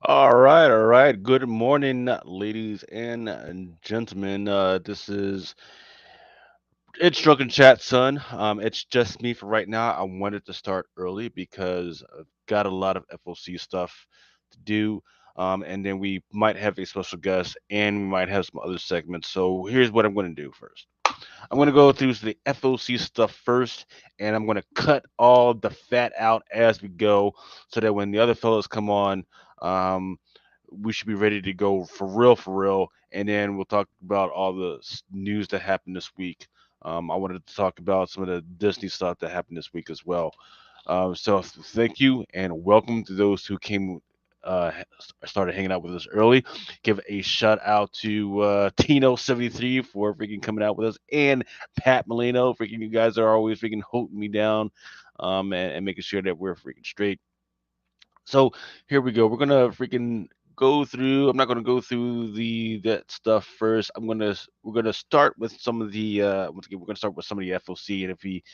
All right. Good morning, ladies and gentlemen. It's Drunken Chat, son. It's just me for right now. I wanted to start early because I've got a lot of FOC stuff to do. And then we might have a special guest and we might have some other segments. So here's what I'm going to do first. I'm going to go through the FOC stuff first, and I'm going to cut all the fat out as we go so that when the other fellows come on, um, we should be ready to go for real. And then we'll talk about all the news that happened this week. I wanted to talk about some of the Disney stuff that happened this week as well. So thank you and welcome to those who came started hanging out with us early. Give a shout out to Tino73 for freaking coming out with us and Pat Molino. Freaking you guys are always freaking holding me down and making sure that we're freaking straight. So here we go. We're gonna freaking go through. I'm not gonna go through the that stuff first. We're gonna start with some of the once again we're gonna start with some of the FOC, and if we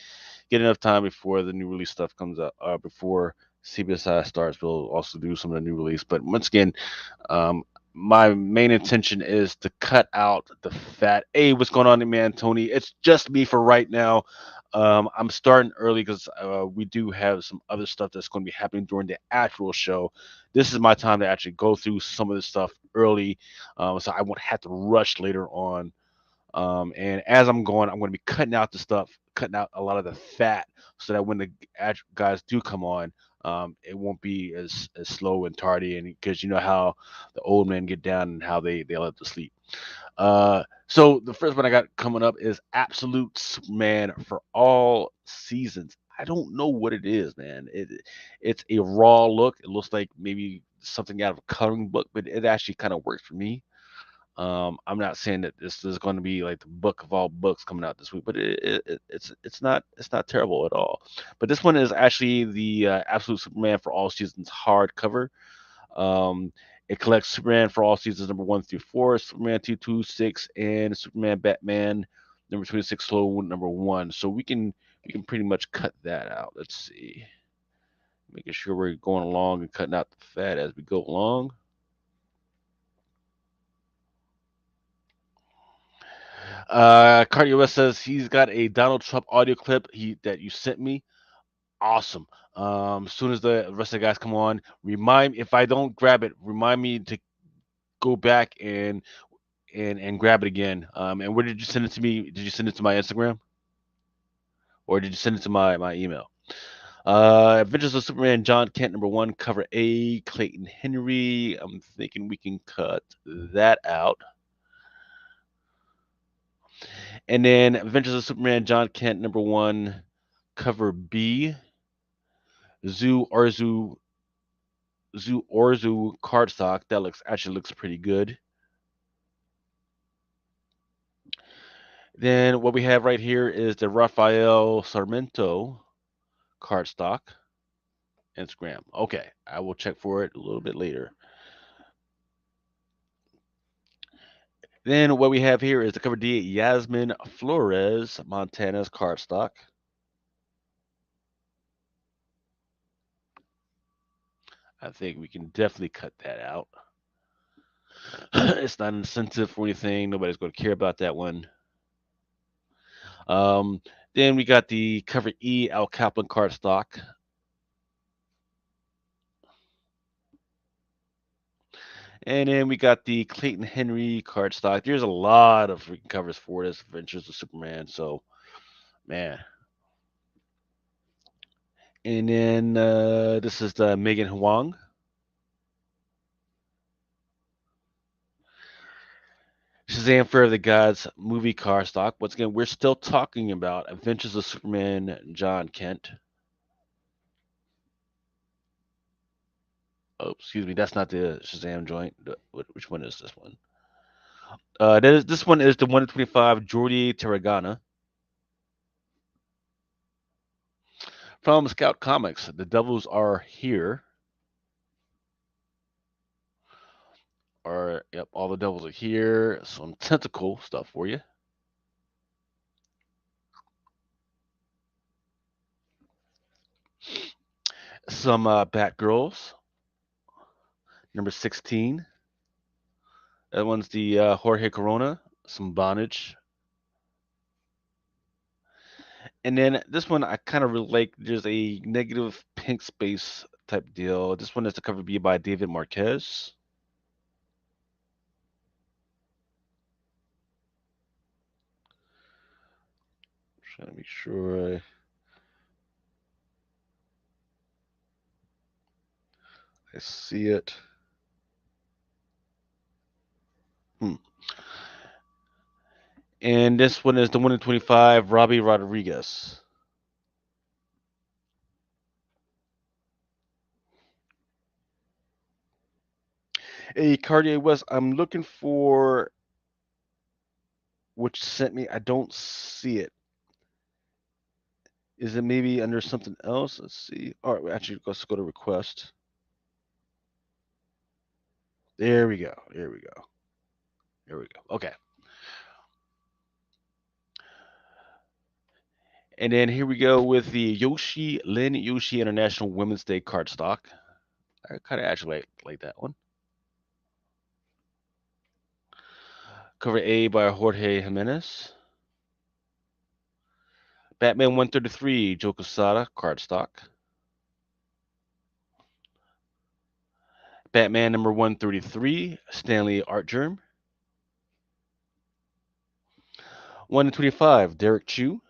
get enough time before the new release stuff comes up, before CBSI starts, we'll also do some of the new release. But once again, um, my main intention is to cut out the fat. Hey, what's going on, man, Tony? It's just me for right now. I'm starting early because we do have some other stuff that's going to be happening during the actual show. This is my time to actually go through some of this stuff early, so I won't have to rush later on. And as I'm going, I'm going to be cutting out the stuff, cutting out a lot of the fat, so that when the guys do come on, it won't be as slow and tardy. And because you know how the old men get down and how they love to sleep. So the first one I got coming up is Absolute Superman for all seasons. I don't know what it is, man. It's a raw look. It looks like maybe something out of a coloring book, but it actually kind of works for me. I'm not saying that this is going to be like the book of all books coming out this week, but it's not terrible at all. But this one is actually the Absolute Superman for All Seasons hardcover. Um, it collects Superman for All Seasons number 1 through 4, Superman 226, and Superman Batman number 26 slow number 1. So we can pretty much cut that out. Let's see, making sure we're going along and cutting out the fat as we go along. Cardio West says he's got a Donald Trump audio clip that you sent me. Awesome. As soon as the rest of the guys come on, remind if I don't grab it, remind me to go back and grab it again. And where did you send it to me? Did you send it to my Instagram or did you send it to my email? Adventures of Superman John Kent number 1 cover A Clayton Henry. I'm thinking we can cut that out. And then Adventures of Superman John Kent number 1 cover B Zoo Orzu Zoo Orzu cardstock. That looks pretty good. Then what we have right here is the Rafael Sarmiento cardstock. Instagram. Okay, I will check for it a little bit later. Then what we have here is the cover D Yasmin Flores Montana's cardstock. I think we can definitely cut that out. It's not insensitive for anything. Nobody's going to care about that one. Um, then we got the cover E Al Kaplan cardstock. And then we got the Clayton Henry cardstock. There's a lot of freaking covers for this Adventures of Superman. So, man. And then this is the Megan Huang. Shazam Fear of the Gods movie cardstock. Once again, we're still talking about Adventures of Superman, John Kent. Oh, excuse me, that's not the Shazam joint. Which one is this one? This one is the 125 Jordi Tarragona from Scout Comics. The Devils Are Here. Or yep, all the devils are here. Some tentacle stuff for you. Some Batgirls. Number 16. That one's the Jorge Corona, some bondage. And then this one I kind of relate. There's a negative pink space type deal. This one is the cover B by David Marquez. Trying to make sure I see it. Hmm. And this one is the 1 in 25, Robbie Rodriguez. Hey, Cartier West, I'm looking for which sent me. I don't see it. Is it maybe under something else? Let's see. All right, actually, let's go to request. There we go. There we go. There we go. Okay. And then here we go with the Yoshi Lin Yoshi International Women's Day cardstock. I kind of actually like that one. Cover A by Jorge Jimenez. Batman 133, Joe Quesada, cardstock. Batman number 133, Stanley Art Germ. 1 in 25, Derek Chu.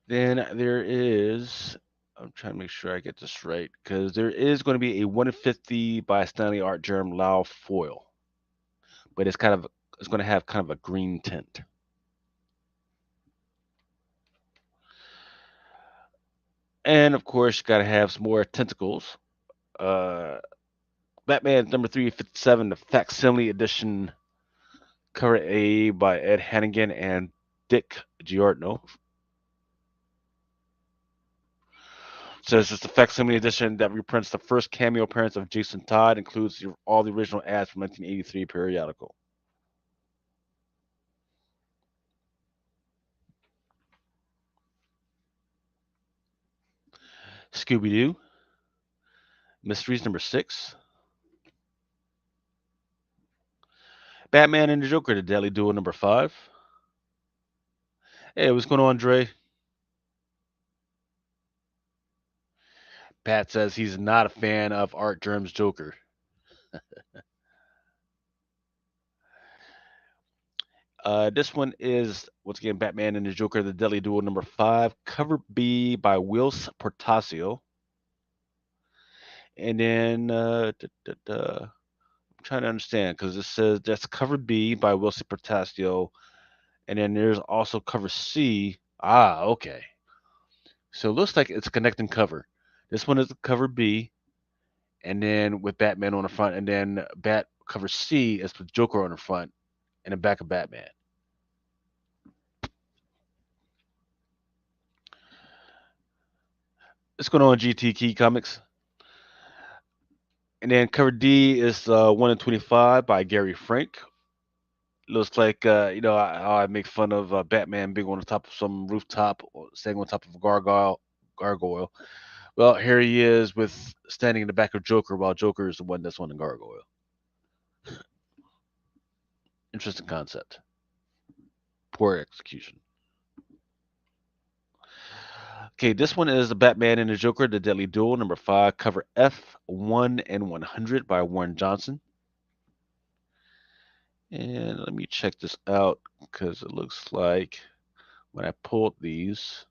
Then there is, I'm trying to make sure I get this right, because there is going to be a 1 in 50 by Stanley Art Germ Lao foil. But it's going to have kind of a green tint. And of course, you got to have some more tentacles. Uh, Batman number 357, the facsimile edition, cover A by Ed Hannigan and Dick Giordano. So it's just a facsimile edition that reprints the first cameo appearance of Jason Todd, includes all the original ads from 1983 periodical. Scooby Doo, Mysteries number 6. Batman and the Joker, the Deadly Duel number 5. Hey, what's going on, Dre? Pat says he's not a fan of Art Germ's Joker. This one is, once again, Batman and the Joker, the Deadly Duel number 5, cover B by Wills Portacio. And then, I'm trying to understand, because it says that's cover B by Wilson Portacio. And then there's also cover C. Ah, okay. So it looks like it's a connecting cover. This one is cover B, and then with Batman on the front, and then cover C is with Joker on the front, and the back of Batman. What's going on, GT Key Comics? And then cover D is 1 in 25 by Gary Frank. Looks like, I make fun of Batman being on the top of some rooftop, or staying on top of a gargoyle. Well, here he is with standing in the back of Joker, while Joker is the one that's on the gargoyle. Interesting concept. Poor execution. Okay, this one is the Batman and the Joker, the Deadly Duel, number 5, cover F, 1 and 100 by Warren Johnson. And let me check this out, because it looks like when I pulled these,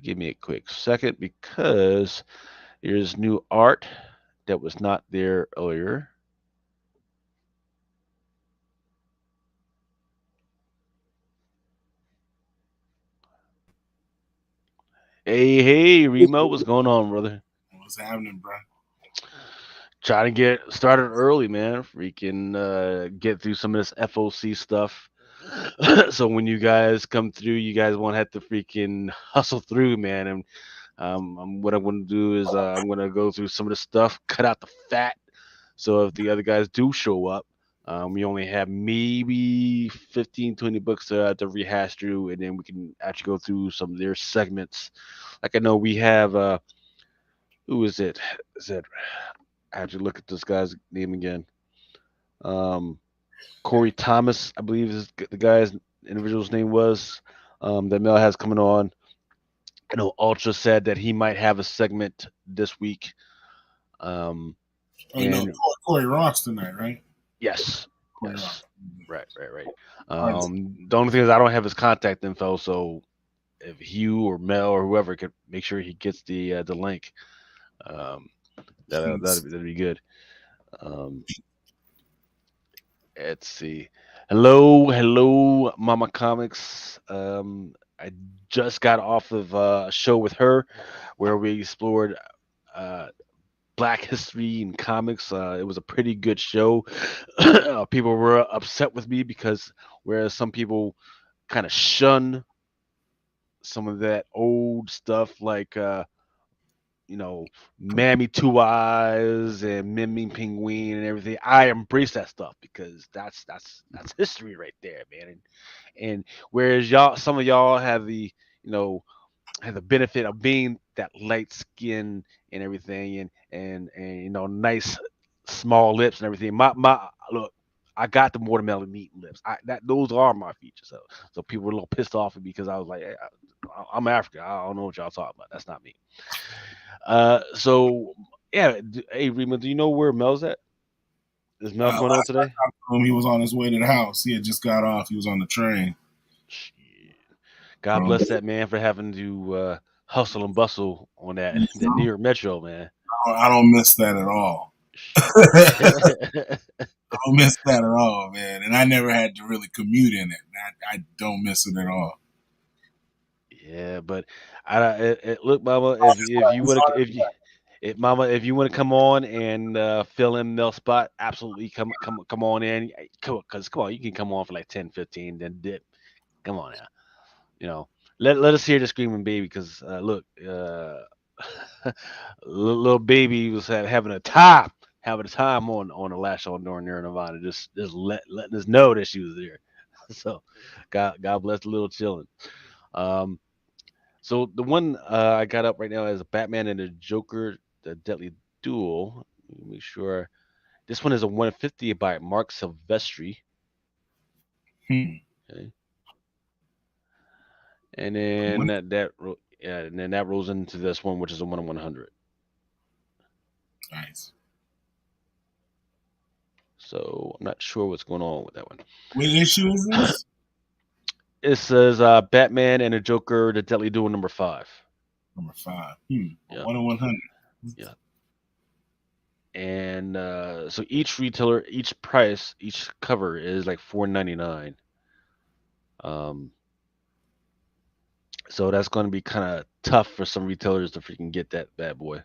give me a quick second, because there's new art that was not there earlier. Hey, Remo, what's going on, brother? What's happening, bro? Trying to get started early, man. Freaking get through some of this FOC stuff. So when you guys come through, you guys won't have to freaking hustle through, man. And what I'm going to do is I'm going to go through some of the stuff, cut out the fat, So if the other guys do show up, we only have maybe 15, 20 books to rehash through, and then we can actually go through some of their segments. Like I know we have, who is it? Is it? I have to look at this guy's name again. Um, Corey Thomas, I believe is the guy's individual's name was. That Mel has coming on. I know Ultra said that he might have a segment this week. Um, Oh no, and Corey Ross tonight, right? yes, Corey yes, Ross. right, right, right. Right. The only thing is I don't have his contact info, so if Hugh or Mel or whoever could make sure he gets the link, um, that'd be good. Um, let's see. Hello, hello, Mama Comics. I just got off of a show with her where we explored uh, Black history and comics. It was a pretty good show. People were upset with me because whereas some people kind of shun some of that old stuff like Mammy Two Eyes and Miming Penguin and everything. I embrace that stuff because that's history right there, man. And whereas some of y'all have you know the benefit of being that light skin and everything, and nice small lips and everything. My look. I got the watermelon meat and lips. Those are my features. So people were a little pissed off at me because I was like, hey, I'm African. I don't know what y'all talking about. That's not me. So yeah. Hey Rima, do you know where Mel's at? Is Mel coming on Last I today? talked to him, he was on his way to the house. He had just got off. He was on the train. Shit. God So bless that man for having to hustle and bustle on you that New know, York Metro, man. I don't miss that at all. Shit. I don't miss that at all, man. And I never had to really commute in it. I don't miss it at all. Yeah, but look, Mama, if you want to if you want to come on and fill in Mel's spot, absolutely come on in. Come on, you can come on for like 10, 15, then dip. Come on now, you know. Let us hear the screaming baby because look, little baby was having a time on the last show during Nirvana, just letting us know that she was there. So, God bless the little children. Um, So the one I got up right now is Batman and the Joker, the Deadly Duel. Let me make sure. This one is a 150 by Mark Silvestri. Hmm. Okay. And then yeah, and then that rolls into this one, which is a 1 in 100. Nice. So I'm not sure what's going on with that one. What issue is this? It says Batman and the Joker, the Deadly Duel #5. Number 5. Yeah, 1 in 100. yeah. And so each retailer, each price, each cover is like 4.99. Um, So that's going to be kind of tough for some retailers to freaking get that bad boy.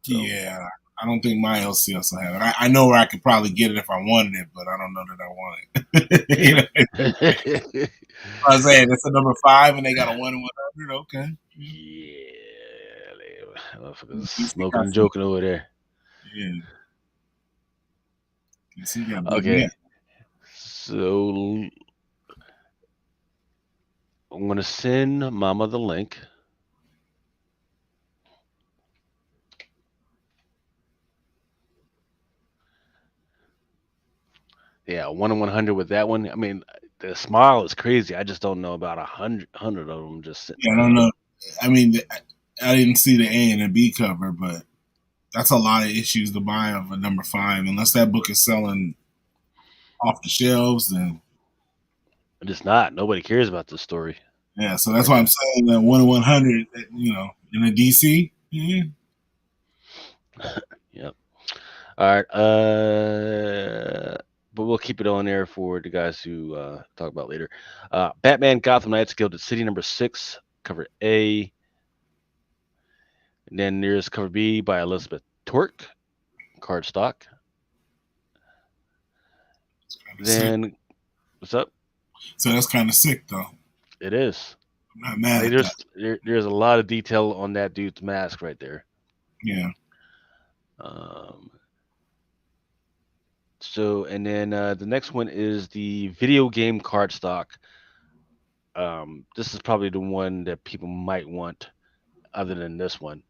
So Yeah. I don't think my LCS will have it. I know where I could probably get it if I wanted it, but I don't know that I want it. You yeah, know, I was saying it's a number 5 and they got a 1 in 100. Okay. yeah, motherfuckers DC smoking got and some. joking over there. Yeah. DC got big men. Okay, so I'm gonna send Mama the link. Yeah, 1 in 100 with that one. I mean, the smile is crazy. I just don't know about 100 of them just sitting Yeah, I don't around. know. I mean, I didn't see the A and the B cover, but that's a lot of issues to buy of a number 5. Unless that book is selling off the shelves, then Just not. Nobody cares about this story yeah. So that's right why I'm now. saying that 1 in 100. In the DC. Yeah. Yep. All right. But we'll keep it on there for the guys who talk about later. Batman Gotham Knights Gilded City #6, cover A. And then there's cover B by Elizabeth Torque, cardstock. It's kind of sick. Then what's up? So that's kind of sick, though. It is. I'm not mad Like at that. there's a lot of detail on that dude's mask right there. Yeah. Um, So, and then the next one is the video game card stock. This is probably the one that people might want other than this one.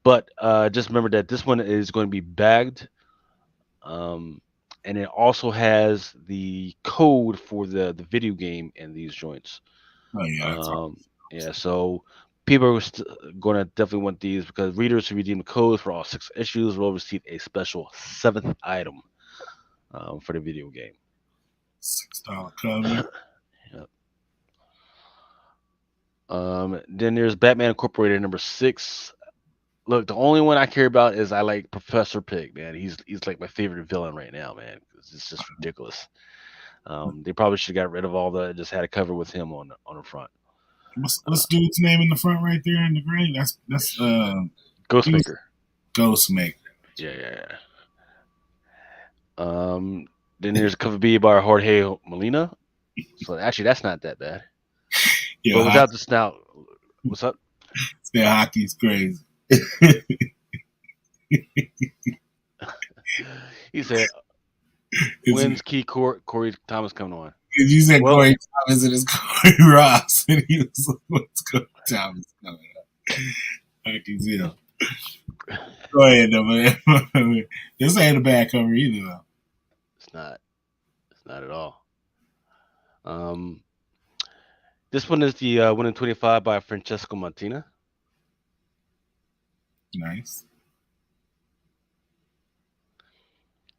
But just remember that this one is going to be bagged, um, and it also has the code for the video game in these joints. Oh yeah, that's all. Yeah, so people are going to definitely want these because readers who redeem the codes for all 6 issues will receive a special seventh item for the video game. $6 cover. Yep. Then there's Batman Incorporated number 6. Look, the only one I care about is I like Professor Pig, man. He's like my favorite villain right now, man. It's just ridiculous. They probably should have got rid of all the just had a cover with him on the front. What's dude's name in the front right there in the gray? That's he was Ghostmaker. Ghostmaker. Yeah, yeah, yeah. Then there's a cover B by Jorge Molina. So actually, that's not that bad. Yo, But without the snout, what's up? their hockey's crazy. He said, "When's Key Corey Thomas coming on?" You said Well, Corey Thomas and it's Corey Ross, and he was like, "What's Corey Thomas coming up?" Hockey's ill. Go ahead, though, man. This ain't a bad cover either, though. it's not. It's not at all. Um, this one is the 1 in 25 by Francesco Montina. Nice.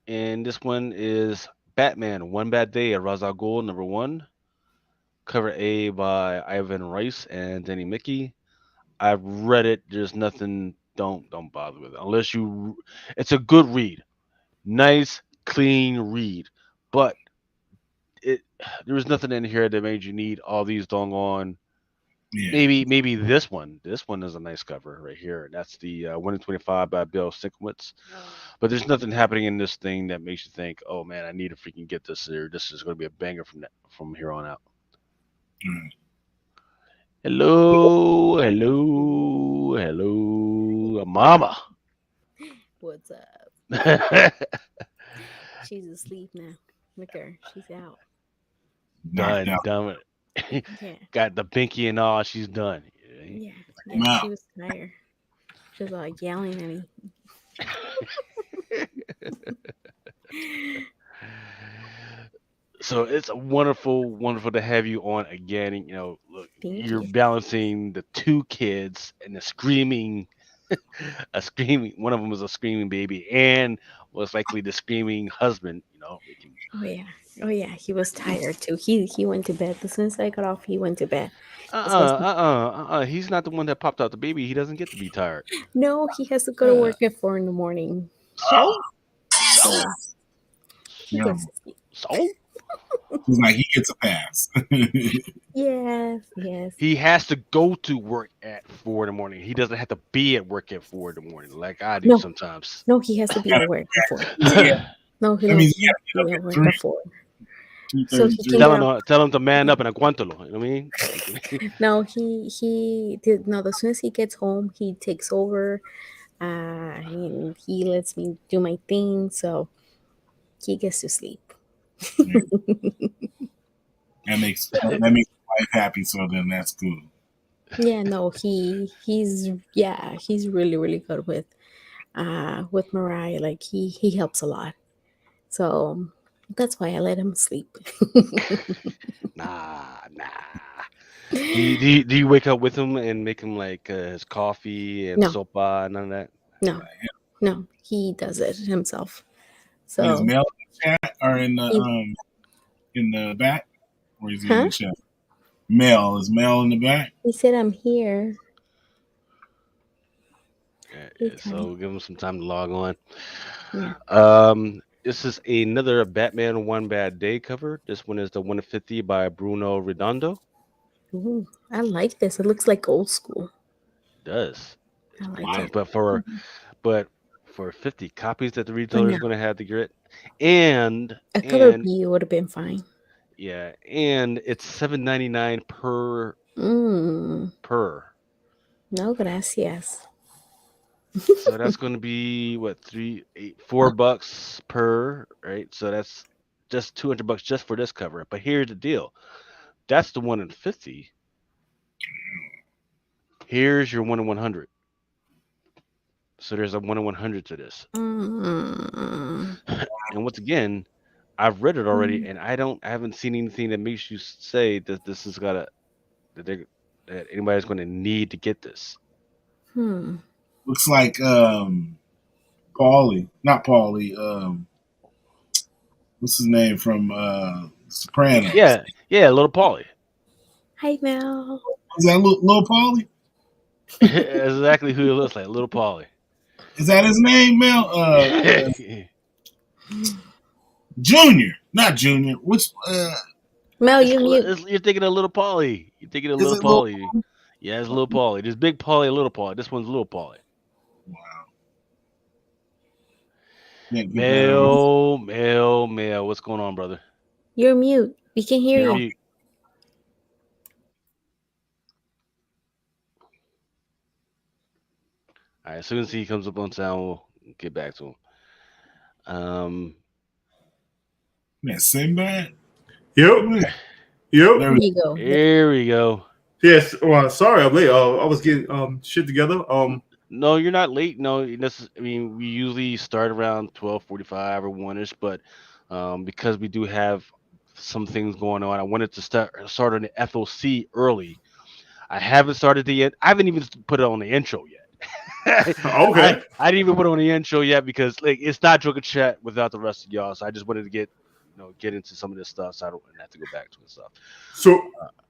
And this one is Batman, One Bad Day at Ra's al Ghul, number 1. Cover A by Ivan Rice and Danny Mickey. I've read it. There's nothing. Don't bother with it unless you. It's a good read, nice, clean read. But it there was nothing in here that made you need all these doggone. Yeah. Maybe this one. This one is a nice cover right here. That's the 1 in 25 by Bill Sienkiewicz. But there's nothing happening in this thing that makes you think, oh man, I need to freaking get this here. This is going to be a banger from here on out. Mm. Hello, hello, hello, mama. What's up? She's asleep now. Look at her. She's out. Knocked out. done. Yeah. Got the binky and all. She's done. Yeah. him Yeah. out. She was tired. She was like yelling at me. So it's wonderful, wonderful to have you on again. And, look, Thank you're you. balancing the 2 kids and the screaming, a screaming. One of them was a screaming baby, and was likely the screaming husband. We can. Oh yeah. Oh yeah. He was tired too. He went to bed. As soon as I got off, he went to bed. He's not the one that popped out the baby. He doesn't get to be tired. No, he has to go to Uh, work at 4 in the morning. so, So so, he Yeah. gets to sleep. so. He's like, he gets a pass. Yes. Yes. He has to go to work at 4 in the morning. He doesn't have to be at work at 4 in the morning like I do No. sometimes. No, he has to be at work at 4. No, he That don't. means He you has have to to be get at up work at 3, at 4. So he 2:33. can get up. Tell him to man up and aguantalo. You know what I mean? No, he did. No, as soon as he gets home, he takes over. And he lets me do my thing, so he gets to sleep. That makes his wife happy, so then that's good. Yeah, no, he's really good with Mariah. Like he helps a lot, so that's why I let him sleep. Nah. Do you wake up with him and make him like his coffee and No, sopa and none of that? no, no, he does it himself. Is So Mel in the chat or he, in the back? Or is he in huh? the chat? Mel. Is Mel in the back? He said I'm here. He's So coming. give him some time to log on. Yeah. This is another Batman One Bad Day cover. This one is the 150 by Bruno Redondo. Ooh, I like this. It looks like old school. It does. I It's pretty like nice, it. but for 50 copies that the I retailer is know. going to have to get, and A color and B would have been fine. yeah, and it's 7.99 per Mm, per. no, gracias. So that's going to be what, 4 bucks per, right? So that's just 200 bucks just for this cover. But here's the deal. That's the 1 in 50. Here's your 1 in 100. So there's a 1 in 100 to this. Mm. And once again, I've read it already, Mm. and I haven't seen anything that makes you say that this has got to that they that anybody's going to need to get this. Hmm. Looks like Paulie, not Paulie. What's his name from Sopranos? Yeah, little Polly. Hi, Mel. Is that Lil Paulie? Exactly who he looks like, little Polly. Is that his name, Mel? Junior, not Junior. Which Mel, you mute. You're thinking of little Polly. You're thinking of is little it? Lil? Polly. Yeah, it's little Polly. There's big Polly and little Polly. This one's little Polly. Wow, can't get that on. Male. What's going on, brother? You're mute. We can hear You're you. mute. All right, as soon as he comes up on sound, we'll get back to him. Man, Sinbad. Yep. There There we you go. Here we go. Yes. Well, sorry, I'm late. I was getting shit together. No, you're not late. No, I mean, we usually start around 12:45 or 1ish, but because we do have some things going on, I wanted to start on the FOC early. I haven't started I haven't even put it on the intro yet. Okay. I didn't even put it on the intro yet because like it's not Drunken Chat without the rest of y'all. So I just wanted to get into some of this stuff so I don't have to go back to it stuff. So,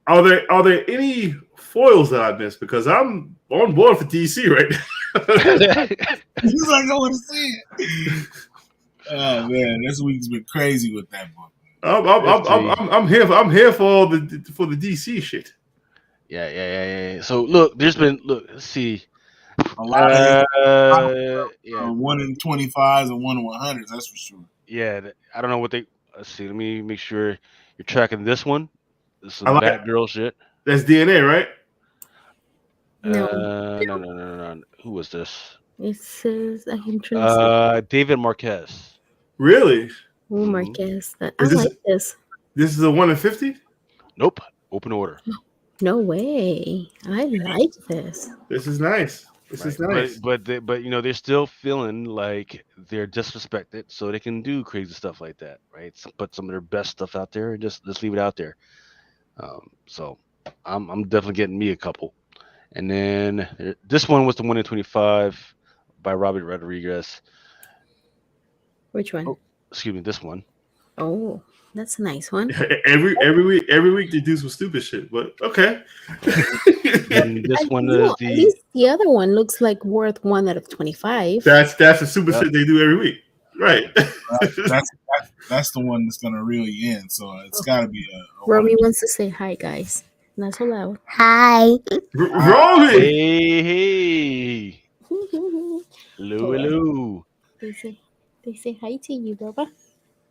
are there any foils that I missed? Because I'm on board for DC right now. He's like, I want to see it. Oh man, this week's been crazy with that book. I'm here for the DC shit. Yeah. So look, let's see. A lot of Yeah, 1 in 25s and 1 in 100s. That's for sure. yeah. I don't know what they. Let's see. Let me make sure you're tracking this one. This is I some like Batgirl shit. That's DNA, right? No, No. Who was this? it says I can translate. David Marquez. Really? Oh, Mhm. Marquez. I Is this like this. this is a 1 in 50? Nope. Open order. No way. I like this. This is nice. This is nice. But they're still feeling like they're disrespected, so they can do crazy stuff like that, right? Put some of their best stuff out there and just leave it out there. So I'm definitely getting me a couple. And then this one was the 1 in 25 by Robert Rodriguez. Which one? Oh, excuse me, this one. Oh, that's a nice one. Every week they do some stupid shit, but okay. And this one You know, is at the least the other one looks like worth 1 out of 25. That's the super Yep. shit they do every week, right? That's the one that's gonna reel you in. So it's got to be a Romy wants to say hi, guys. Not so loud. Hi. Roman. hey. Hello. They say hi to you, Baba.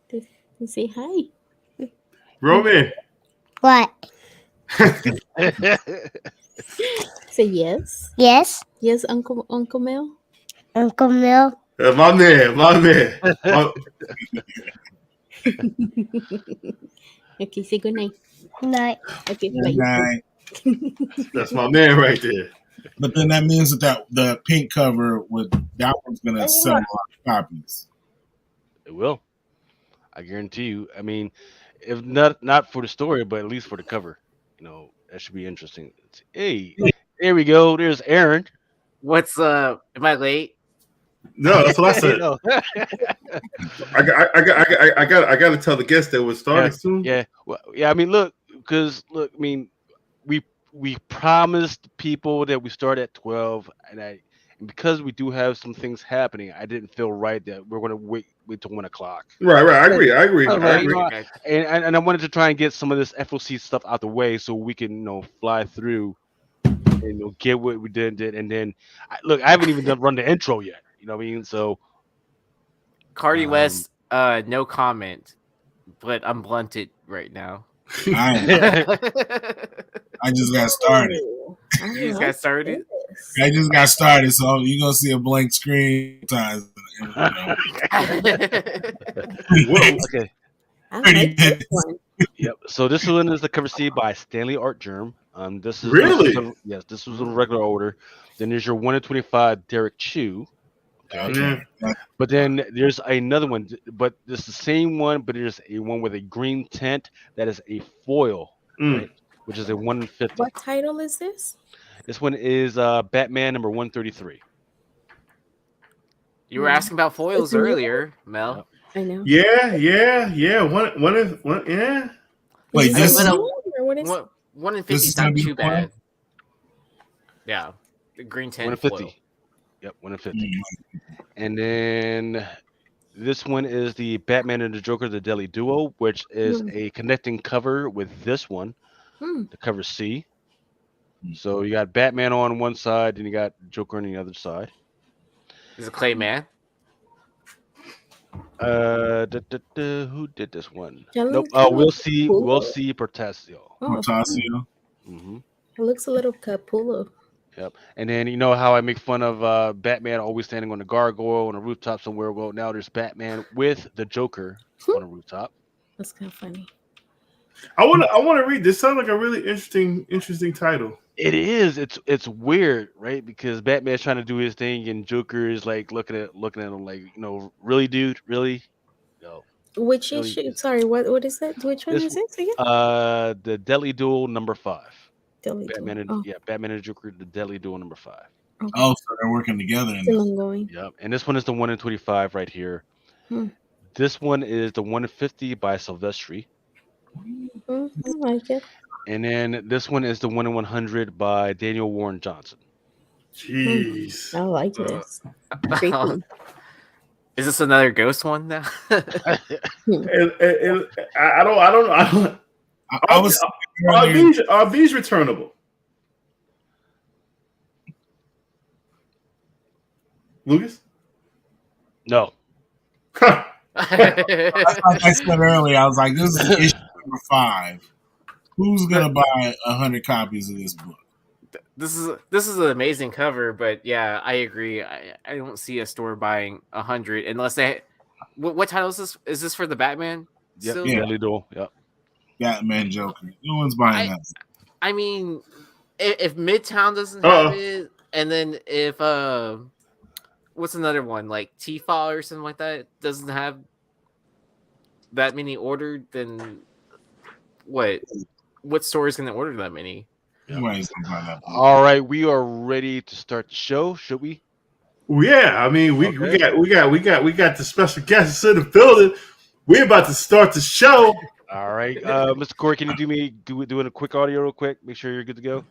They say hi. Roman. What? Say yes. Yes, Yes, Uncle Mel. Uncle Mel. My man. Okay, say good night. Night. Okay, Good bye. night. That's my man right there. But then that means that the pink cover that one's gonna sell a lot of copies. It will. I guarantee you. I mean, if not for the story, but at least for the cover. That should be interesting. Hey, there we go. There's Aaron. What's am I late? No, that's what I said. No. I got to tell the guests that we're starting soon. Yeah. Well, yeah. I mean, look. I mean, we promised people that we start at 12, and because we do have some things happening, I didn't feel right that we're going to wait till 1 o'clock. Right. I agree. Okay. And I wanted to try and get some of this FOC stuff out the way so we can fly through and get what we did, and then I haven't even run the intro yet. You know what I mean? So Cardi West, no comment, but I'm blunted right now. I just got started. Oh, I You just like got started? this. Yes. I just got started, so you're gonna see a blank screen sometimes. Whoa. Okay. I 30 like this minutes. one. Yep. So this one is the cover C by Stanley Art Germ. This is Really? yes, this was a regular order. Then there's your 1 in 25 Derek Chew. Okay. Yeah. But then there's another one, but it's the same one, but there's a one with a green tint that is a foil, right? Which is a 1 in 50. What title is this? This one is Batman number 133. You were asking about foils It's a new earlier, Mel. Yep. I know. Yeah. One. Yeah. Wait, Is this it is a new one, or what is? One in This 50 is is gonna not be too the foil? bad. Yeah, the green 1 in tint 50. foil. Yep, 1 in 50. And then this one is the Batman and the Joker, the Deadly Duo, which is a connecting cover with this one, the cover C. So you got Batman on one side, and you got Joker on the other side. Is it Clay Man? Who did this one? That Nope. looks kind of We'll like see. Capullo. We'll see Portasio. Oh, Portasio. Mm-hmm. it looks a little Capullo. Yep. And then you know how I make fun of Batman always standing on the gargoyle on a rooftop somewhere. Well, now there's Batman with the Joker on a rooftop. That's kind of funny. I want to read. This sounds like a really interesting title. It is. It's weird, right? Because Batman's trying to do his thing, and Joker is like looking at him like, really, dude, really? No. Which Really, issue? Sorry, what is that? Which one is this again? The Deadly Duel number 5. Deadly Batman Duel. and Batman and Joker, the Deadly Duel number 5. Okay. Oh, so they're working together. Still ongoing. Yep. And this one is the 1 in 25 right here. This one is the 1 in 50 by Silvestri. I like it. And then this one is the 1 in 100 by Daniel Warren Johnson. Jeez. I like this. Creepy. Is this another ghost one now? And I don't. I was Are these returnable? Lucas? No. like I said earlier, I was like, this is issue number 5. Who's gonna buy 100 copies of this book? This is an amazing cover, but yeah, I agree. I don't see a store buying 100 unless they. What title is this? Is this for the Batman? Yep. still? Yeah. Deadly Duel. Yep. Batman Joker. No one's buying that. I mean, if Midtown doesn't have it, and then if what's another one like T-Fall or something like that doesn't have that many ordered, then what store is going to order that many? Nobody's gonna buy that book. All right, we are ready to start the show. Should we? Yeah, I mean we got the special guests in the building. We're about to start the show. All right, Mr. Corey, can you doing a quick audio real quick? Make sure you're good to go.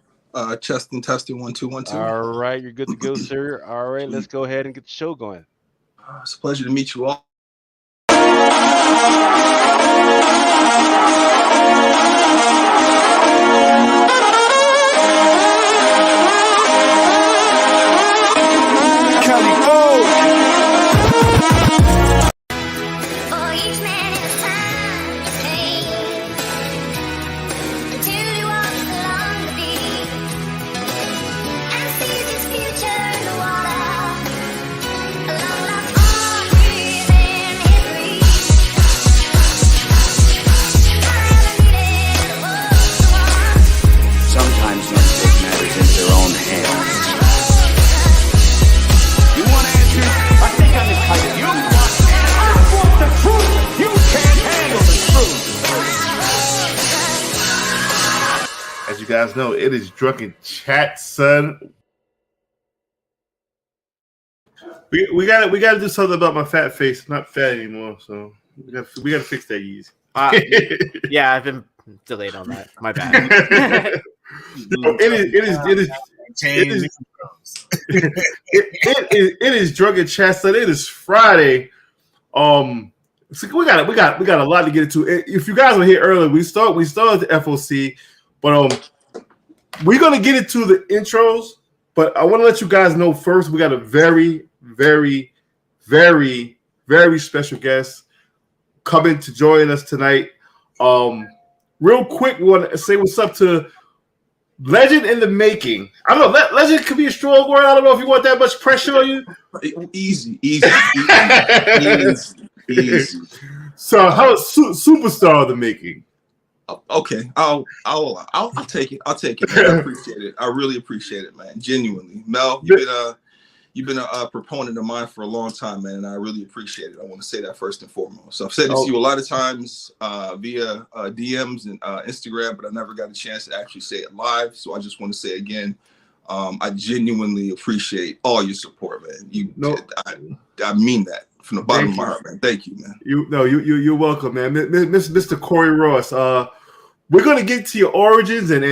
Testing 1 2 1 2. All right, you're good to go, sir. All right, let's go ahead and get the show going. It's a pleasure to meet you all. Sometimes men take matters into their own hands. You want answers? I think I'm entitled. You want answers? I want the truth. You can't handle the truth. As you guys know, it is Drunken Chat, son. We gotta do something about my fat face. I'm not fat anymore, so we gotta fix that. Easy. Yeah, I've been delayed on that. My bad. It is Drunken Chat, son. It is Friday. So we got a lot to get into. If you guys were here earlier, we started the FOC, but we're gonna get into the intros. But I want to let you guys know first, we got a very, very, very, very special guest coming to join us tonight. Real quick, we want to say what's up to Legend in the making. I don't know. Legend could be a strong word. I don't know if you want that much pressure on you. Easy. So, how is superstar in the making? Okay, I'll take it. I'll take it, man. I appreciate it. I really appreciate it, man. Genuinely, Mel, you've been a proponent of mine for a long time, man, and I really appreciate it. I want to say that first and foremost. So I've said this to you a lot of times via DMs and Instagram, but I never got a chance to actually say it live. So I just want to say again, I genuinely appreciate all your support, man. I mean that from the bottom of my heart, man. Thank you, man. You're welcome, man. Mr. Corey Ross. We're gonna get to your origins and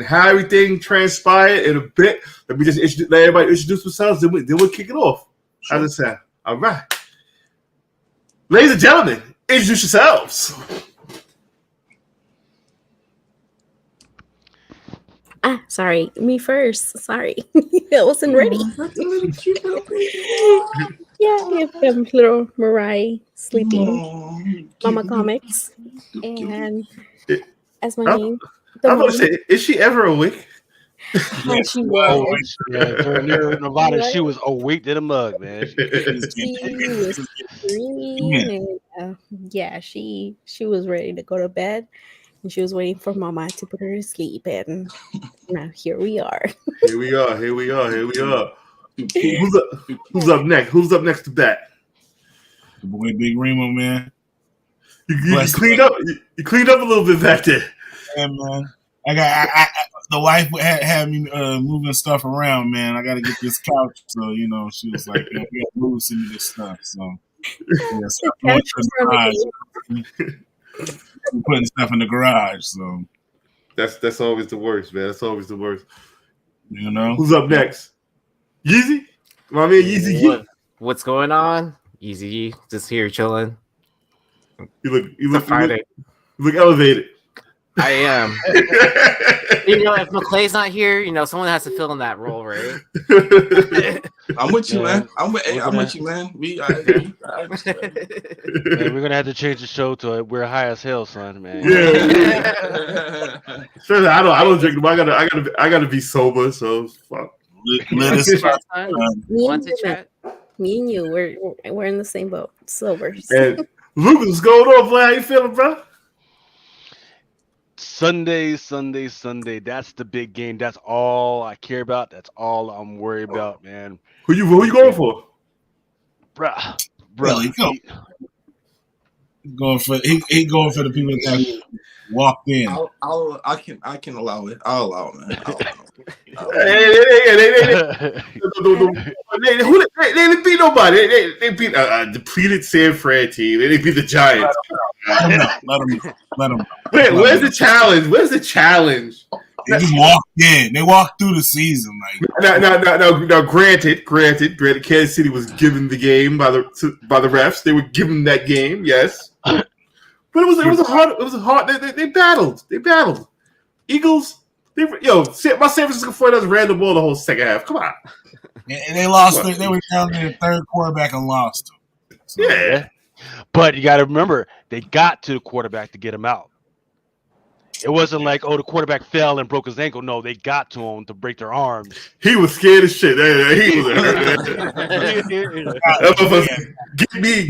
how everything transpired in a bit. Let me just let everybody introduce themselves, then we'll kick it off. Sure. As I said, all right, ladies and gentlemen, introduce yourselves. Sorry, me first. Sorry, I wasn't ready. Yeah, I'm little Mariah sleeping. Mama Comics, and as my name. I'm gonna say, is she ever awake? She was. During Nevada, she was awake to the mug, man. She was screaming, and she was ready to go to bed, and she was waiting for Mama to put her to sleep, and now here we are. Here we are. Who's up next? Who's up next to that? The boy Big Remo, man. You cleaned up. You cleaned up a little bit back there. Yeah, man. I the wife had me moving stuff around, man. I got to get this couch, so she was like, "We got to move some of this stuff." So so I'm putting stuff in the garage. So that's always the worst, man. That's always the worst. Who's up next? Yeezy, my man Yeezy. What's going on? Yeezy, just here chilling. You look elevated. I am. If McClay's not here, someone has to fill in that role, right? I'm with you, man. I'm with you, man. We're gonna have to change the show to "We're high as hell, son," man. Yeah. I don't drink. I gotta be sober. So fuck. Me and you, we're in the same boat. Sobers. And Lucas, what's going on, boy? How you feeling, bro? Sunday. That's the big game. That's all I care about. That's all I'm worried about, man. Who you going for? Bruh. Going for the people that walked in. I can allow it. I'll allow it, man. They didn't beat nobody. They beat a depleted San Fran team. They didn't beat the Giants. Let them. Where's the challenge? They just walked in. They walked through the season. Now, granted, Kansas City was given the game by the refs. They were given that game, yes. But it was a hard. They battled. Eagles. My San Francisco 49ers ran the ball the whole second half. Come on. And they lost. They were down to their third quarterback and lost them. So. Yeah. But you got to remember, they got to the quarterback to get him out. It wasn't like, the quarterback fell and broke his ankle. No, they got to him to break their arms. He was scared as shit. He was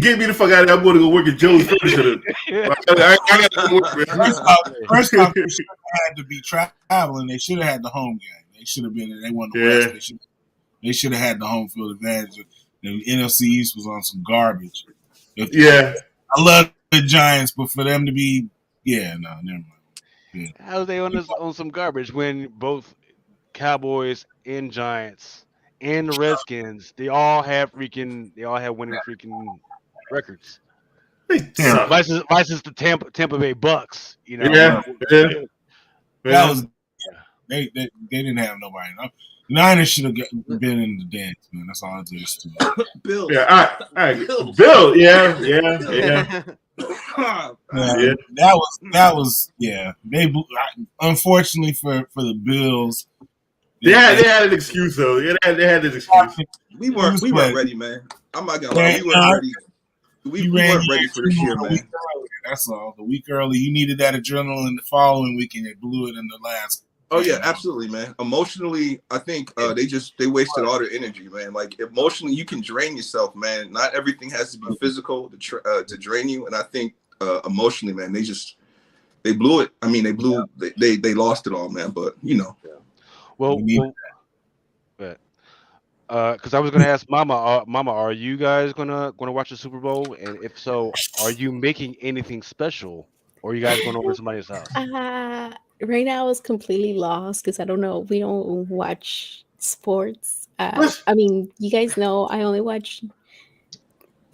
get me the fuck out of here. I'm going to go work at Joe's Furniture. I got to go work. First off, they should have had to be traveling. They should have had the home game. They should have been. They won the West. They should have had the home field advantage. The NFC East was on some garbage. I love the Giants, but for them to be, never mind. Yeah. How are they on some garbage when both Cowboys and Giants and the Redskins they all have winning freaking records. Versus the Tampa Bay Bucks, That was they didn't have nobody. Niners should have been in the dance, man. That's all it is to me. Bill. Yeah, all right. Bill. Yeah. That was. They unfortunately for the Bills, they had an excuse though. They had an excuse. We weren't ready, man. I'm not gonna lie. We weren't ready. We weren't ready for this year, man. That's all. The week early, you needed that adrenaline the following week, and they blew it in the last Oh yeah, absolutely, man. Emotionally, I think they wasted all their energy, man. Like emotionally, you can drain yourself, man. Not everything has to be physical to drain you. And I think emotionally, man, they blew it. I mean, they lost it all, man. But Well, because I was gonna ask Mama, Mama, are you guys gonna watch the Super Bowl? And if so, are you making anything special, or are you guys going over to somebody's house? Right now, I was completely lost because I don't know. We don't watch sports. I mean, you guys know I only watch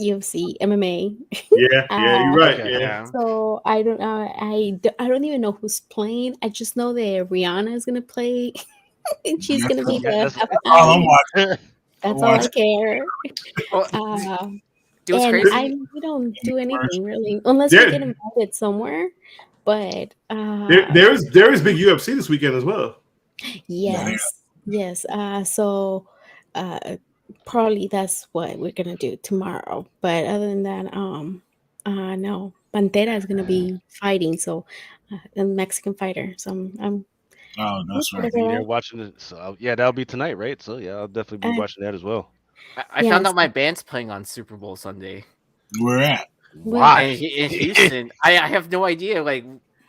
UFC, MMA. Yeah, you're right. Okay. Yeah. So I don't. I don't even know who's playing. I just know that Rihanna is gonna play, and she's gonna be Yeah, the all I'm halftime. watching. That's all I care. Well, Uh, it was and crazy. we don't do anything really unless we There, get invited somewhere. But there is big UFC this weekend as well. yes, yes. So probably that's what we're gonna do tomorrow. But other than that, no, Pantera is gonna be fighting. So a Mexican fighter. So I'm Oh, that's right. Be there watching it. So yeah, that'll be tonight, right? So yeah, I'll definitely be watching that as well. I found yes. out my band's playing on Super Bowl Sunday We're at. Why? in Houston. I have no idea. Like,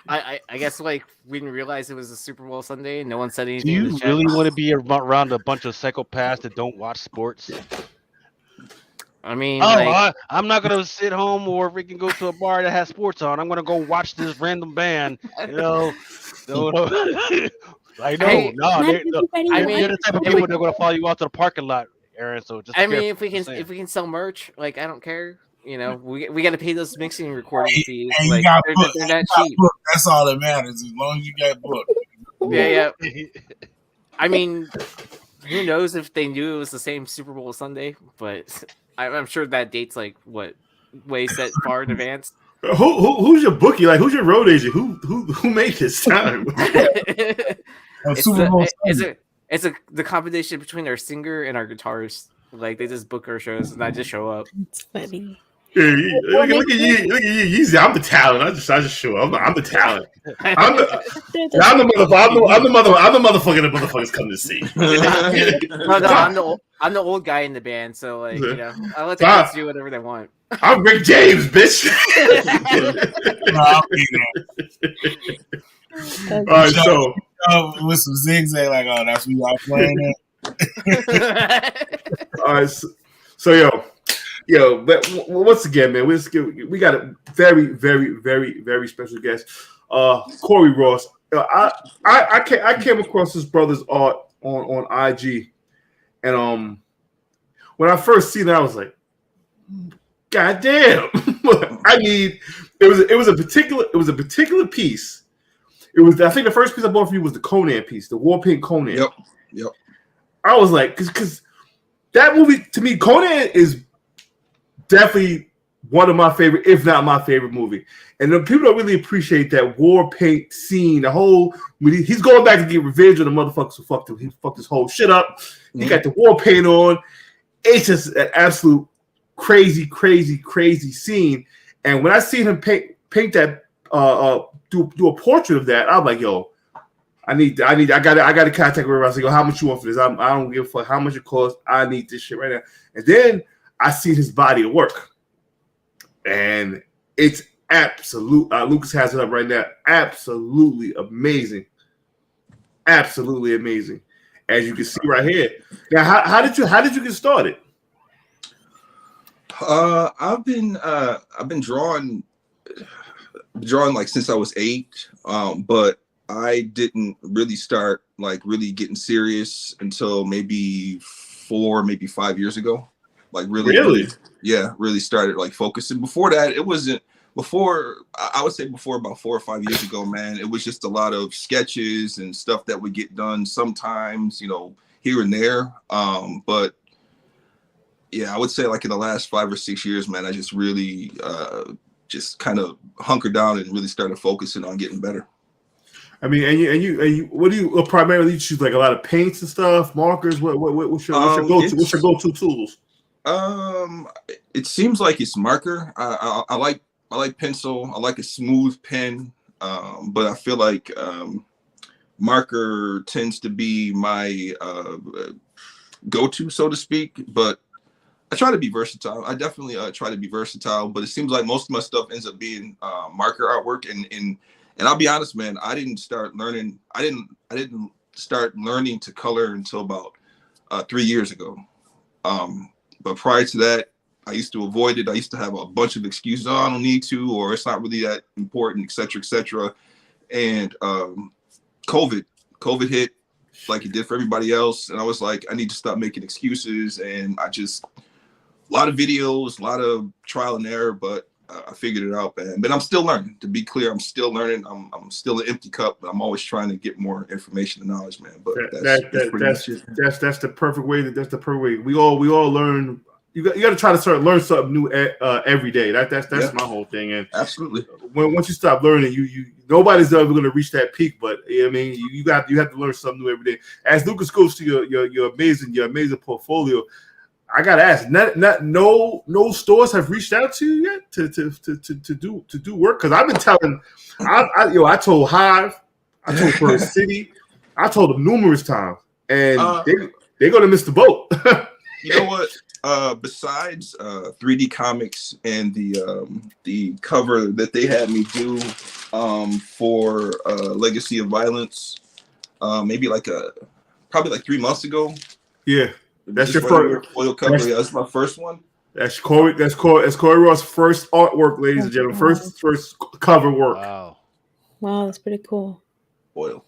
I guess like we didn't realize it was a Super Bowl Sunday, and no one said Do anything in the you chat. really want to be around a bunch of psychopaths that don't watch sports? I mean, Oh, like, I'm not gonna sit home or freaking go to a bar that has sports on. I'm gonna go watch this random band. No. I know, Hey, no, Not they, everybody I they're mean, the type of if people we- that are gonna follow you out to the parking lot, Aaron. So just I be mean, careful, if we just saying. can sell merch, like I don't care. You know, we got to pay those mixing and recording fees. And you Like got they're, booked. they're You not got cheap. booked. That's all that matters. As long as you got booked. Yeah. I mean, who knows if they knew it was the same Super Bowl Sunday? But I'm sure that date's like what way set far in advance. Who's your bookie? Like, who's your road agent? Who made this time? Super Bowl Sunday. It's the combination between our singer and our guitarist. Like they just book our shows and I just show up. It's funny. Yeah, look at you, Yeezy. I'm the talent. I just show up. I'm the talent. I'm the motherfucker that motherfuckers come to see. No, I'm the old guy in the band, so like you know, I let the kids do whatever they want. I'm Rick James, bitch. All right, so with some zigzag, like, oh, that's what y'all playing at. all right, so yo, but once again, man, we got a very, very, very, very special guest, Corey Ross. I came across his brother's art on IG, and when I first seen it, I was like, God damn! It was a particular piece. I think the first piece I bought for you was the Conan piece, the War Paint Conan. Yep. I was like, because that movie to me, Conan is definitely one of my favorite, if not my favorite movie. And then people don't really appreciate that war paint scene. The whole he's going back to get revenge on the motherfuckers who fucked him. He fucked his whole shit up. Mm-hmm. He got the war paint on. It's just an absolute crazy scene. And when I seen him paint that, do a portrait of that, I'm like, yo, I gotta contact her. I was like, yo, how much you want for this? I don't give a fuck how much it costs. I need this shit right now. And then I see his body at work, and it's absolute. Lucas has it up right now. Absolutely amazing. As you can see right here. Now, how did you get started? I've been drawing like since I was 8, but I didn't really start like really getting serious until maybe 4, maybe 5 years ago. Like really started like focusing. Before that, it wasn't. I would say before about 4 or 5 years ago, man, it was just a lot of sketches and stuff that would get done sometimes, you know, here and there. But yeah, I would say like in the last 5 or 6 years, man, I just really just kind of hunkered down and really started focusing on getting better. I mean, and you what do you primarily choose? Like a lot of paints and stuff, markers. What's your go-to tools? It seems like it's marker. I like pencil. I like a smooth pen. But I feel like marker tends to be my go-to, so to speak. But I try to be versatile. I definitely try to be versatile. But it seems like most of my stuff ends up being marker artwork. And I'll be honest, man, I didn't start learning. I didn't start learning to color until about 3 years ago. But prior to that, I used to avoid it. I used to have a bunch of excuses. Oh, I don't need to, or it's not really that important, et cetera, et cetera. And COVID hit like it did for everybody else. And I was like, I need to stop making excuses. And a lot of videos, a lot of trial and error, but I figured it out, man. But I'm still learning. To be clear, I'm still learning. I'm still an empty cup, but I'm always trying to get more information and knowledge, man. But that's the perfect way. That's the perfect way. We all learn. You got to try to learn something new every day. That's my whole thing. And absolutely, once you stop learning, you nobody's ever going to reach that peak. But I mean, you have to learn something new every day. As Lucas goes to your amazing portfolio, I gotta ask. No stores have reached out to you yet to do work, because I've been telling. I told Hive, I told First City, I told them numerous times, and they're gonna miss the boat. You know what? Besides 3D Comics and the cover that they had me do for Legacy of Violence, maybe probably like 3 months ago. Yeah. That's your first foil cover. That's my first one. That's Corey Ross' first artwork, ladies and gentlemen. First cover work. Wow, that's pretty cool. Foil.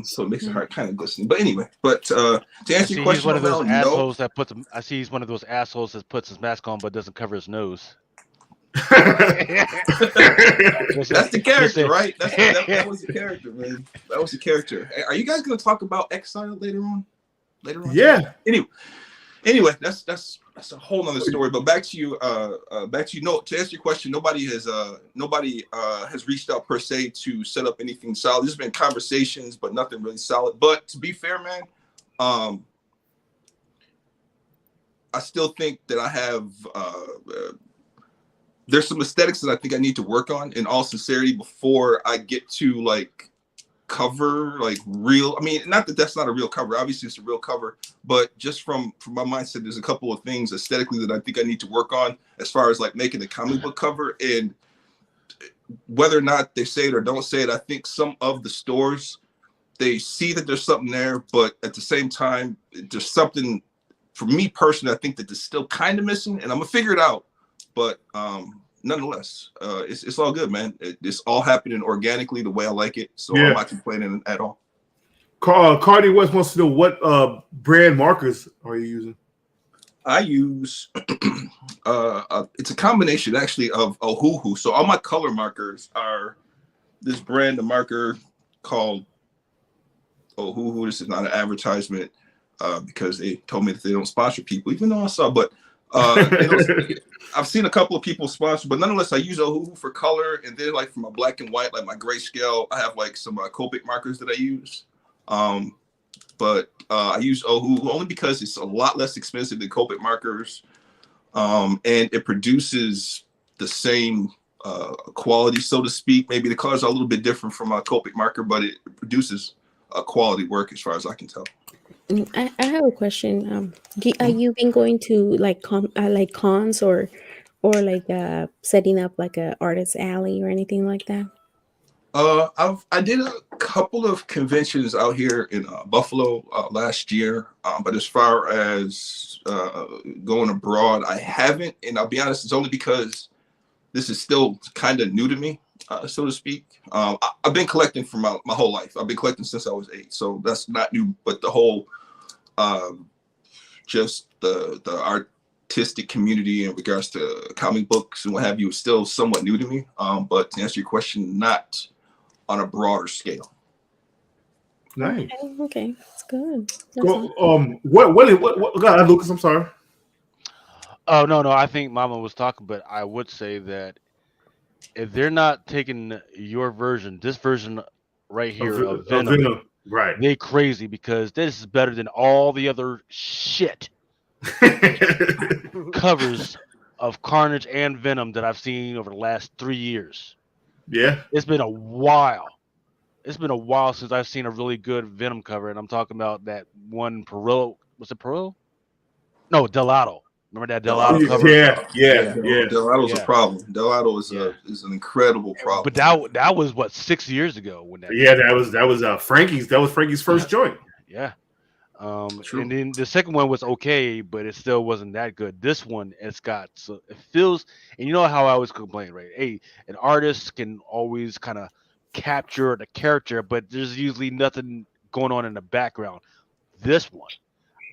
So it makes it hard, kind of glistening. But anyway, to answer your question, he's one of those assholes that puts. I see he's one of those assholes that puts his mask on but doesn't cover his nose. That's the character, right? That was the character, man. That was the character. Are you guys going to talk about Exile later on? Yeah. Anyway, that's a whole nother story. But back to you. No, to answer your question, nobody has reached out per se to set up anything solid. There's been conversations, but nothing really solid. But to be fair, man, I still think that I have. There's some aesthetics that I think I need to work on. In all sincerity, before I get to like cover, like real. I mean, not that that's not a real cover. Obviously, it's a real cover. But just from my mindset, there's a couple of things aesthetically that I think I need to work on as far as like making a comic book cover. And whether or not they say it or don't say it, I think some of the stores, they see that there's something there, but at the same time, there's something for me personally, I think that there's still kind of missing, and I'm gonna figure it out. But nonetheless, it's all good, man. It's all happening organically the way I like it, so I'm not complaining at all. Cardi West wants to know what brand markers are you using? I use it's a combination actually of Ohuhu. So all my color markers are this brand of marker called Ohuhu. This is not an advertisement because they told me that they don't sponsor people, even though I saw, but I've seen a couple of people sponsor, but nonetheless, I use Ohuhu for color, and then like for my black and white, like my grayscale, I have like some Copic markers that I use. But I use Ohuhu only because it's a lot less expensive than Copic markers, and it produces the same quality, so to speak. Maybe the colors are a little bit different from a Copic marker, but it produces a quality work as far as I can tell. I have a question. Are you been going to like cons or like setting up like a artist alley or anything like that? I did a couple of conventions out here in Buffalo last year, but as far as going abroad, I haven't. And I'll be honest, it's only because this is still kind of new to me, so to speak. I've been collecting for my whole life. I've been collecting since I was 8, so that's not new. But the whole, just the artistic community in regards to comic books and what have you is still somewhat new to me. But to answer your question, not on a broader scale. Nice. Okay, that's good. Well, what? God, Lucas, I'm sorry. Oh no, I think Mama was talking, but I would say that if they're not taking your version, this version right here of Venom, right? They crazy because this is better than all the other shit covers of Carnage and Venom that I've seen over the last 3 years. Yeah, it's been a while. it's been a while since I've seen a really good Venom cover, and I'm talking about that one Perillo. Was it Perillo? No, Delato. Remember that Delato Delato, cover? Yeah. Delato's a Yeah, problem. Delato yeah. is an incredible But problem. that was what 6 years ago when that Yeah, came out. that was Frankie's. That was Frankie's first joint. Yeah. True. And then the second one was okay, but it still wasn't that good. This one, it's got so it feels, and you know how I always complain, right? Hey, an artist can always kind of capture the character, but there's usually nothing going on in the background. This one,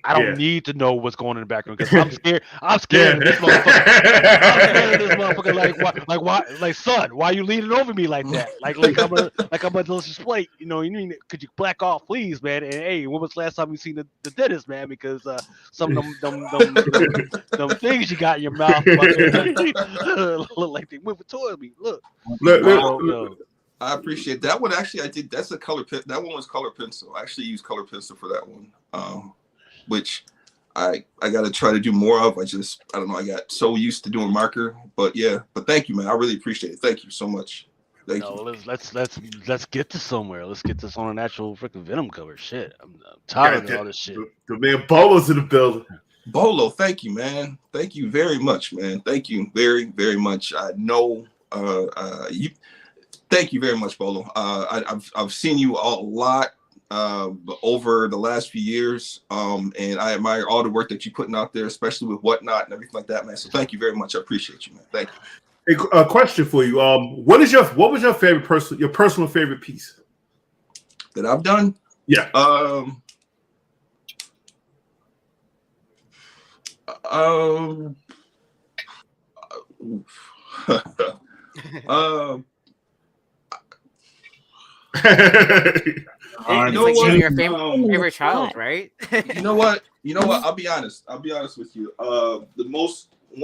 I don't Yeah. need to know what's going on in the background because I'm scared. I'm scared Yeah. of this motherfucker. I'm scared of this motherfucker. Why, like, son, why you leaning over me like that? Like I'm a delicious plate. You mean, could you black off, please, man? And hey, when was the last time you seen the dentist, man? Because some of them things you got in your mouth, look like they moving towards me. Look, Look, I don't look, know. I appreciate that one. Actually, I did. That's a color pen. That one was color pencil. I actually used color pencil for that one, which I got to try to do more of. I don't know. I got so used to doing marker, but yeah. But thank you, man. I really appreciate it. Thank you so much. Thank you. Let's get to somewhere. Let's get this on an actual freaking Venom cover. Shit, I'm tired of all this shit. the man Bolo's in the building. Bolo, thank you, man. Thank you very much, man. Thank you very, very much. I know you. Thank you very much, Bolo. I've seen you a lot over the last few years, and I admire all the work that you're putting out there, especially with Whatnot and everything like that, man. So thank you very much. I appreciate you, man. Thank you. A question for you. What was your favorite your personal favorite piece that I've done? Yeah. It's know like what? your favorite child, right? You know what? I'll be honest. With you. One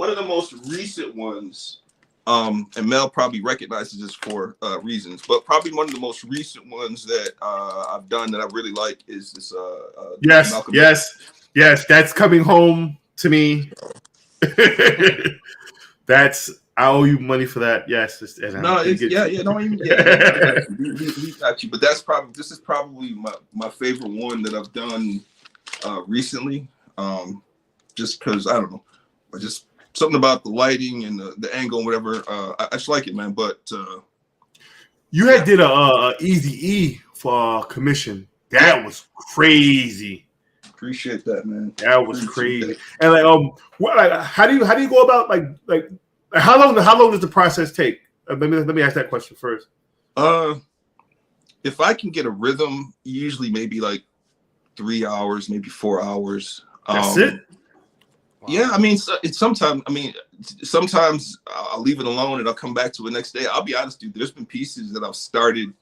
of the most recent ones, and Mel probably recognizes this for reasons, but probably one of the most recent ones that I've done that I really like is this. Malcolm X. Yes. That's coming home to me. I owe you money for that. Yes. We got you. But this is probably my favorite one that I've done recently. Just because I don't know, just something about the lighting and the angle and whatever. I just like it, man. But you had did a Easy E for commission. That was crazy. Appreciate that, man. That was crazy. And how do you go about like how long does the process take? Let me ask that question first. If I can get a rhythm, usually maybe like 3 hours, maybe 4 hours. That's it. Wow. Yeah, I mean, sometimes I'll leave it alone and I'll come back to it next day. I'll be honest, dude. There's been pieces that I've started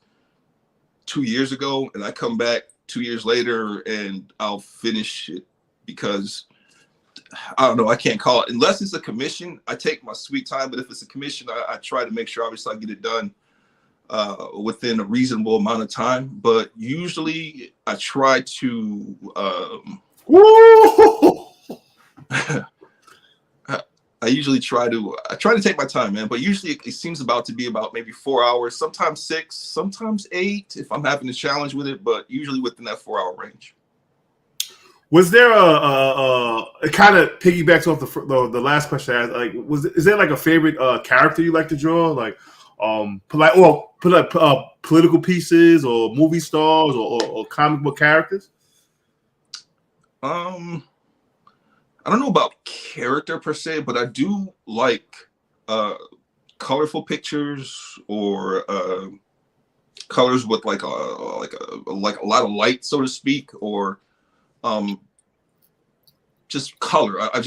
2 years ago, and I come back 2 years later and I'll finish it because I don't know. I can't call it unless it's a commission. I take my sweet time, but if it's a commission, I try to make sure obviously I get it done within a reasonable amount of time. But usually, I try to. I usually try to take my time, man. But usually, it seems about to be about maybe 4 hours, sometimes 6, sometimes 8, if I'm having a challenge with it. But usually within that 4 hour range. Was there it kind of piggybacks off the last question I asked? Like, is there like a favorite character you like to draw? Like, political pieces or movie stars or comic book characters? I don't know about character per se, but I do like colorful pictures or colors with like a lot of light, so to speak, or just color. I'm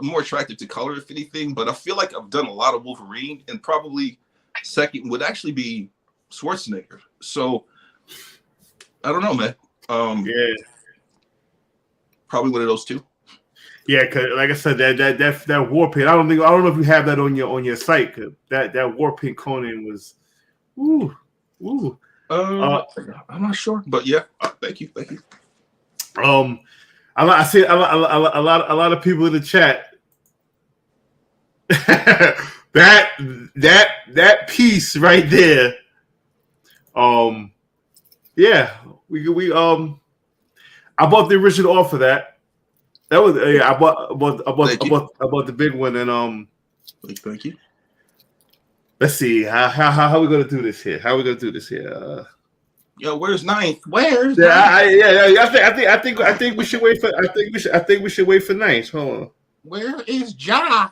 more attracted to color, if anything. But I feel like I've done a lot of Wolverine, and probably second would actually be Schwarzenegger. So I don't know, man. Probably one of those two. Yeah, cause like I said, that war paint. I don't know if you have that on your site. Cause that war paint Conan was, ooh. I'm not sure, but yeah. Thank you. I see a lot of people in the chat. that piece right there, Yeah, I bought the original offer that. That was I bought the big one and Thank you. let's see how we gonna do this here. How we gonna do this here? Yo, where's ninth? Where's Yeah, ninth? I think we should wait for I think we should wait for ninth. Hold on. Where is Ja?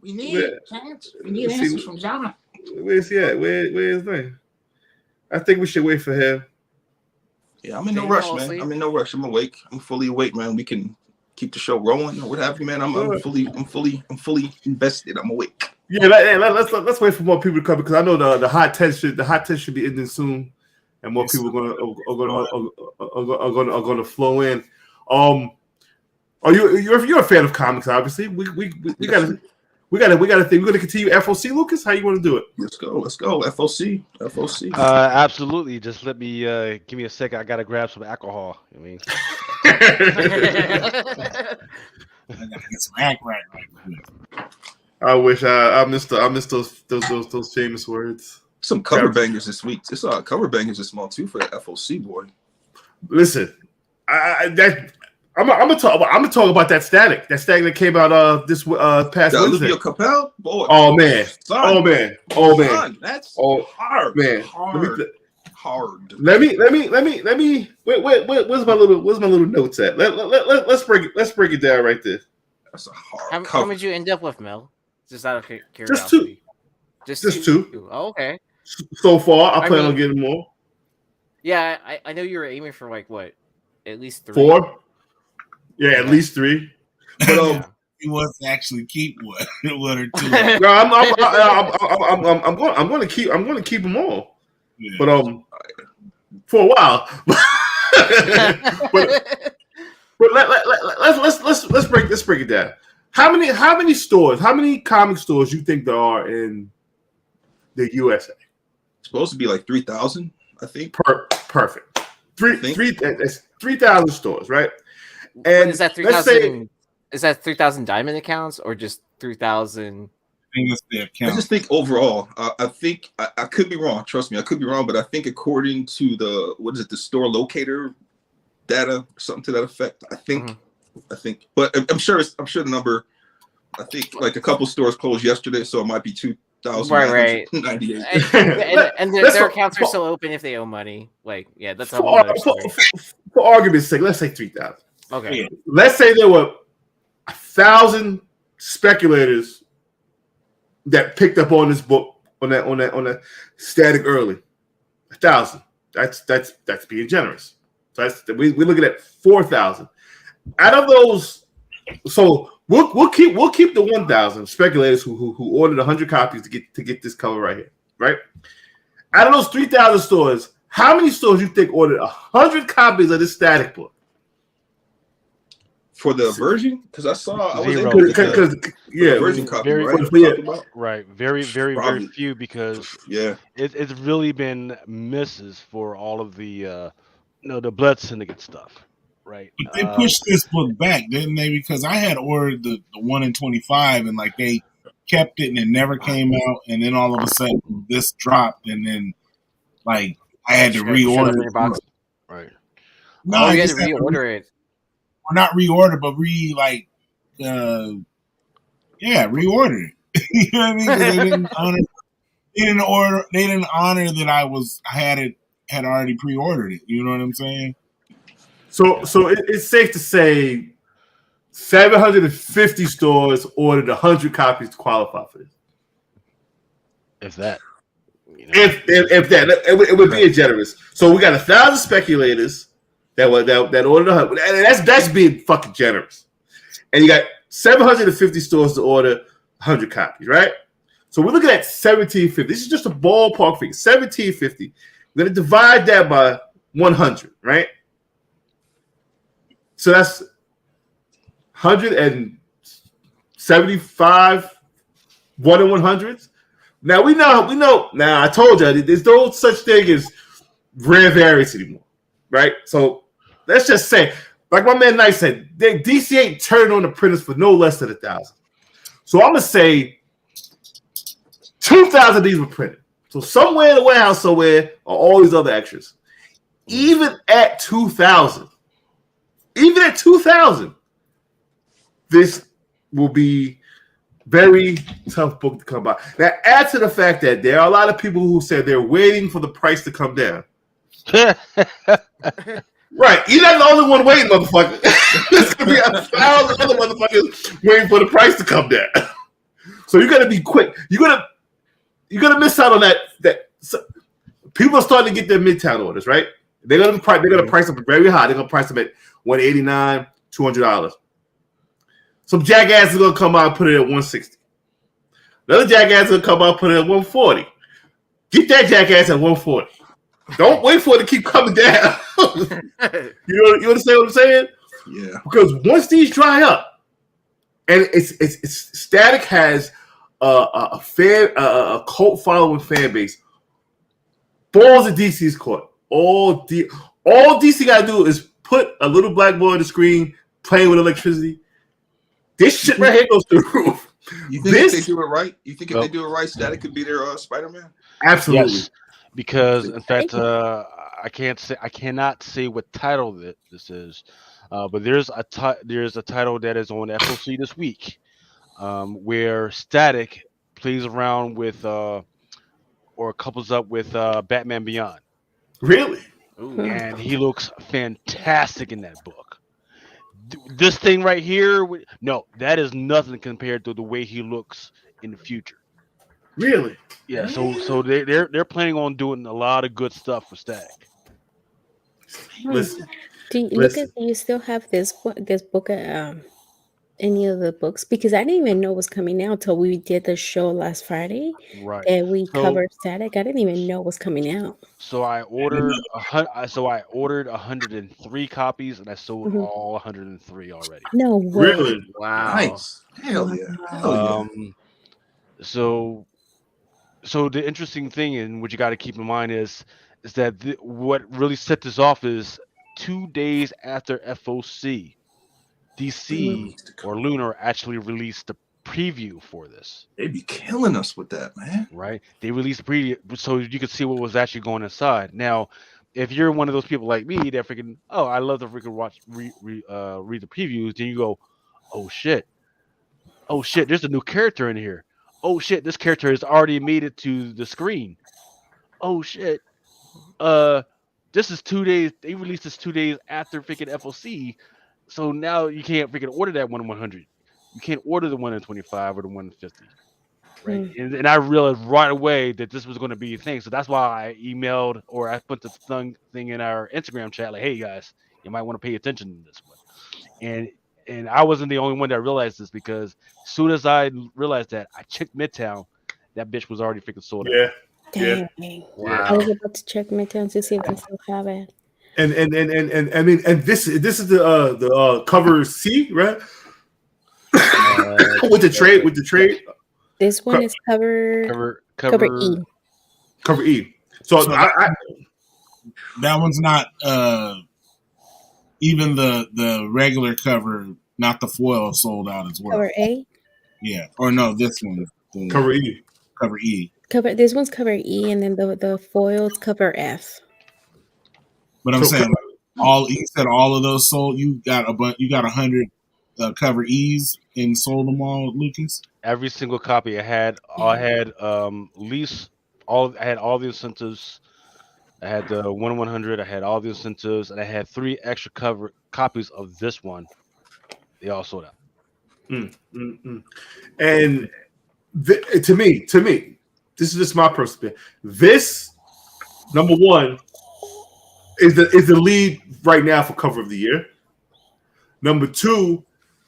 We need answers. We need answers from Ja. Where's he at? Where is ninth? I think we should wait for him. Yeah, I'm in no rush, man. I'm in no rush. I'm awake. I'm fully awake, man. We can keep the show rolling or what have you, man. I'm fully invested. I'm awake. Yeah, let's wait for more people to come because I know the hot test should be ending soon, and more people are going to flow in. You're a fan of comics, obviously. We got to think. We're going to continue FOC, Lucas. How you want to do it? Let's go. FOC. Absolutely. Just let me give me a second. I got to grab some alcohol. I mean, I gotta get some act right quick. I wish I missed those famous words. Some cover bangers this week. It's cover bangers this month too for the FOC boy. Listen, I'm gonna talk about that static that came out this past Wednesday. Olivia Capel, boy. Oh man, son, that's hard, man. Hard. Let me. Where's my little notes at? Let's break it down right there. That's a hard. How would you end up with, Mel? Just out of curiosity. Just two. Oh, okay. So far, I plan on getting more. Yeah, I know you were aiming for like what, at least 3. 4. Yeah, at least 3. But he wants to actually keep one or 2. No, I'm going to keep them all. Yeah. But for a while. but let's break it down. How many stores? How many comic stores you think there are in the USA? It's supposed to be like 3,000, I think. Perfect. 3,000 stores, right? And is that 3,000? Is that 3,000 diamond accounts or just 3,000? I just think overall, I think I could be wrong. Trust me, I could be wrong, but I think according to the store locator data or something to that effect, I think, but I'm sure the number. I think like a couple stores closed yesterday, so it might be 2,000. Right. 98. and their accounts are still open if they owe money. Like, yeah, that's a whole other story. For argument's sake, let's say 3,000. Okay. Yeah. Let's say there were 1,000 speculators that picked up on this book on that static early. 1,000. That's being generous. So we're looking at 4,000. Out of those, so we'll keep the 1,000 speculators who ordered 100 copies to get this cover right here, right? Out of those 3,000 stores, how many stores you think ordered 100 copies of this static book? For the version, because I was Zero. version copy, right? Very few because it's really been misses for all of the the Blood Syndicate stuff, right? But they pushed this book back, didn't they? Because I had ordered the 1 in 25, and like they kept it and it never came out, and then all of a sudden this dropped, and then like I had to reorder it. Right? No, you had to reorder it. Or not reorder, but reorder it. You know what I mean? They didn't honor that I had already pre-ordered it. You know what I'm saying? So it's safe to say 750 stores ordered 100 copies to qualify for this. If that. If that, it would be a generous. So we got 1,000 speculators that ordered 100. And that's being fucking generous. And you got 750 stores to order 100 copies, right? So we're looking at 1,750. This is just a ballpark figure. 1,750. We're going to divide that by 100, right? So that's 175 1 in 100s. Now we know. Now I told you there's no such thing as rare variants anymore, right? So let's just say, like my man Knight said, DC ain't turning on the printers for no less than 1,000. So I'm gonna say 2,000 of these were printed. So somewhere in the warehouse, somewhere, are all these other extras. even at 2,000, this will be very tough book to come by. Now, add to the fact that there are a lot of people who said they're waiting for the price to come down. Right, you're not the only one waiting, motherfucker. There's gonna be 1,000 other motherfuckers waiting for the price to come down. So you gotta be quick. You're gonna miss out on that. So people are starting to get their midtown orders, right? They're gonna price them very high. They're gonna price them at $189, $200. Some jackass is gonna come out and put it at $160. Another jackass is gonna come out and put it at $140. Get that jackass at $140. Don't wait for it to keep coming down. You understand what I'm saying? Yeah. Because once these dry up, and it's Static has a cult following fan base. Balls of DC's court. All DC gotta do is put a little black boy on the screen playing with electricity. This shit right here goes through the roof. You think if they do it right? You think if they do it right, Static could be their Spider-Man? Absolutely. Yes, because in fact, I cannot say what title this is, but there's a title that is on FOC this week, where Static plays around with or couples up with Batman Beyond. Really? And he looks fantastic in that book. This thing right here, no, that is nothing compared to the way he looks in the future. Really? Yeah. So they're planning on doing a lot of good stuff with Static. Listen. Lucas, do you still have this book? Any of the books? Because I didn't even know it was coming out until we did the show last Friday. Right. That we covered Static. I didn't even know it was coming out. So I ordered 103 copies, and I sold all 103 already. No way! Really? Wow! Nice. Hell yeah! Hell yeah! So the interesting thing, and what you got to keep in mind is that what really set this off is 2 days after FOC, DC or Lunar actually released the preview for this. They be killing us with that, man. Right? They released the preview so you could see what was actually going inside. Now, if you're one of those people like me that freaking, I love to freaking read the previews, then you go, oh shit, there's a new character in here. Oh shit, this character has already made it to the screen. Oh shit, this is 2 days. They released this 2 days after freaking FOC. So now you can't freaking order that 100. You can't order the 125 or the 150, right? And I realized right away that this was going to be a thing. So that's why I emailed or I put the thing in our Instagram chat like, "Hey guys, you might want to pay attention to this one." And I wasn't the only one that realized this because as soon as I realized that, I checked Midtown. That bitch was already freaking sold out. Dang. Wow. I was about to check Midtown to see if they still have it. And I mean, and this is the cover C, right? with the trade. This one is cover E. Cover E. So I that one's not even the regular cover, not the foil, sold out as well. Cover A. Yeah, or no, this one. Cover E. Cover E. This one's cover E, and then the foil's cover F. But I'm saying, you said all of those sold. You got 100 cover E's and sold them all, Lucas. Every single copy I had all the incentives. I had the 100. I had all the incentives, and I had 3 extra copies of this one. They all sold out. And to me, this is just my perspective. This number one is the lead right now for cover of the year. Number 2,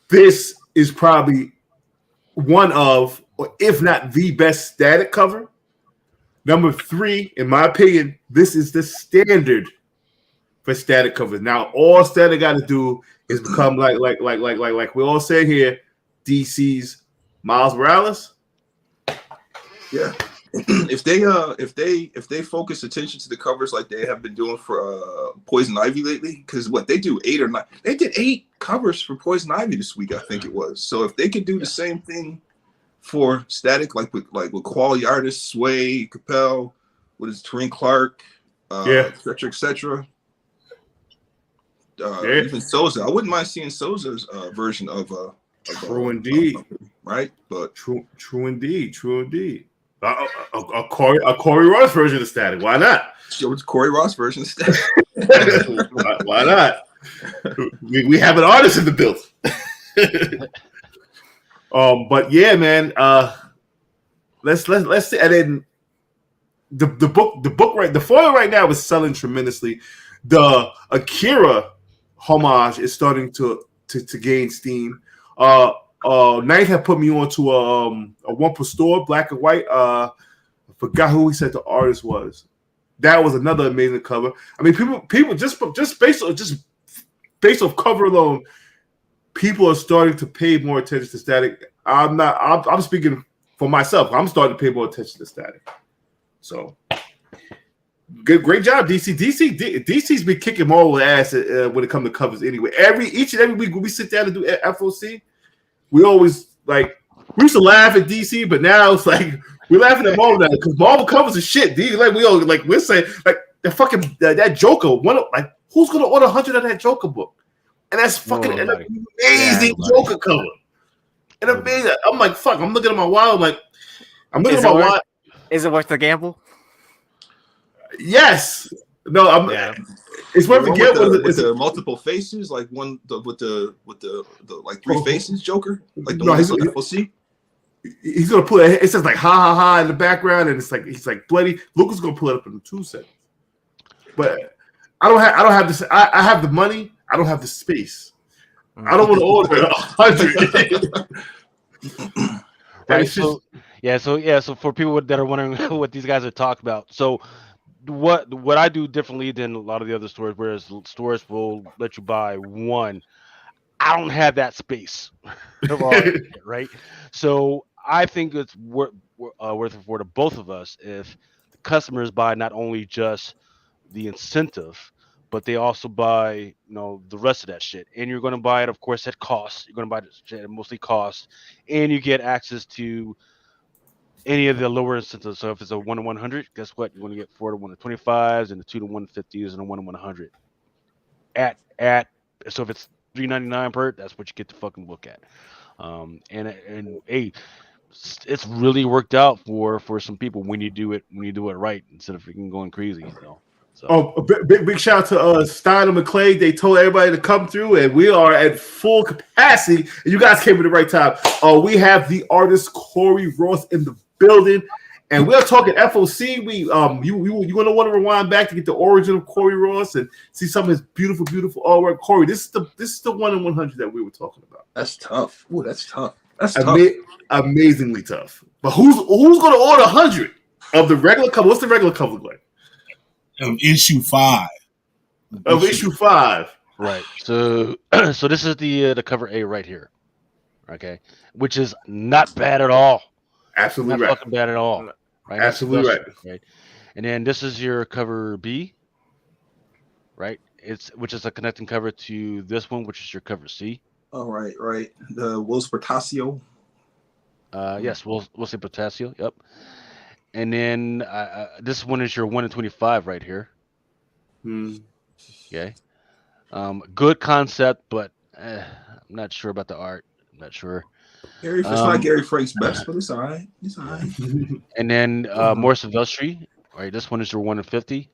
this is probably one of, or if not the best Static cover. Number 3, in my opinion, this is the standard for Static covers. Now, all Static got to do is become like we all say here, DC's Miles Morales. Yeah. If they focus attention to the covers like they have been doing for Poison Ivy lately, because they do 8 or 9, they did 8 covers for Poison Ivy this week, I think it was. So if they could do the same thing for Static, like with quality artists, Sway, Capel, what is Tareen Clark, etc., Even Souza. I wouldn't mind seeing Souza's version of True indeed. Right, but true indeed. A Corey Ross version of Static. Why not? Show it's Corey Ross version of Static. Why not? We have an artist in the build. But yeah, man. Let's see. And then the book right, the foil right now is selling tremendously. The Akira homage is starting to gain steam. Knight had put me onto a one per store, black and white. I forgot who he said the artist was. That was another amazing cover. I mean, people just based off cover alone, people are starting to pay more attention to Static. I'm speaking for myself. I'm starting to pay more attention to Static. So, great job, DC. DC's been kicking Marvel ass when it comes to covers. Anyway, each and every week when we sit down to do FOC, we always we used to laugh at DC, but now it's like we're laughing at Marvel now because Marvel covers is shit. We're saying the fucking that Joker. Who's gonna order 100 of that Joker book? And that's fucking an amazing Joker cover. And amazing. I'm like, fuck. I'm looking at my wallet. Is it worth the gamble? Yes. No. It's worth the gamble. With the multiple faces, like one with the like three faces Joker, like the one that's on FOC. He's gonna put it says like ha ha ha in the background, and it's like he's like bloody. Lucas gonna pull it up in 2 seconds. But I don't have this. I have the money. I don't have the space. I don't want to order 100. Right. So for people that are wondering what these guys are talking about, so what I do differently than a lot of the other stores, whereas stores will let you buy one, I don't have that space. Right. So I think it's worth it for the both of us if the customers buy not only just the incentive, but they also buy, the rest of that shit. And you're going to buy it, of course, at cost. You're going to buy it at mostly cost. And you get access to any of the lower incentives. So if it's a 1 to 100, guess what? You're going to get 4 to 1 to 25s and the 2 to 150s and a 1 to 100. So if it's $3.99 per, that's what you get to fucking look at. And hey, it's really worked out for some people when you do it right instead of freaking going crazy. So. Oh, big shout out to Stein and McClay. They told everybody to come through, and we are at full capacity. And you guys came at the right time. We have the artist Corey Ross in the building, and we're talking FOC. You're gonna want to rewind back to get the origin of Corey Ross and see some of his beautiful artwork. Corey, this is the 1 in 100 that we were talking about. That's tough. Ooh, that's tough. Amazingly tough. But who's gonna order 100 of the regular cover? What's the regular cover look like? Of issue 5. Issue 5. Right. So this is the cover A right here. Okay. Which is not bad at all. Absolutely not right. Fucking bad at all. Right. Absolutely right. And then this is your cover B. Right. Which is a connecting cover to this one, which is your cover C. All right. The Wills Portasio. Yes, we'll say Potasio. Yep. And then this one is your 1 in 25 right here. Okay. Good concept, but I'm not sure about the art. I'm not sure. It's not Gary Frank's best, but it's all right. And then more Silvestri. All right, this one is your 1 in 50.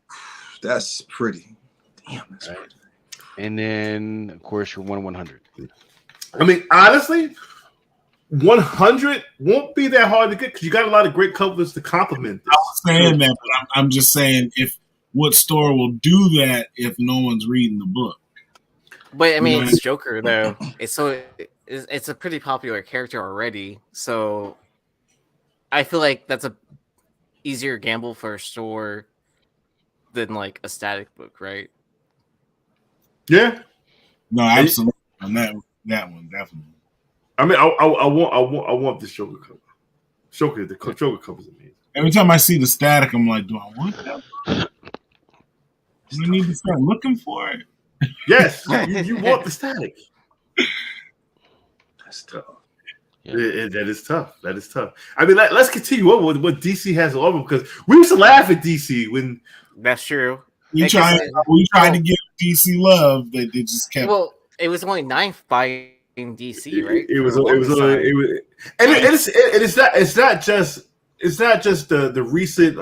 That's pretty. Damn, that's right. pretty. And then, of course, your 1 in 100. I mean, honestly, 100 won't be that hard to get because you got a lot of great covers to complement this. I was saying that, but I'm just saying what store will do that if no one's reading the book? But I mean, it's Joker though. It's a pretty popular character already, so I feel like that's a easier gamble for a store than like a Static book, right? Yeah. No, absolutely. On that one, definitely. I mean, I want this Joker cover. The Joker cover is amazing. Every time I see the Static, I'm like, do I want that? Do I need to start looking for it? Yes, you want the Static. That's tough. Yeah. That is tough. I mean, let's continue on with what DC has to offer because we used to laugh at DC when. That's true. We tried to give DC love, they just kept. Well, it was only ninth by in DC, right? It was, and it's not just the recent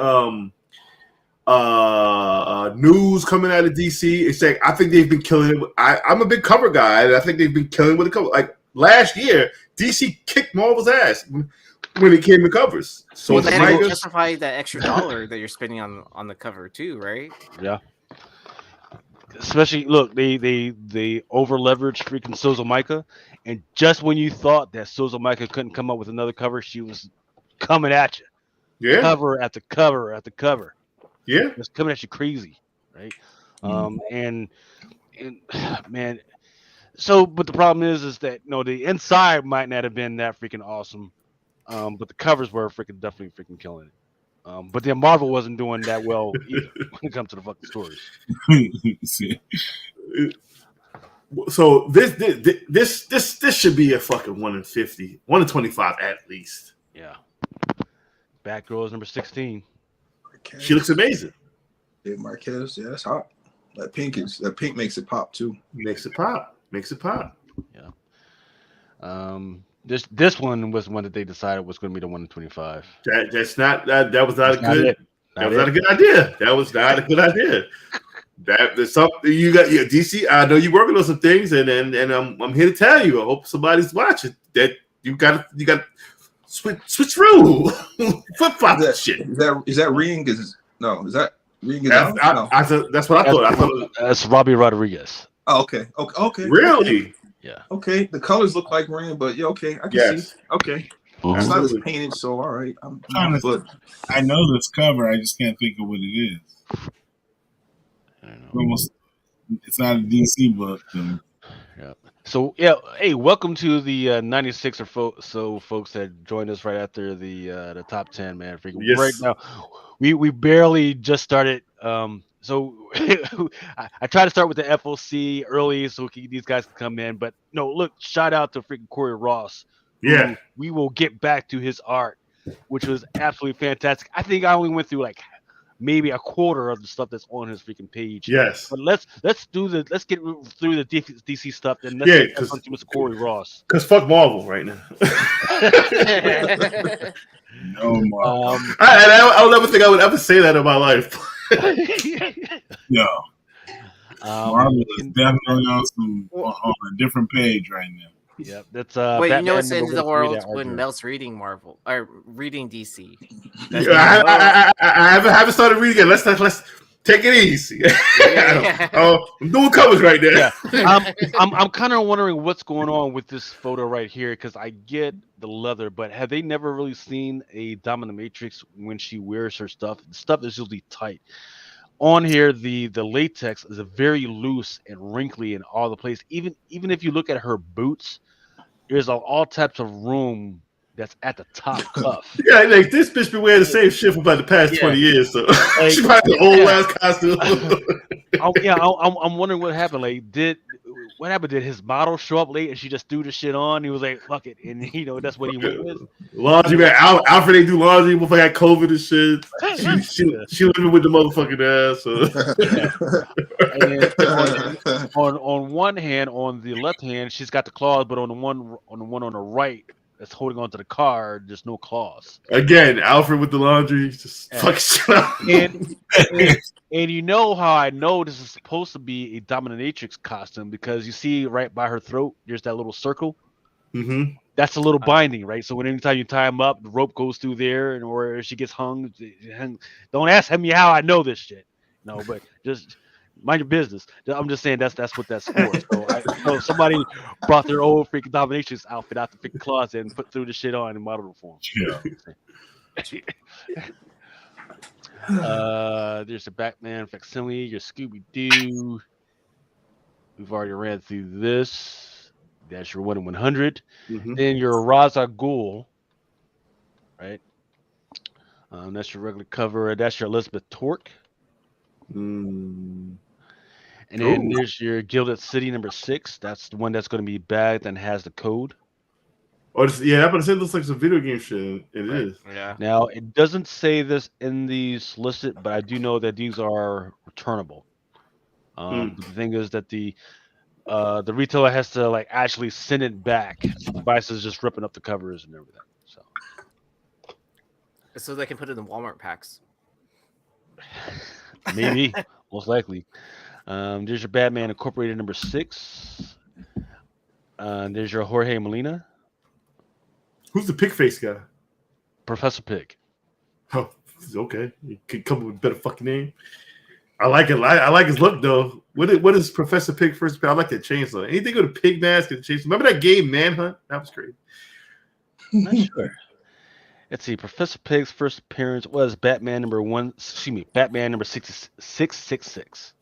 news coming out of DC. It's like I think they've been killing it. I'm a big cover guy, and I think they've been killing with the cover. Like last year, DC kicked Marvel's ass when it came to covers. So well, then you justify that extra dollar that you're spending on the cover too, right? Yeah. Especially, look, they over leveraged freaking Sozo Micah, and just when you thought that Sozo Micah couldn't come up with another cover, she was coming at you. Yeah. Cover after cover after cover. Yeah. It's coming at you crazy, right? And man, so but the problem is that the inside might not have been that freaking awesome, but the covers were definitely freaking killing it. But then Marvel wasn't doing that well either when it comes to the fucking stories. So this should be a fucking 1 in 50, 1 in 25 at least. Yeah. Batgirl is number 16. Marquez. She looks amazing. Yeah, Marquez. Yeah, that's hot. That pink makes it pop too. Makes it pop. Yeah. This one was one that they decided was going to be the 1 in 25. That was not a good idea. That was not a good idea. There's something you got. Yeah, DC. I know you're working on some things, and I'm here to tell you. I hope somebody's watching that. You got switch through flip flop that shit. Is that Ring? Is that Ring? That's what I thought. That's Robbie Rodriguez. Oh, okay. Really? Yeah. Okay. The colors look like Ring, but yeah, okay. I can see. Okay. It's not as painted, so all right. I know this cover. I just can't think of what it is. I don't know. It's not a DC book. Yeah. So yeah, hey, welcome to the 96 or so folks that joined us right after the top 10, man. Yes. Right now, we barely just started. So I try to start with the FOC early so these guys can come in. But no, look, shout out to freaking Corey Ross. Yeah, we will get back to his art, which was absolutely fantastic. I think I only went through like maybe a quarter of the stuff that's on his freaking page. Yes. But let's get through the DC stuff, and let's get to Mr. Corey Ross. Because fuck Marvel right now. No Marvel. I don't ever think I would ever say that in my life. No. Marvel is definitely on a different page right now. Yep, that's wait. Batman It's the end of the world when Mel's reading Marvel or reading DC. I haven't started reading it. Let's take it easy. I'm doing covers right there. Yeah. I'm kind of wondering what's going on with this photo right here because I get the leather, but have they never really seen a dominatrix when she wears her stuff? The stuff is usually tight. On here, the latex is very loose and wrinkly in all the place. Even if you look at her boots, there's all types of room that's at the top cuff. Yeah, like this bitch been wearing the same shit for about the past 20 years. So she probably the old ass costume. I'm wondering what happened. Like, what happened? Did his model show up late and she just threw the shit on? He was like, "Fuck it," and that's what he went with. Laundry man, Alfred ain't do laundry before I had COVID and shit. She living with the motherfucking ass. So. on one hand, on the left hand, she's got the claws, but on the one on the right that's holding onto the car, there's no claws. Again, Alfred with the laundry, just fucking shit up. And you know how I know this is supposed to be a dominatrix costume because you see right by her throat, there's that little circle. Mm-hmm. That's a little binding, right? So anytime you tie him up, the rope goes through there, and or she gets hung. Don't ask me how I know this shit. No, but just mind your business. I'm just saying that's what that's for. So somebody brought their old freaking dominatrix outfit out the freaking closet and put through the shit on in model form. Yeah. There's a Batman facsimile, your Scooby Doo. We've already ran through this. That's your 1 in 100. Mm-hmm. Then your Ra's al Ghul, right? That's your regular cover. That's your Elizabeth Torque. And then there's your Gilded City number 6. That's the one that's going to be bagged and has the code. Oh, yeah, but it looks like some video game shit. It is. Yeah. Now, it doesn't say this in these listed, but I do know that these are returnable. But the thing is that the retailer has to like actually send it back. Vice is just ripping up the covers and everything. So they can put it in Walmart packs. Maybe, most likely. There's your Batman Incorporated number 6. There's your Jorge Molina, Who's the pig face guy? Professor Pig. Oh, okay. You could come up with a better fucking name. I like it. I like his look though. What is Professor Pig first? I like that chainsaw. Anything with a pig mask and chainsaw. Remember that game Manhunt? That was great. Not sure. Let's see. Professor Pig's first appearance was Batman number 666.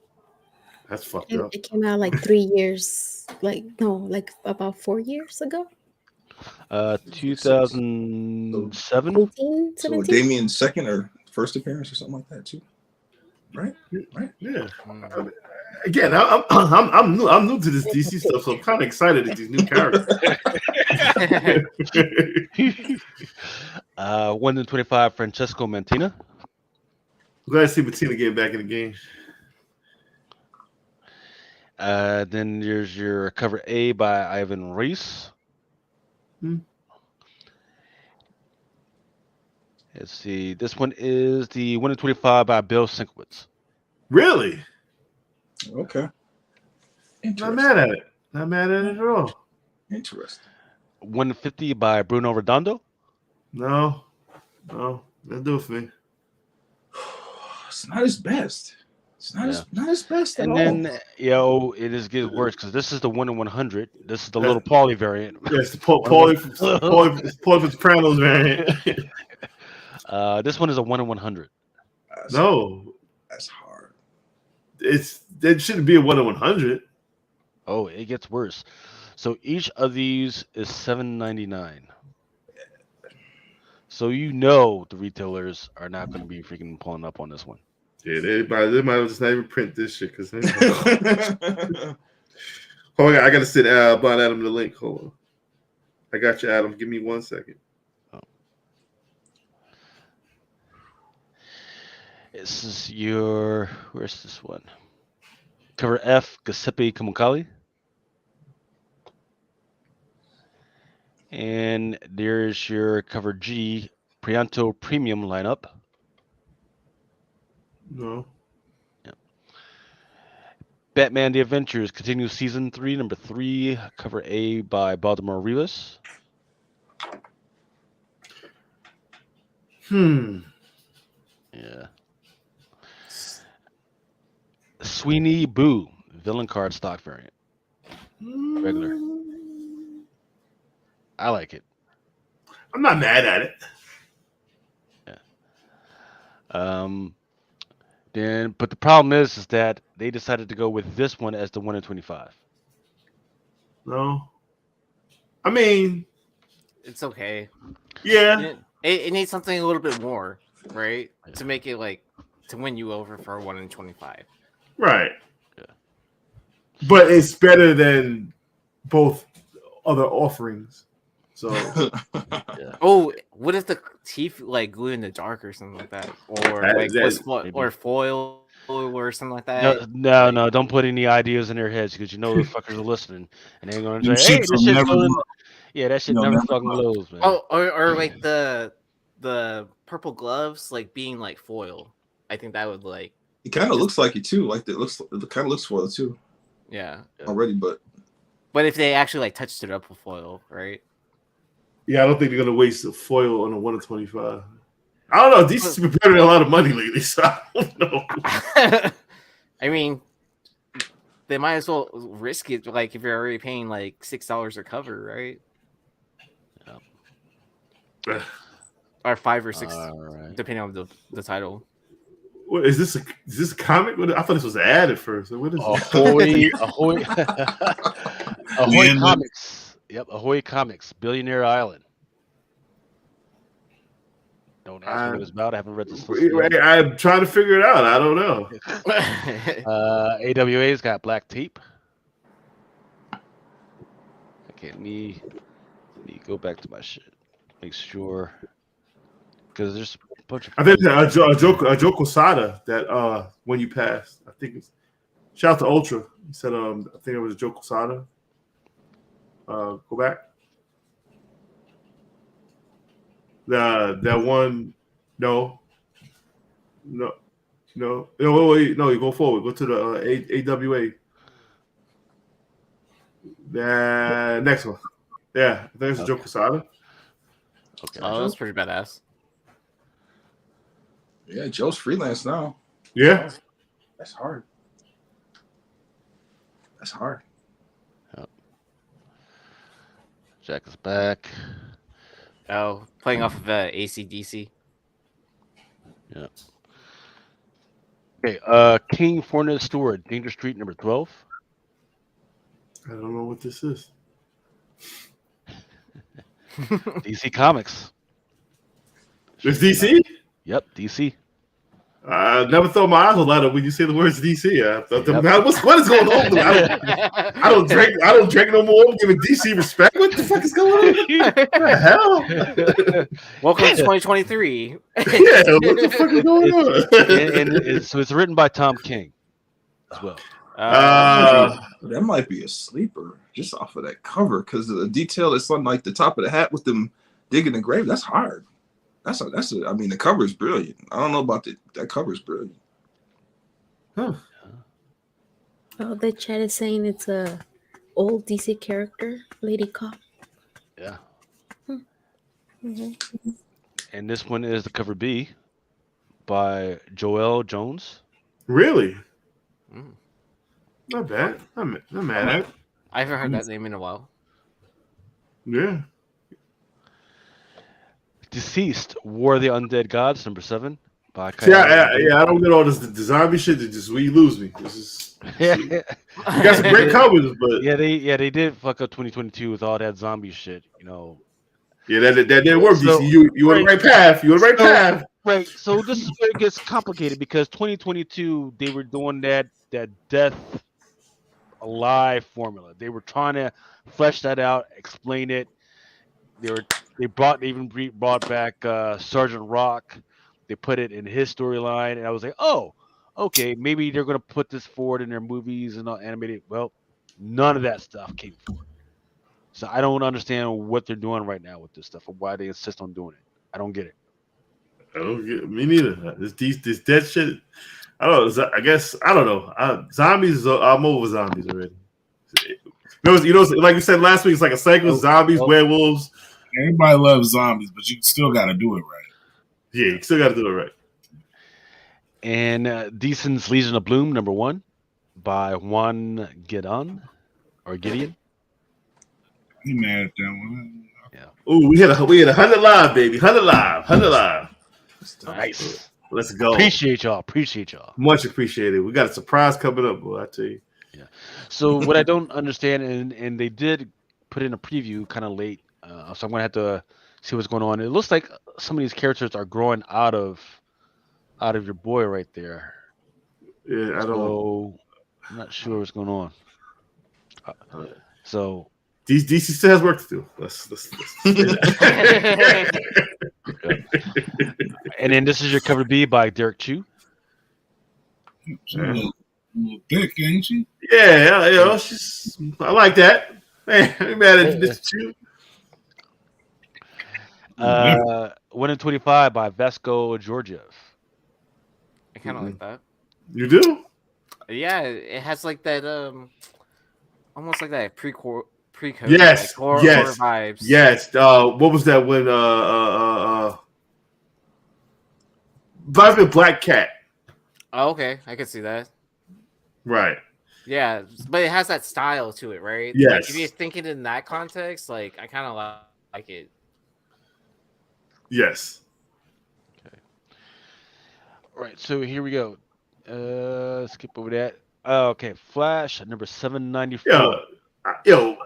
That's fucked up. It came out like 3 years, like about 4 years ago. 2007. 18, So 17? Damien's second or first appearance or something like that too, right? Yeah. Again, I'm new to this DC stuff, so I'm kind of excited at these new characters. 125 Francesco Mantina. Glad to see Bettina getting back in the game. Then there's your cover A by Ivan Reis. Let's see. This one is the 125 by Bill Sienkiewicz. Really? Okay. Not mad at it. Not mad at it at all. Interesting. 150 by Bruno Redondo. No. That'll do it for me. It's not his best. It's not his best at And all. then, it is getting worse because this is the 1 in 100. This is the little Paulie variant. Yes, the Paulie from Sopranos variant. This one is a 1 in 100. No, that's hard. It shouldn't be a 1 in 100. Oh, it gets worse. So each of these is $7.99. So the retailers are not going to be freaking pulling up on this one. Yeah, they might as well just not even print this shit because. Hold on, I gotta send Adam the link. Hold on, I got you, Adam. Give me 1 second. This is where's this one? Cover F, Giuseppe Camocali. And there's your cover G, Prianto Premium lineup. No. Yeah. Batman The Adventures continues season 3, number 3, cover A by Baltimore Rivas. Yeah. Sweeney Boo, villain card stock variant. Regular. I like it. I'm not mad at it. Yeah. But the problem is that they decided to go with this one as the 1 in 25. No. I mean, it's okay. Yeah. It needs something a little bit more, right? Yeah. To make it to win you over for a 1 in 25. Right. Yeah. But it's better than both other offerings. So yeah. Oh, what if the teeth glue in the dark or something like that, or foil or something like that? No, don't put any ideas in their heads because those fuckers are listening and they're gonna say, "Hey, this shit's going." Yeah, that shit never fucking blows, man. Oh, or the purple gloves being foil. I think that would It kind of looks like it too. It kind of looks foil too. Yeah. Already, but if they actually touched it up with foil, right? Yeah, I don't think they're gonna waste the foil on a 1 in 25. I don't know. DC's been burning a lot of money lately, so I don't know. I mean, they might as well risk it. If you're already paying $6 a cover, right? Yeah. Or 5 or 6, right. Depending on the title. What is this? Is this a comic? I thought this was an ad at first. What is Ahoy Comics. Yep, Ahoy Comics, Billionaire Island. Don't ask me what it's about. I haven't read this. I'm trying to figure it out. I don't know. AWA's got black tape. Get me Let me go back to my shit. Make sure, because there's a bunch of. I think a Joe Quesada that when you passed. I think it's shout out to Ultra. He said I think it was a Joe Quesada. Go back. That one, no. Wait, no, you go forward. Go to the AWA. The next one. Yeah, I think it's Joe Quesada. Okay. Oh, that's pretty badass. Yeah, Joe's freelance now. Yeah. That's hard. That's hard. Yep. Jack is back. Oh, playing off of ACDC. Yeah. Okay. King Fortnite Store at Danger Street number 12. I don't know what this is. DC Comics. It's DC? Yep, DC. I never thought my eyes would light up when you say the words DC. What is going on? I don't drink no more. I'm giving DC respect. What the fuck is going on? What the hell? Welcome to 2023. Yeah, what the fuck is going on? So it's written by Tom King as well. That might be a sleeper just off of that cover because the detail is on like the top of the hat with them digging the grave. That's hard. I mean, the cover is brilliant. I don't know about that cover is brilliant. Oh, the chat is saying it's a old DC character, Lady Cop. Yeah. Mm-hmm. And this one is the cover B by Joel Jones. Really? Not bad. I'm not mad at it. I haven't heard that name in a while. Yeah. Deceased War of the Undead Gods number 7 by See, I don't get all this the zombie shit. That just where you lose me. This is you got some great covers, but they did fuck up 2022 with all that zombie shit. Yeah, that didn't work. DC. You on the right path. You on the right path. Right. So this is where it gets complicated because 2022 they were doing that death alive formula. They were trying to flesh that out, explain it. They even brought back Sergeant Rock. They put it in his storyline, and I was like, oh, okay, maybe they're gonna put this forward in their movies and all animated. Well, none of that stuff came forward. So I don't understand what they're doing right now with this stuff or why they insist on doing it. I don't get it. I don't get me neither. This dead shit. I don't know. I guess I don't know. Zombies. I'm over zombies already. You know, like we said last week, it's like a cycle: zombies, werewolves. Everybody loves zombies, but you still got to do it right. Yeah, you still got to do it right. And Decent's Legion of Bloom number 1 by Juan Gideon. He mad at that one. Yeah. Ooh, we had 100 live, baby. 100 live. Nice. Let's go. Appreciate y'all. Much appreciated. We got a surprise coming up, boy. I tell you. Yeah. So what I don't understand, and they did put in a preview kind of late, so I'm gonna have to see what's going on. It looks like some of these characters are growing out of your boy right there. Yeah, I don't know. I'm not sure what's going on. So DC still has work to do. Let's And then this is your cover B by Derek Chu. She's a little thick, ain't she? Yeah, you know, I like that. Man, I'm mad at this Chu. 1 in 25 by Vasco Georgiev. I kind of like that. You do? Yeah, it has like that almost like that pre-code. Yes, like horror vibes. Yes. What was that when Vibes with Black Cat. Oh, okay, I can see that. Right. Yeah, but it has that style to it, right? Yes. Like, if you're thinking in that context, like I kind of like it. Yes. Okay. All right, so here we go. Skip over that. Okay, Flash number 794. Yo,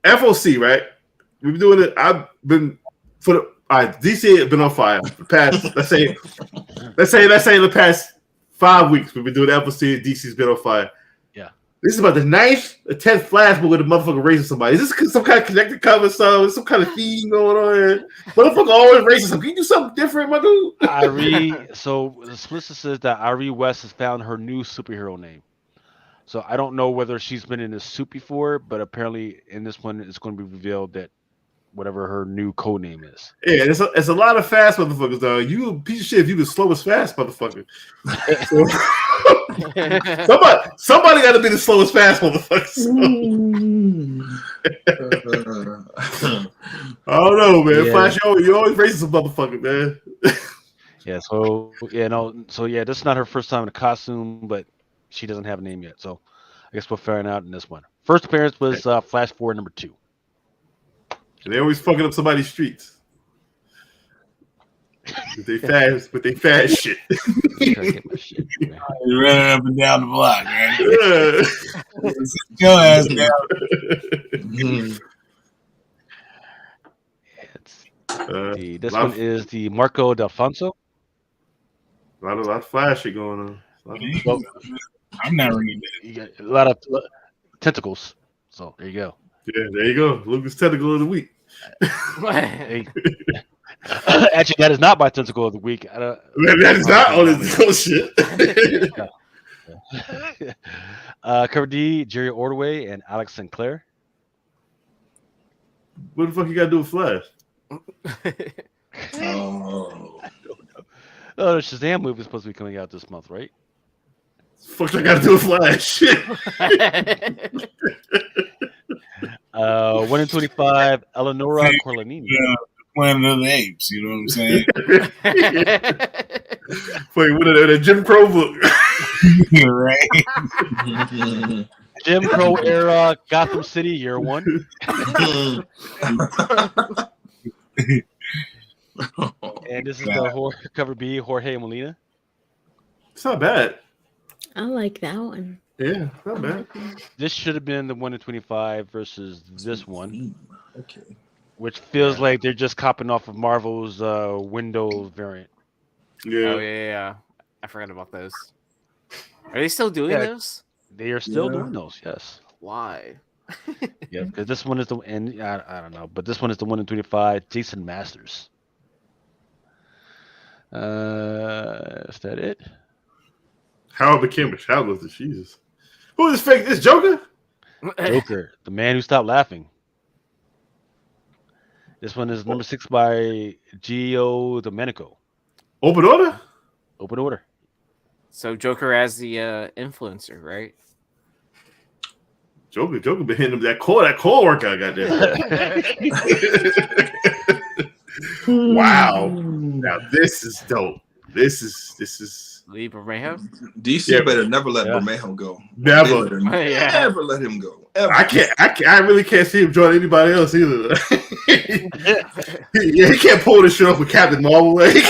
FOC, right? We've been doing it. I've been for the DC has been on fire the past. let's say the past 5 weeks we've been doing FOC. DC's been on fire. Yeah. This is about the 9th or 10th flashback with the motherfucker racing somebody. Is this some kind of connected cover stuff? Some kind of theme going on here? Motherfucker always racing something. Can you do something different, my dude? So the solicitor says that Irie West has found her new superhero name. So I don't know whether she's been in a suit before, but apparently in this one it's going to be revealed that whatever her new code name is. Yeah, it's a lot of fast motherfuckers, though. You a piece of shit if you the slowest fast motherfucker. somebody got to be the slowest fast motherfucker. I don't know, man. Yeah. Flash, you always racing some motherfucker, man. This is not her first time in a costume, but she doesn't have a name yet. So I guess we'll find out in this one. First appearance was Flash Forward number 2. They always fucking up somebody's streets. But they fast shit. You're running up and down the block, man. Sit your ass down. This one is the Marco D'Alfonso. A lot of flash shit going on. I'm not reading it. You got a lot of tentacles. So there you go. Yeah, there you go. Lucas Tentacle of the Week. Hey. Actually, that is not my tentacle of the week. That is not all this shit. Cover D, Jerry Ordway and Alex Sinclair. What the fuck you got to do with Flash? Oh, the Shazam movie is supposed to be coming out this month, right? Fuck, I got to do with Flash. 1 in 25, Eleonora Corlanini. Yeah, Planet of the Apes. You know what I'm saying? Wait, what are the Jim Crow book? Yeah, right. Jim Crow era Gotham City year 1. And this is the cover B, Jorge Molina. It's not bad. I like that one. Yeah, not bad. This should have been the 1 in 25 versus this one. Okay. Which feels like they're just copping off of Marvel's Windows variant. Yeah. Oh yeah. I forgot about those. Are they still doing those? They are still doing those, yes. Why? Yeah, because this one is the and I don't know, but this one is the 1 in 25. Jason Masters. Is that it? Harold McKimbish. How was the Jesus? Who is fake? This Joker? Joker, the man who stopped laughing. This one is number 6 by Gio Domenico. Open order? Open order. So Joker as the influencer, right? Joker been hitting him that core workout got there. Wow. Now this is dope. This is Lee Bermejo? DC better never let Bermejo go. Never. Never let him go. Ever. I really can't see him join anybody else either. He can't pull this shit off with Captain Marvel. This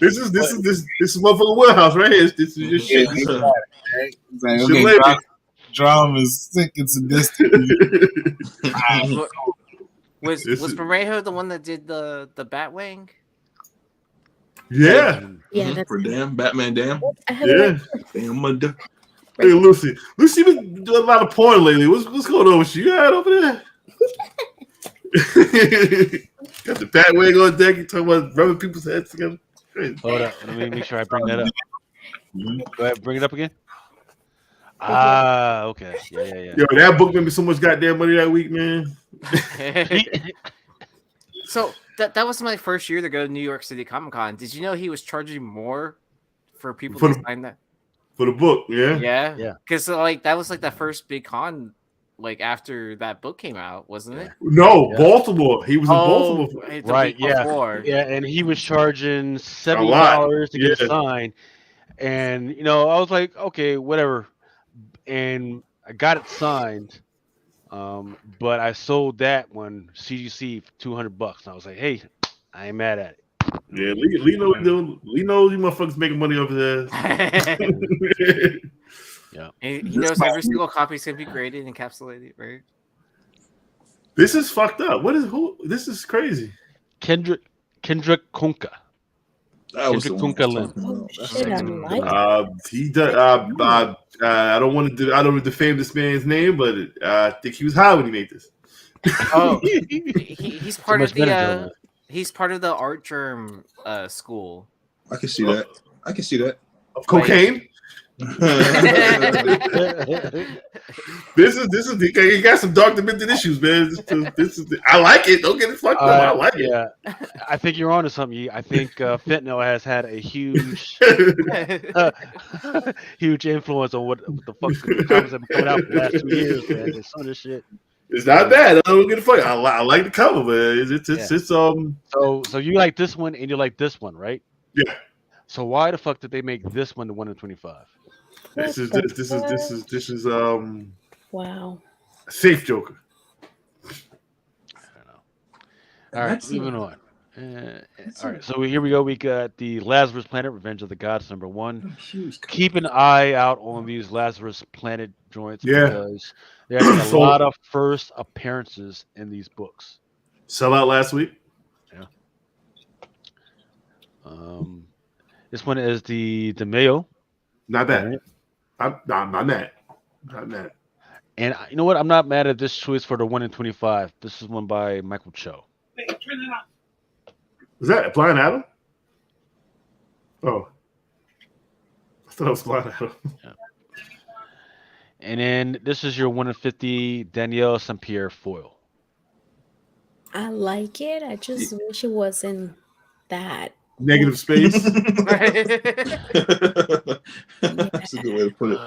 is motherfucking Woodhouse right here. This is your shit. Like, okay, drama is sick and sadistic. Was Bermejo the one that did the Batwing? Yeah. Yeah, that's For damn Batman, damn. Yeah. Damn mother. Hey, Lucy. Lucy been doing a lot of porn lately. What's going on with you? You all right over there? Got the Batwing on deck. You talking about rubbing people's heads together? Crazy. Hold up. Let me make sure I bring that up. Go ahead, bring it up again. Okay. Yeah. Yo, that book made me so much goddamn money that week, man. So that was my first year to go to New York City Comic Con. Did you know he was charging more for people to sign that? For the book, yeah. Yeah. Because like that was like the first big con like after that book came out, wasn't it? No, Baltimore. He was in Baltimore. Right, yeah, and he was charging $70 to get a sign. And I was like, okay, whatever. And I got it signed. But I sold that one CGC for $200. And I was like, hey, I ain't mad at it. Yeah, Lee knows you motherfuckers making money over there. Yeah. He knows every single copy is gonna be graded and encapsulated, right? This is fucked up. This is crazy. Kendrick Conka. That was the one I was Kunkalin. talking Oh about. That's shit, I the one. like He does. I don't want to. I don't want to defame this man's name, but I think he was high when he made this. Oh, he's part of much better, the gentlemen. he's part of the art germ school. I can see that. I can see that. Of cocaine. This is he got some dark demented issues, man. I like it. Don't get it fucked up. I like it. Yeah, I think you're onto something. I think fentanyl has had a huge, huge influence on what the fuck the comics have been coming out for the last 2 years, man. There's some of this shit. It's not bad. I don't get it fucked. I like the cover, man. It's So you like this one and you like this one, right? Yeah. So why the fuck did they make this one the 1 in 25? This is wow. safe Joker. I don't know. All right, moving on. All right, so here we go. We got the Lazarus Planet, Revenge of the Gods, #1. Keep an eye out on these Lazarus Planet joints because they're having a lot of first appearances in these books. Sell out last week. Yeah. This one is the Mayo. Not bad. Right? I'm not mad. Not mad. And you know what? I'm not mad at this choice for the 1 in 25. This is one by Michael Cho. Hey, turn it on. Was that Blind Adam? Oh. I thought it was Blind Adam. Yeah. And then this is your 1 in 50 Danielle St. Pierre foil. I like it. I just wish it wasn't that. Negative space. That's a good way to put it.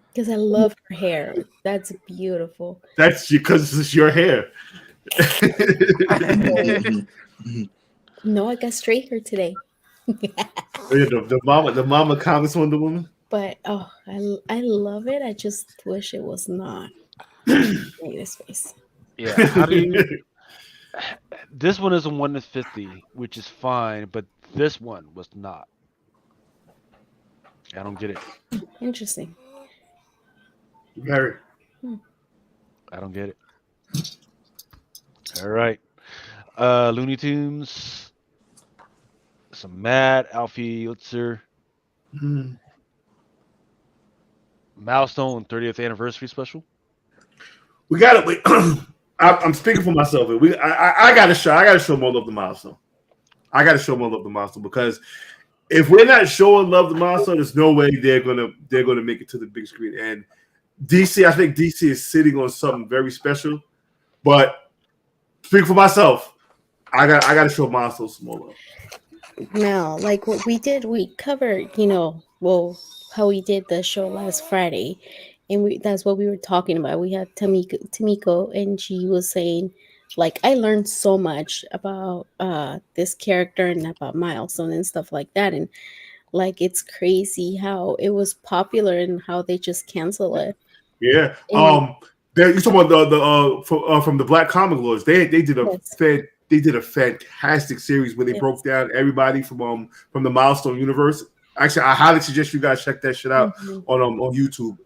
Because I love her hair. That's beautiful. That's because it's your hair. No, I got straight hair today. the mama comics Wonder Woman. But I love it. I just wish it was not negative space. Yeah. How do you? This one is a 1 in 50, which is fine, but this one was not. I don't get it. Interesting. Very. I don't get it. All right. Looney Tunes. Some Matt, Alfie Utzer. Milestone 30th anniversary special. We got it. Wait. I'm speaking for myself. I got to show more love to Milestone. I got to show more love to Milestone because if we're not showing love to Milestone, there's no way they're gonna make it to the big screen. And DC, I think DC is sitting on something very special. But speaking for myself, I got to show Milestone some more love. Now, like what we did, we covered, how we did the show last Friday. And that's what we were talking about. We had Tamiko, and she was saying, like, I learned so much about this character and about Milestone and stuff like that. And, like, it's crazy how it was popular and how they just cancel it. Yeah. You talking about from the Black Comic Lords? They did a fantastic series where they broke down everybody from the Milestone universe. Actually, I highly suggest you guys check that shit out on YouTube.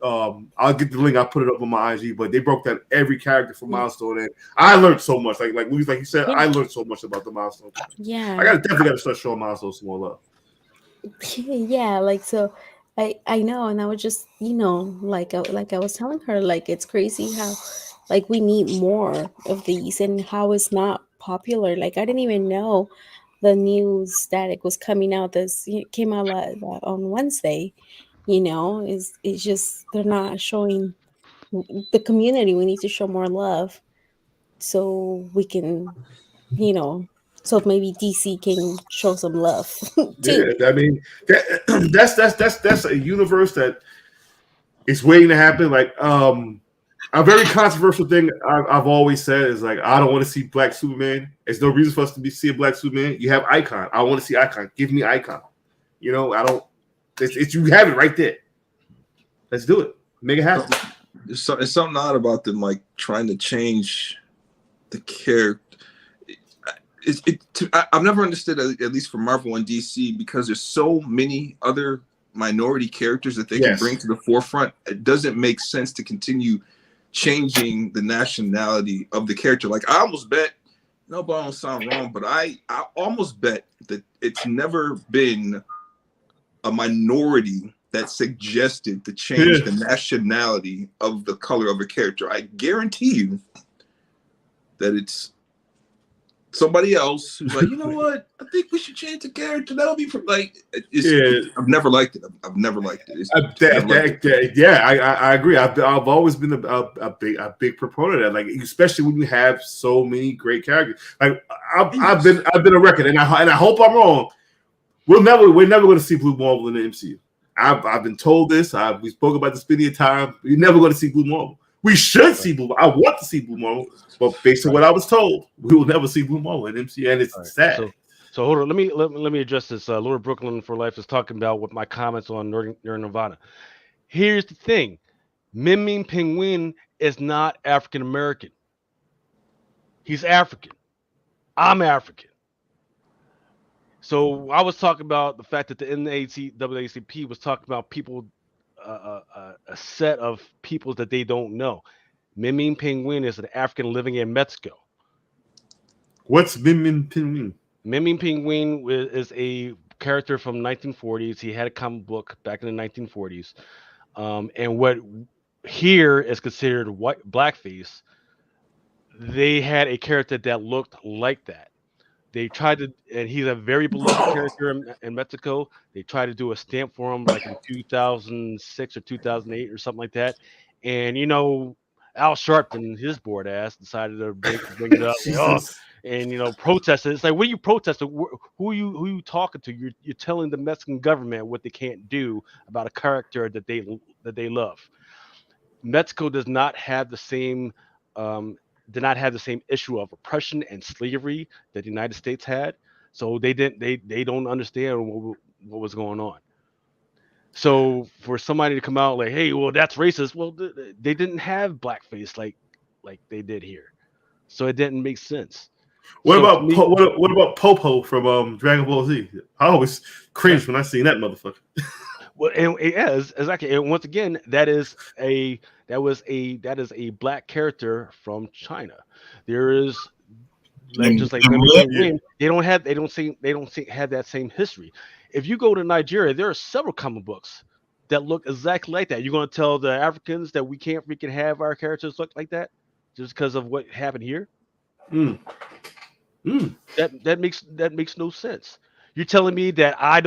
I'll get the link. I'll put it up on my IG. But they broke down every character from Milestone, and I learned so much. Like you said, I learned so much about the Milestone. Yeah, I definitely got to start showing Milestone some more love. Yeah, like so. I know, and I was just like I was telling her, like it's crazy how like we need more of these and how it's not popular. Like I didn't even know the news that it was coming out. This came out on Wednesday. It's just they're not showing the community. We need to show more love so we can, so maybe DC can show some love. Yeah, I mean that's a universe that is waiting to happen. Like a very controversial thing I've always said is like I don't want to see Black Superman. There's no reason for us to see a Black Superman. You have Icon. I want to see Icon. Give me Icon. I don't. You have it right there. Let's do it. Make it happen. There's something odd about them, like trying to change the character. I've never understood, at least for Marvel and DC, because there's so many other minority characters that they can bring to the forefront. It doesn't make sense to continue changing the nationality of the character. Like I almost bet No, but I don't sound wrong, but I almost bet that it's never been a minority that suggested to change the nationality of the color of a character. I guarantee you that it's somebody else who's like, you know what? I think we should change the character. That'll be like, I've never liked it. I've never liked it. I agree. I've always been a big proponent of that. Like, especially when you have so many great characters. Like, I've been a record, and I hope I'm wrong. We're never going to see Blue Marvel in the MCU. I've been told this. We spoke about this plenty of time. You're never going to see Blue Marvel. We should see Blue. I want to see Blue Marvel, but based on what I was told, we will never see Blue Marvel in MCU, and it's sad. So hold on. Let me address this. Lord Brooklyn for Life is talking about what my comments on Nirvana. Here's the thing: Ming Penguin is not African American. He's African. I'm African. So I was talking about the fact that the NAACP was talking about people, a set of people that they don't know. Ming Penguin is an African living in Mexico. What's Ming Penguin? Ming Penguin is a character from 1940s. He had a comic book back in the 1940s, and what here is considered white blackface. They had a character that looked like that. They tried to, and he's a very beloved character in Mexico. They tried to do a stamp for him like in 2006 or 2008 or something like that. And Al Sharpton, his bored ass, decided to bring it up. And protest it. It's like, what are you protesting? Who are you talking to? You're telling the Mexican government what they can't do about a character that they love. Mexico does not have the same issue of oppression and slavery that the United States had. So they don't understand what was going on. So for somebody to come out like, hey, well, that's racist. Well, they didn't have blackface like they did here. So it didn't make sense. What about Popo from Dragon Ball Z? I always cringe when I see that motherfucker. Well, and exactly. And once again, that is a black character from China. There is just like women, they don't have that same history. If you go to Nigeria, there are several comic books that look exactly like that. You're going to tell the Africans that we can't freaking have our characters look like that just because of what happened here? That makes no sense. You're telling me that are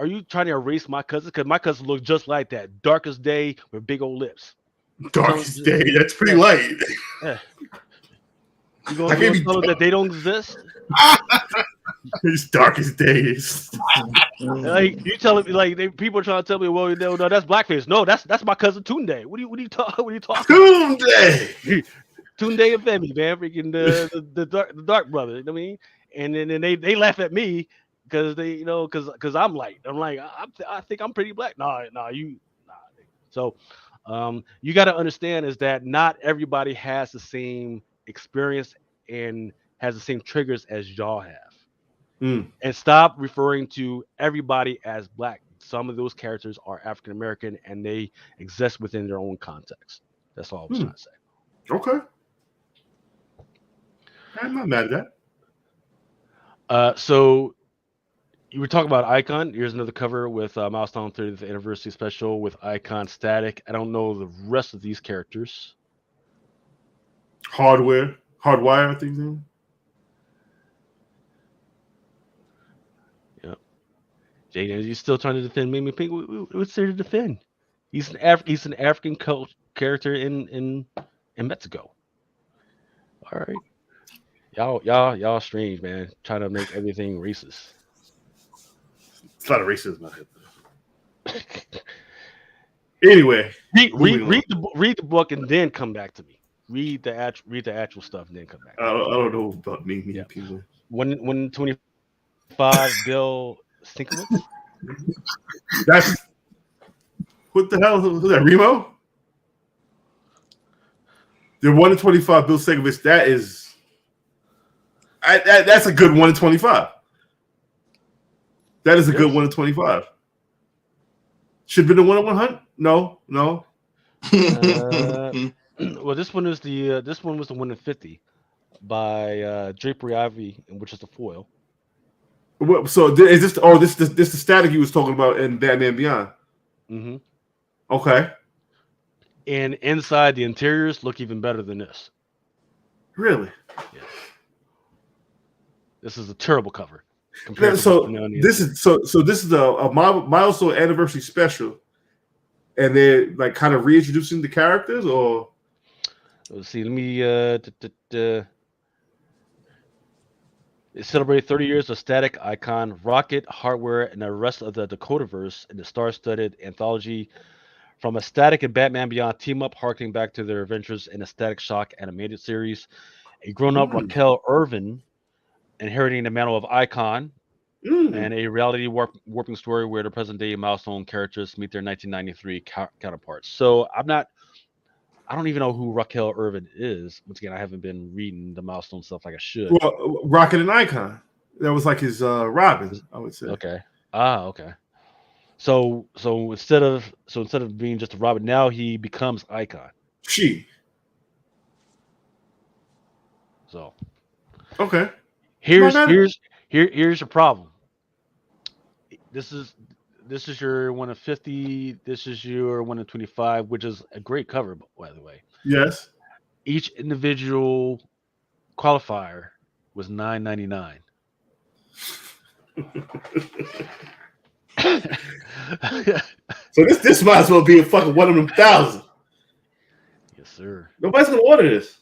you trying to erase my cousin? Because my cousin looks just like that, darkest day with big old lips. Darkest day, that's pretty light. Yeah. You gonna tell them that they don't exist? It's darkest days. Like you telling me, like people are trying to tell me, well, no, that's blackface. No, that's my cousin Tunde. What are you talking? Tunde. Tunde and Femi, man, freaking the dark brother. You know what I mean? And then they laugh at me because because I'm light. I'm like, I think I'm pretty black. Nah. So you got to understand is that not everybody has the same experience and has the same triggers as y'all have. And stop referring to everybody as black. Some of those characters are African American and they exist within their own context. That's all I was trying to say. Okay. I'm not mad at that. So you were talking about Icon. Here's another cover with Milestone 30th Anniversary Special with Icon Static. I don't know the rest of these characters. Hardwire, I think. Yeah. Jaden, you still trying to defend Mimi Pink? What's there to defend? He's an African character in Mexico. All right. Y'all strange, man. Trying to make everything racist. It's a lot of racism out here. Anyway, read the book and then come back to me. Read the actual stuff and then come back. I don't know about me. Yeah. People. 125 Bill Sienkiewicz. That's what the hell was that? Remo? The 125 Bill Sienkiewicz. That is, that's a good 125. That is a good 125. Should have been the 100. No. Well, this one was the 150. by Drapery Ivy, which is the foil. So is this? Oh, this the static you was talking about in Batman Beyond. Mm-hmm. Okay. And inside, the interiors look even better than this. Really? Yeah. This is a terrible cover. Compared to So what's on the this interior. is this is a milestone anniversary special, and they're like kind of reintroducing the characters, or Let's see. Let me. It celebrated 30 years of Static, Icon, Rocket, Hardware, and the rest of the Dakotaverse in the star-studded anthology from a Static and Batman Beyond team-up harkening back to their adventures in the Static Shock animated series. A grown-up Raquel Irvin inheriting the mantle of Icon, and a reality warping story where the present-day milestone characters meet their 1993 counterparts. So I don't even know who Raquel Irvin is. Once again, I haven't been reading the milestone stuff like I should. well, Rocket and Icon. That was like his Robin, I would say. Okay. Okay. So instead of being just a Robin, now he becomes Icon. She. So Okay. here's your problem. This is your 1 of 50. This is your 1 of 25, which is a great cover, by the way. Yes. Each individual qualifier was $9.99. So this might as well be a fucking one of them 1,000. Yes, sir. Nobody's gonna order this.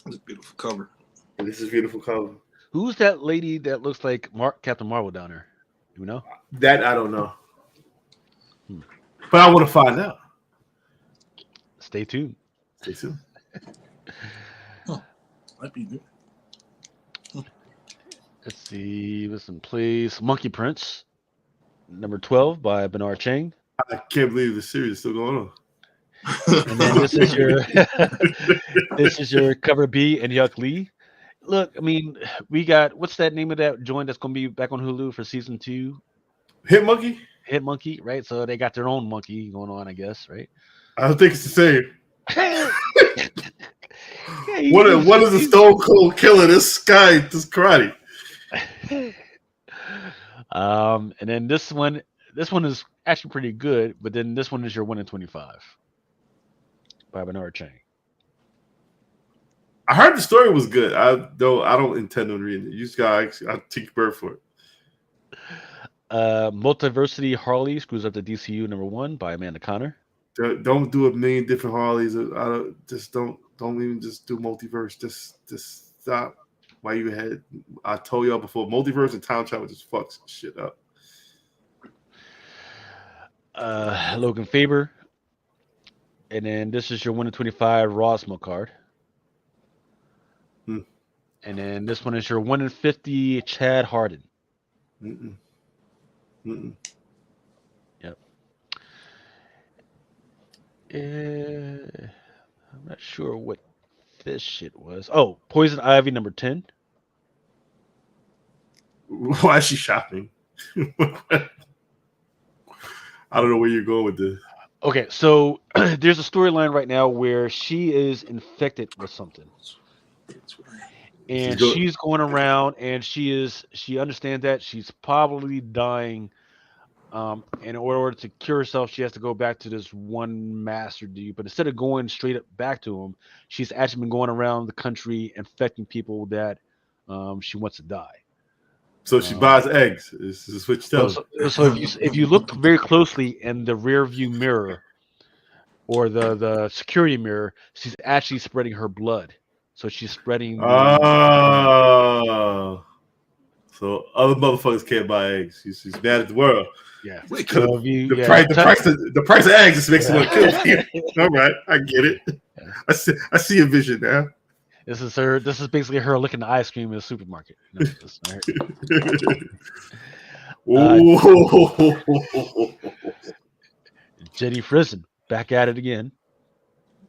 It's a beautiful cover. This is a beautiful cover. Who's that lady that looks like Captain Marvel down there? Do we know? That I don't know. But I want to find out. Stay tuned. Stay tuned. Might be good. Let's see. Listen, please. Monkey Prince, number 12 by Bernard Chang. I can't believe the series is still going on. And then this is your cover B and Yuck Lee. Look, I mean, we got what's that name of that joint that's gonna be back on Hulu for season 2? Hit Monkey? Hit Monkey, right? So they got their own monkey going on, I guess, right? I don't think it's the same. Yeah, what is the Stone Cold Killer? This guy, this karate. And then this one is actually pretty good, but then this one is your 1 in 25 by Bernard Chang. I heard the story was good. I don't intend on reading it. You just got I'll take your bird for it. Multiversity Harley screws up the DCU number 1 by Amanda Connor. Don't do a million different Harleys. Don't even just do multiverse. Just stop. Why you had? I told y'all before, multiverse and time travel just fucks shit up. Logan Faber, and then this is your 1 in 25 Rosmo card. And then this one is your 1 in 50 Chad Harden. Yep. I'm not sure what this shit was. Oh, Poison Ivy number 10. Why is she shopping? I don't know where you're going with this. Okay, so there's a storyline right now where she is infected with something. And she's going around and she understands that she's probably dying. In order to cure herself, she has to go back to this one master dude. But instead of going straight up back to him, she's actually been going around the country infecting people that she wants to die. So she buys eggs. This is what you tell me. So if you look very closely in the rear view mirror or the security mirror, she's actually spreading her blood. So she's spreading. Oh. So other motherfuckers can't buy eggs. She's mad at the world. Yeah. So the price of eggs just makes it want to kill people. All right, I get it. I see a vision now. This is basically her licking the ice cream in the supermarket. Jenny Frison back at it again.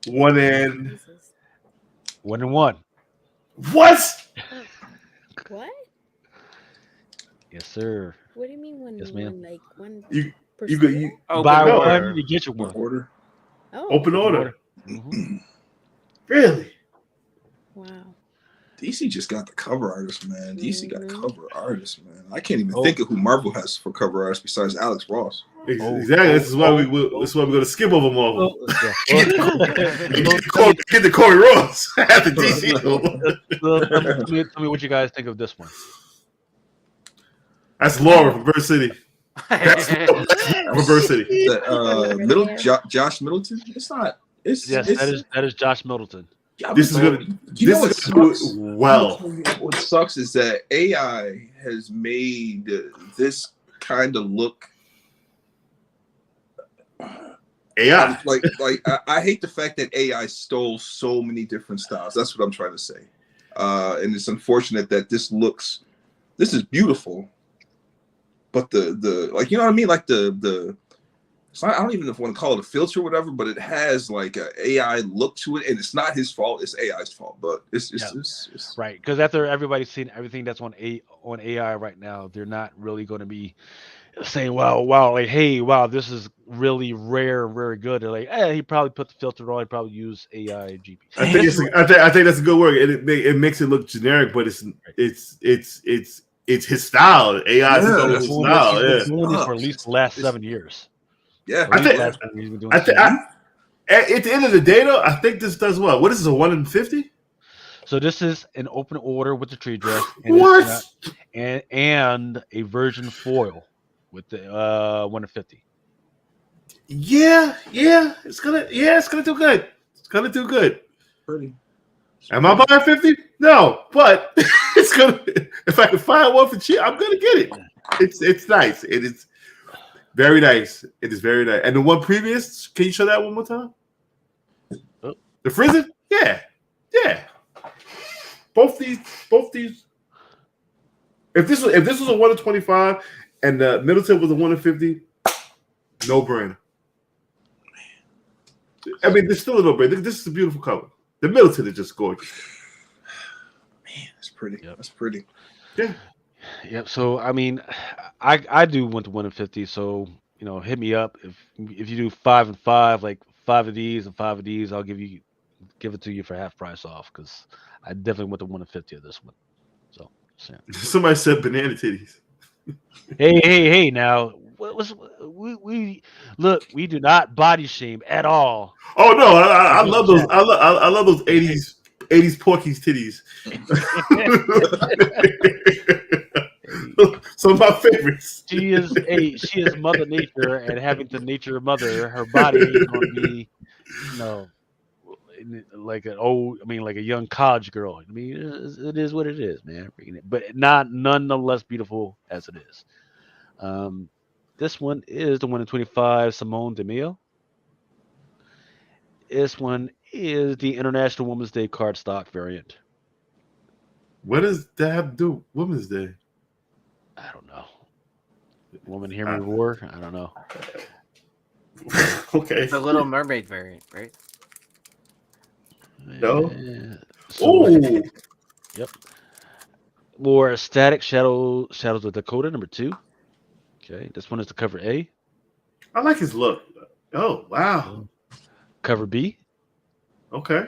1 in 1 in 1. What? What? Yes, sir. What do you mean one? Yes, ma'am. Like 1? You buy one, you get your one. Order. Oh. Open order. Mm-hmm. Really? DC just got the cover artist, man. DC got Mhm. cover artists, man. I can't even think of who Marvel has for cover artists besides Alex Ross. Exactly. This is why we going to skip over Marvel. Yeah. Get the Corey Ross at the DC. Tell me what you guys think of this one. That's Laura from Verse City. That's from Verse City. Josh Middleton. It's not. It's Yes, that is Josh Middleton. This is gonna do it well. What sucks is that AI has made this kind of look. AI. I hate the fact that AI stole so many different styles. That's what I'm trying to say. And it's unfortunate that this is beautiful, but the like, you know what I mean? Like it's not, I don't even want to call it a filter or whatever, but it has like an AI look to it, and it's not his fault. It's AI's fault, but it's right. Because after everybody's seen everything that's on AI right now, they're not really going to be saying, wow, like, hey, wow, this is really rare and very good. They're like, he probably put the filter on. He probably used AI GP. I think that's a good word. It makes it look generic, but it's his style. AI is his style. He's been doing this for at least the last 7 years. Yeah, at the end of the day, though, I think this does what? What is this, a 1 in 50? So this is an open order with the tree dress, and a virgin foil with the 1 in 50. Yeah, it's gonna do good. It's gonna do good. Pretty. Am I buying 50? No, but it's gonna. If I can find one for cheap, I'm gonna get it. It's nice. It is very nice. It is very nice. And the one previous, can you show that one more time? Oh. The Frizzin? Yeah. Both these. If this was a 1 in 25 and the Middleton was a 1 in 50, no brainer. I mean, there's still a no brainer. This is a beautiful cover. The Middleton is just gorgeous. Man, that's pretty. Yep. That's pretty. Yeah. Yep. So I mean, I do want the 1 in 50. So hit me up if you do 5 and 5, like 5 of these and 5 of these, I'll give it to you for half price off, because I definitely want the 1 in 50 of this one. So somebody said banana titties. Hey! Now, we look? We do not body shame at all. Oh no, I love those. I love those 80s Porky's titties. Some of my favorites. She is Mother Nature, and having to nature mother, her body is going to be, like a young college girl. I mean, it is what it is, man. But nonetheless beautiful as it is. This one is the 1 in 25 Simone DeMille. This one is the International Women's Day cardstock variant. What does that have to do with Women's Day? I don't know. Woman hear me roar? I don't know. Okay. The Little Mermaid variant, right? No. So, yep. More Static Shadows of Dakota #2. Okay, this one is the cover A. I like his look. Oh wow. Cover B. Okay.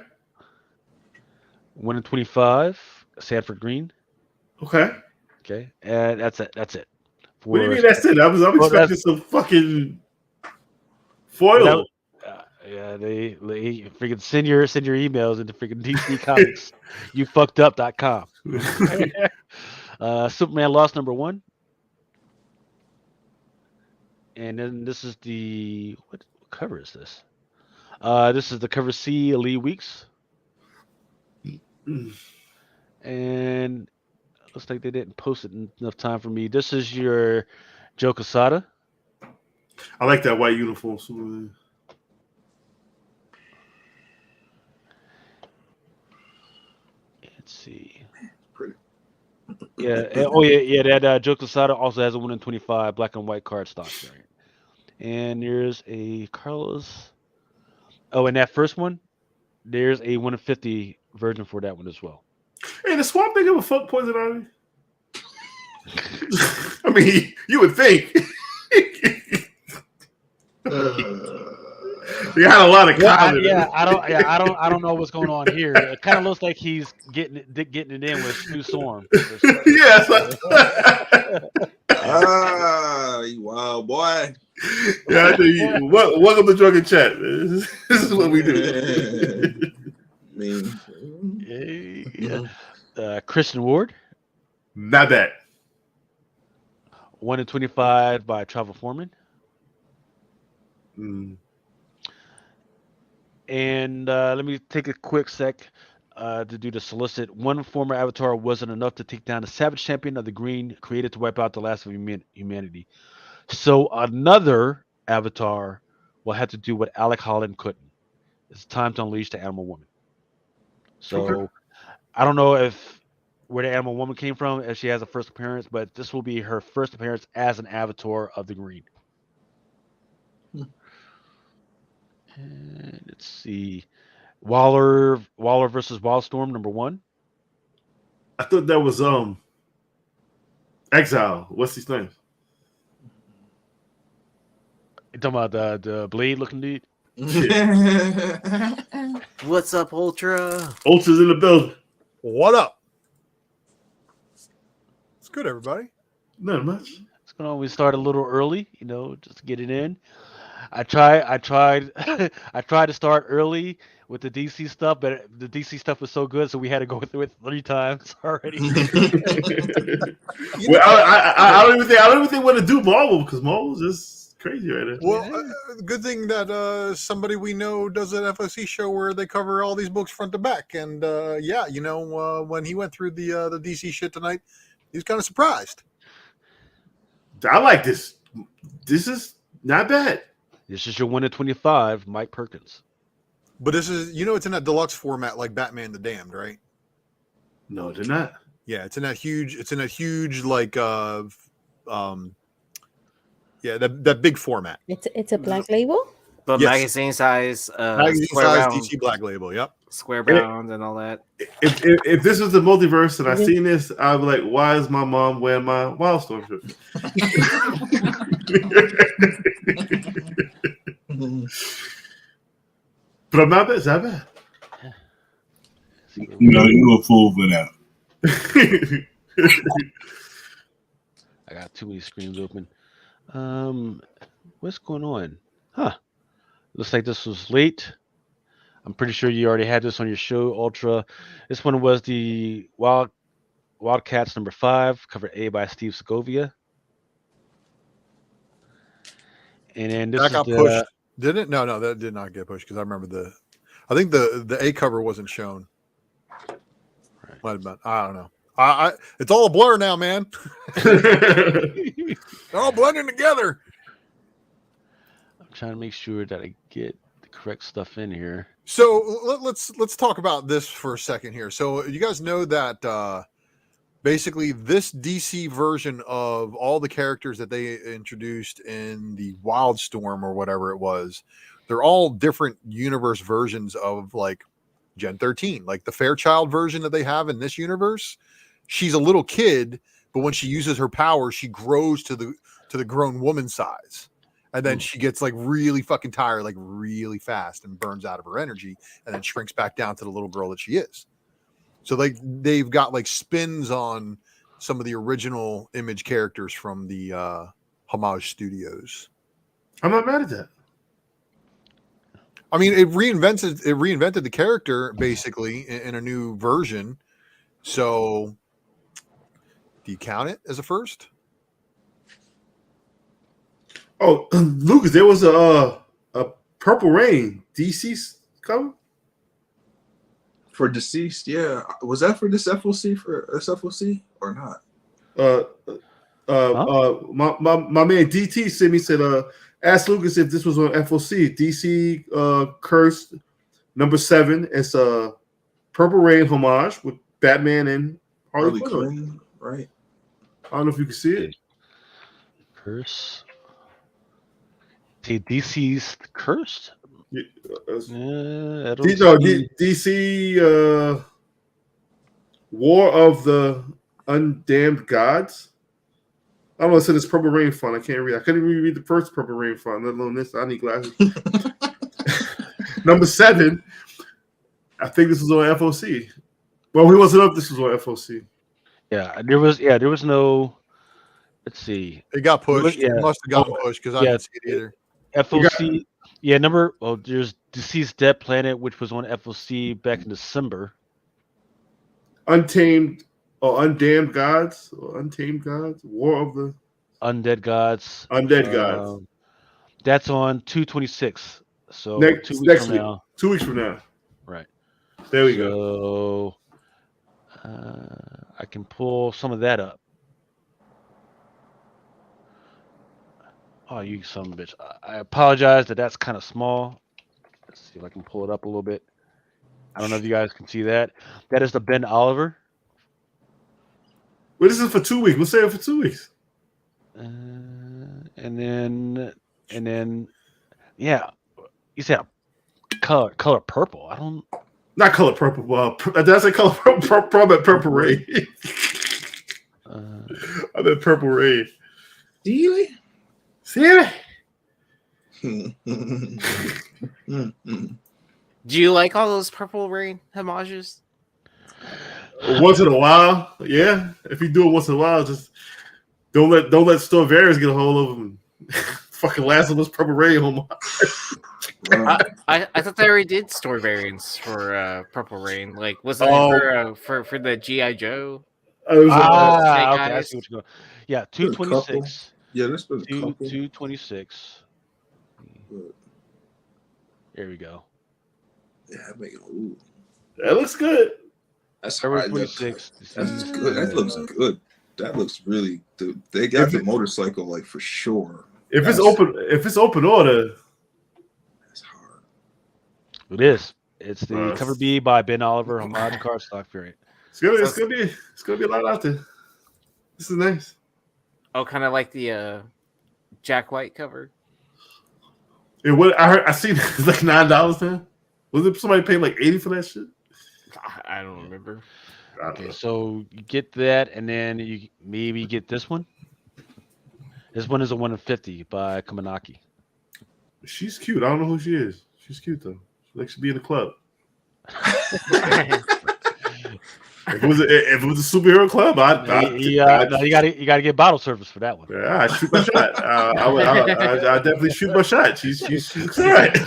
1 in 25 Sanford Green. Okay. Okay, and that's it. What do you mean that's it? I'm expecting some fucking foil. Yeah, they freaking send your emails into freaking DC Comics. YouFuckedUp.com. Superman Lost #1. And then this is the what cover is this? This is the cover C, Lee Weeks. And looks like they didn't post it in enough time for me. This is your Joe Quesada. I like that white uniform. Let's see. Pretty. Yeah. That Joe Quesada also has a 1 in 25 black and white cardstock variant. And there's a Carlos. Oh, and that first one, there's a 1 in 50 version for that one as well. Hey, the Swamp Thing ever fuck Poison Ivy? I mean, you would think. You got a lot of comment. I don't know what's going on here. It kind of looks like he's getting it in with Stu Storm. Yes. You wild boy. Yeah, I think welcome to Drunken Chat. This is what we do. Christian Ward. Not bad. 1 in 25 by Travel Foreman. And let me take a quick sec to do the solicit. One former avatar wasn't enough to take down the savage champion of the green created to wipe out the last of humanity. So another avatar will have to do what Alec Holland couldn't. It's time to unleash the animal woman. So I don't know where the animal woman came from, if she has a first appearance, but this will be her first appearance as an avatar of the green. And let's see. Waller versus Wildstorm, number 1. I thought that was Exile. What's his name? You talking about the blade looking dude? What's up, Ultra? Ultra's in the building. What up? It's good, everybody. Not much. It's gonna always start a little early, just to get it in. I tried I tried to start early with the DC stuff, but the DC stuff was so good, so we had to go through it 3 times already. Well, I don't even think we're gonna do Marvel because Marvel's just crazy right now. Well, good thing that somebody we know does an FOC show where they cover all these books front to back, and when he went through the DC shit tonight, he was kind of surprised. I like this. This is not bad. This is your 1 in 25, Mike Perkins. But this is, it's in that deluxe format like Batman the Damned, right? No, they're not. Yeah, it's in that huge like that big format. It's a black label. But Yes. magazine size, Magazine square size bound, DC black label. Yep. square bound, and all that. If this was the multiverse and I seen this, I'd be like, why is my mom wearing my Wildstorm shirt? But I'm not bad. Is that bad? No, you a fool for that. I got too many screens open. What's going on? Huh. Looks like this was late. I'm pretty sure you already had this on your show, Ultra. This one was the Wildcats number 5, cover A by Steve Segovia. And then this That is got pushed, didn't it? No, that did not get pushed because I remember I think the A cover wasn't shown. Right. Might have been. I don't know. It's all a blur now, man. They're all blending together. I'm trying to make sure that I get the correct stuff in here. So let's talk about this for a second here. So you guys know that basically this DC version of all the characters that they introduced in the Wildstorm or whatever it was, they're all different universe versions of like Gen 13, like the Fairchild version that they have in this universe. She's a little kid, but when she uses her power, she grows to the grown woman size. And then she gets like really fucking tired, like really fast, and burns out of her energy, and then shrinks back down to the little girl that she is. So like they've got like spins on some of the original Image characters from the Homage Studios. I'm not mad at that. I mean, it reinvented the character basically in a new version. So do you count it as a first? Oh, Lucas, there was a Purple Rain DC cover For Deceased, yeah. Was that for this FOC or not? My man DT sent me, said ask Lucas if this was on FOC. DC Cursed number 7. It's a Purple Rain homage with Batman and Harley Quinn. Right. I don't know if you can see it. Curse. See, DC's Cursed? Yeah, I don't DC War of the Undamned Gods. I don't know. It said it's Purple Rain font. I can't read. I couldn't even read the first Purple Rain font, let alone this. I need glasses. Number 7, I think this was on FOC. Well, we wasn't up. This was on FOC. Yeah, there was no. Let's see. It got pushed. Yeah. It must have gotten pushed because I Yeah. didn't see it either. FOC. Yeah, number. Well, there's Deceased Dead Planet, which was on FOC back in December. Untamed or Undamned Gods or Untamed Gods, War of the Undead Gods. Undead Gods. That's on 2/26. So Next 2 weeks from week. now. 2 weeks from now. Right. There we go. So I can pull some of that up. Oh, you son of a bitch. I apologize that that's kind of small. Let's see if I can pull it up a little bit. I don't know if you guys can see that. That is the Ben Oliver. Well, this is for 2 weeks. We'll say it for 2 weeks. And then, yeah. You said color purple. I don't. Not color purple. Did I say color purple? Probably Purple Rain. I meant Purple Rain. Really? See? Do you like all those Purple Rain homages? Once in a while, yeah. If you do it once in a while, just don't let Storvarius get a hold of them. Fucking last of us Purple Rain homage. I thought they already did store variants for Purple Rain. Like, was it for the GI Joe? Okay, I see what you're going. Yeah, 2/26. Yeah, that's been a couple. 2/26. There we go. Yeah, ooh. That looks good. That's February hard. 26th. That's good. That looks good. That looks really. Dude, they got the motorcycle like for sure. If it's open order, that's hard. It is. It's the cover B by Ben Oliver, homage cardstock variant. It's gonna be a lot out there. This is nice. Oh, kind of like the Jack White cover. Yeah, what I seen it's like $9 now. Was it somebody paid like $80 for that shit? I don't remember. Okay, so you get that, and then you maybe get this one. This one is a 150 by Kamanaki. She's cute. I don't know who she is. She's cute though. She likes to be in the club. If it was a superhero club, you gotta get bottle service for that one. Yeah, I shoot my shot. I definitely shoot my shot. She's all right.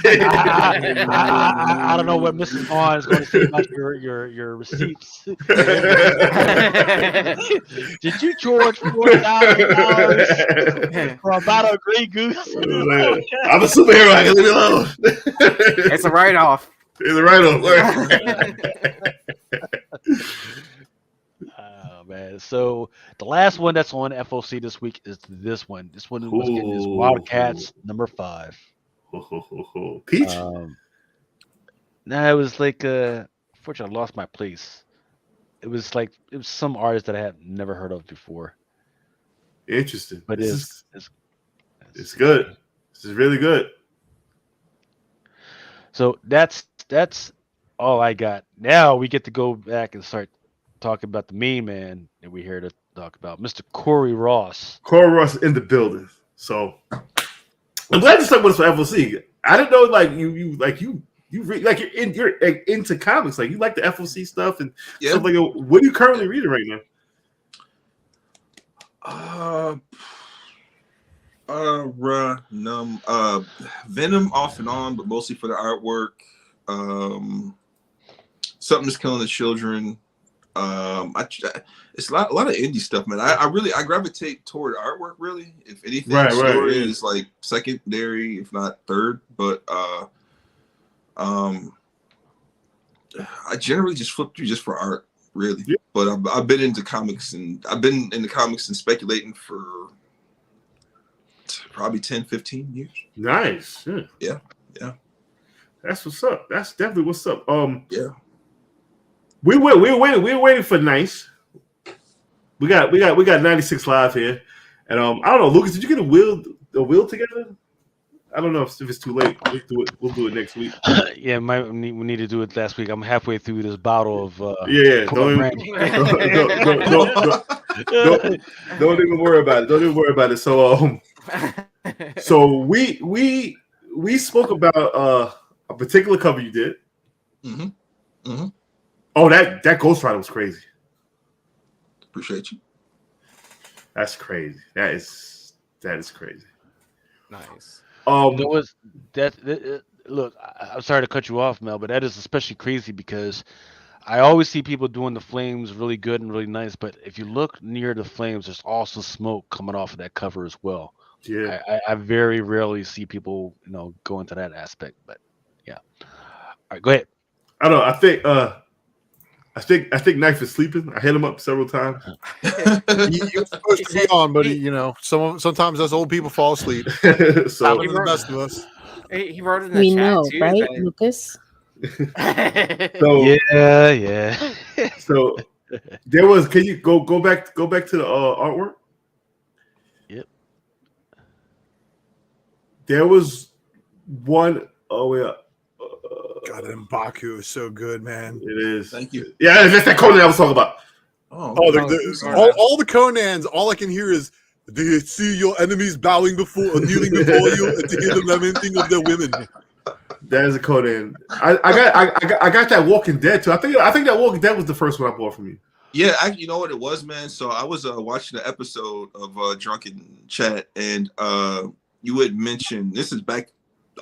I don't know what Mrs. Vaughn is going to say about your receipts. Did you charge $4,000 for a bottle of Grey Goose? I'm a superhero. I can leave me alone. It's a write-off. It's a write-off. Oh man! So the last one that's on FOC this week is this one. This one was getting is Wildcats number 5. Peach. Nah, it was like unfortunately I lost my place. It was some artist that I had never heard of before. Interesting, but it's good. This is really good. So that's all I got. Now we get to go back and start talking about the main man that we're here to talk about, Mr. Corey Ross. Corey Ross in the building. So I'm glad you said what's for FOC. I didn't know you read like you're into comics, like you like the FOC stuff and stuff like that. What are you currently reading right now? Venom off and on, but mostly for the artwork. Something's Killing the Children. It's a lot of indie stuff, man. I gravitate toward artwork, really. If anything, story is like secondary, if not third. But I generally just flip through just for art, really. Yeah. But I've been into comics and speculating for probably 10, 15 years. Nice. Yeah. That's what's up. That's definitely what's up. Yeah. We were waiting for Nice. We got 96 live here, and I don't know, Lucas. Did you get a wheel together? I don't know if it's too late. We'll do it next week. Yeah, we need to do it last week. I'm halfway through this bottle of Don't even worry about it. Don't even worry about it. So we spoke about a particular cover you did. Mm-hmm. Mm-hmm. Oh, that Ghost Rider was crazy. Appreciate you. That's crazy. That is crazy. Nice. There was look. I'm sorry to cut you off, Mel, but that is especially crazy because I always see people doing the flames really good and really nice, but if you look near the flames, there's also smoke coming off of that cover as well. Yeah. I very rarely see people, go into that aspect, but yeah. All right, go ahead. I don't know. I think Knife is sleeping. I hit him up several times. You're supposed to be on, but sometimes us old people fall asleep. So Happens to the best of us. He wrote in the We chat know, too. right, that- Lucas? So Yeah. so there was. Can you go back to the artwork? Yep. There was one. Oh yeah. God, that M'Baku is so good, man. It is. Thank you. Yeah, that's that Conan I was talking about. All the Conans, all I can hear is, do you see your enemies bowing kneeling before you, and to hear the lamenting of their women? That is a Conan. I got that Walking Dead too. I think that Walking Dead was the first one I bought from you. Yeah, you know what it was, man. So I was watching the episode of Drunken Chat, and you had mentioned, this is back,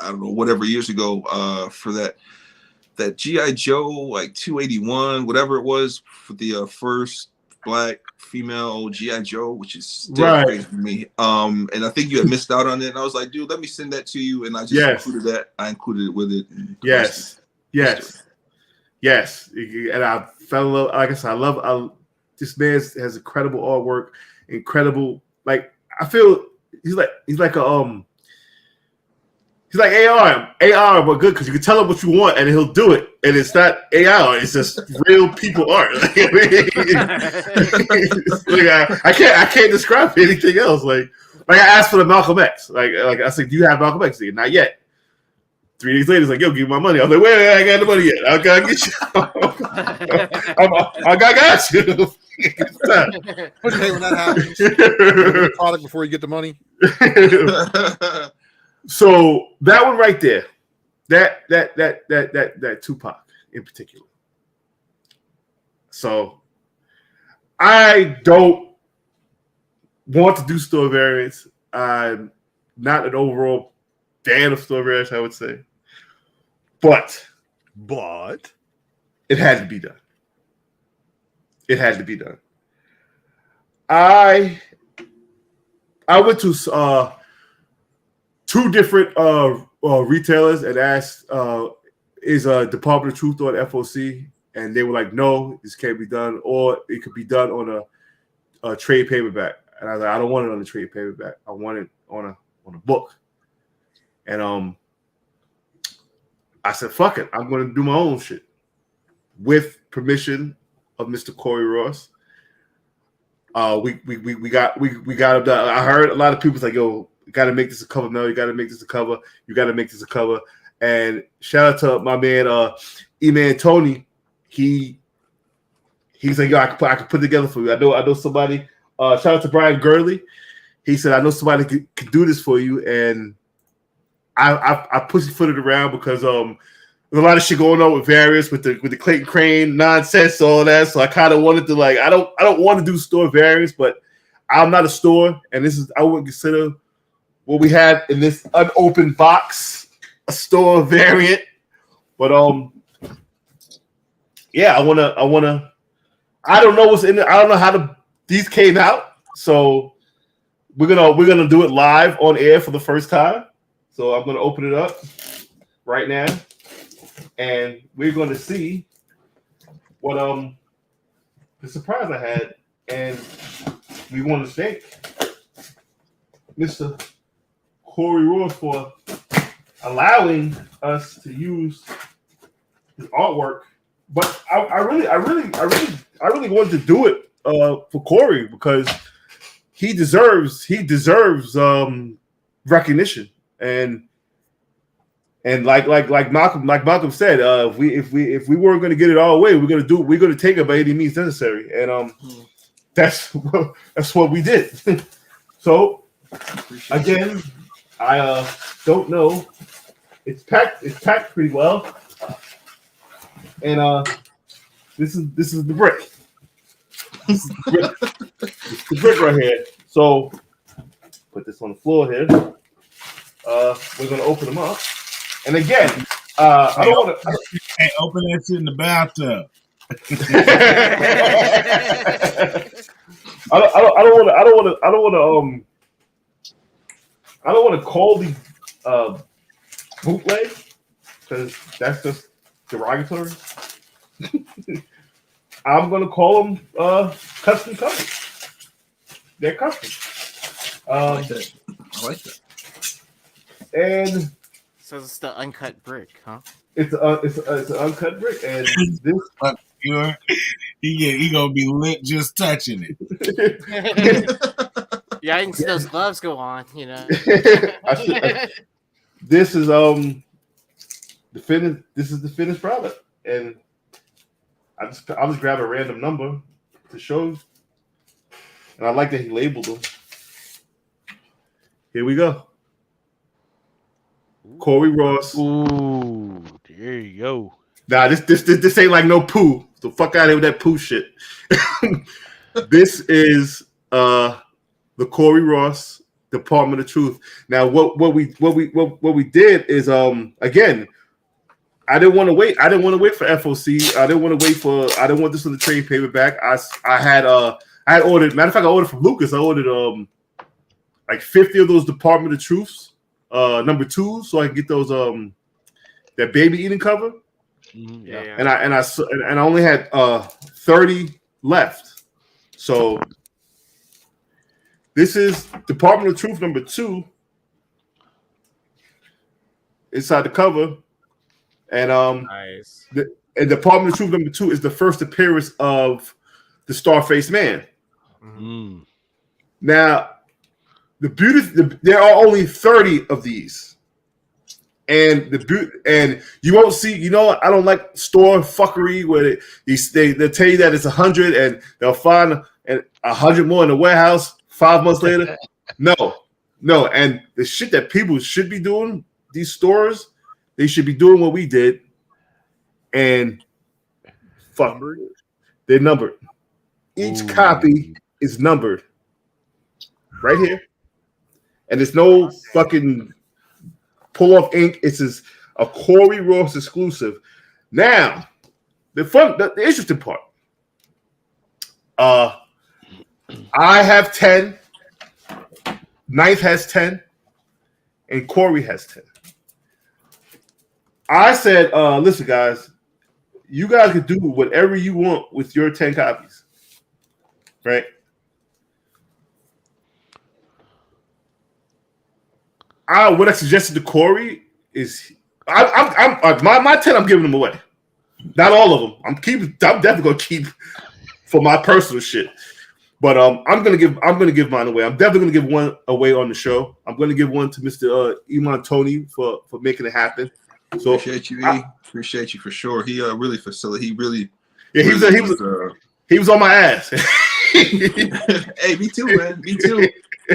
I don't know, whatever years ago, for that G.I. Joe, like 281, whatever it was, for the first black female G.I. Joe, which is still crazy to me. And I think you had missed out on it. And I was like, dude, let me send that to you. And I just included that. I included it with it. Yes. And I fell in love. Like I said, this man has incredible artwork, incredible. Like, I feel he's like AR, but good because you can tell him what you want and he'll do it. And it's not AR; it's just real people art. Like, I can't describe anything else. Like I asked for the Malcolm X. Like I said, do you have Malcolm X? Not yet. 3 days later, it's like, yo, give me my money. I was like, wait, I got the money yet. I gotta get you. I got you. What do you hate when that happens? You get the product before you get the money. So that one right there, that Tupac in particular. So I don't want to do store variants. I'm not an overall fan of store variants, I would say, but it had to be done. It had to be done. I went to two different retailers and asked, is Department of Truth on FOC? And they were like, no, this can't be done. Or it could be done on a trade paperback. And I was like, I don't want it on a trade paperback. I want it on a book. And I said, fuck it. I'm going to do my own shit with permission of Mr. Corey Ross. We got him done. I heard a lot of people like, yo, you got to make this a cover, Mel. You got to make this a cover. You got to make this a cover. And shout out to my man, E-Man Tony. He's like, yo, I can put it together for you. I know somebody. Shout out to Brian Gurley. He said, I know somebody could do this for you. And I pussyfooted around because there's a lot of shit going on with various with the Clayton Crane nonsense, all that. So I kind of wanted to like, I don't want to do store variants, but I'm not a store, and I wouldn't consider what we had in this unopened box a store variant. But yeah, I wanna. I don't know what's in it. I don't know how these came out, so we're gonna do it live on air for the first time. So I'm gonna open it up right now, and we're gonna see what the surprise I had, and we want to thank Mr. Corey Ross for allowing us to use his artwork. But I really wanted to do it for Corey because he deserves recognition, and like Malcolm said, if we weren't going to get it all away, we're going to take it by any means necessary, and that's what we did. So again, I don't know It's packed pretty well. And this is the brick. This is the brick. It's the brick right here. So put this on the floor here. We're gonna open them up. And again, I don't want to. Hey, open that shit in the bathtub. I don't want to call these bootleg because that's just derogatory. I'm gonna call them custom covers. They're custom. I like that. I like that. And So it's the uncut brick, huh? it's an uncut brick, and this he gonna be lit just touching it. Yeah, I didn't see those gloves go on, you know. This is the finished. This is the finished product, and I'll just grab a random number to show you. And I like that he labeled them. Here we go. Corey Ross. Ooh, there you go. Nah, this ain't like no poo. So fuck out of here with that poo shit. This is the Corey Ross Department of Truth. Now, what we did is again, I didn't want to wait. I didn't want to wait for FOC. I didn't want this on the trade paperback. I had ordered. Matter of fact, I ordered from Lucas. I ordered like 50 of those Department of Truths, number 2, so I can get those that baby eating cover. Yeah. And I only had 30 left. So this is Department of Truth number 2 inside the cover, and Nice. and Department of Truth number 2 is the first appearance of the Star-Faced Man. Mm. Now, there are only 30 of these. And you won't see. You know, I don't like store fuckery where they'll tell you that it's 100 and they'll find 100 more in the warehouse 5 months later. No, and the shit that people should be doing, these stores, they should be doing what we did, and fuck, they're numbered. Each copy is numbered right here, and there's no fucking pull off ink. It's just a Corey Ross exclusive. Now, the interesting part. I have 10. Ninth has 10, and Corey has 10. I said, listen, guys, you guys can do whatever you want with your 10 copies, right? What I suggested to Corey is, my 10. I'm giving them away. Not all of them. I'm definitely gonna keep for my personal shit. But I'm gonna give mine away. I'm definitely gonna give one away on the show. I'm gonna give one to Mr. Iman Tony for making it happen. So appreciate you, E. Appreciate you for sure. He really facilitated. He really. Yeah, he was on my ass. Hey, me too, man. Me too.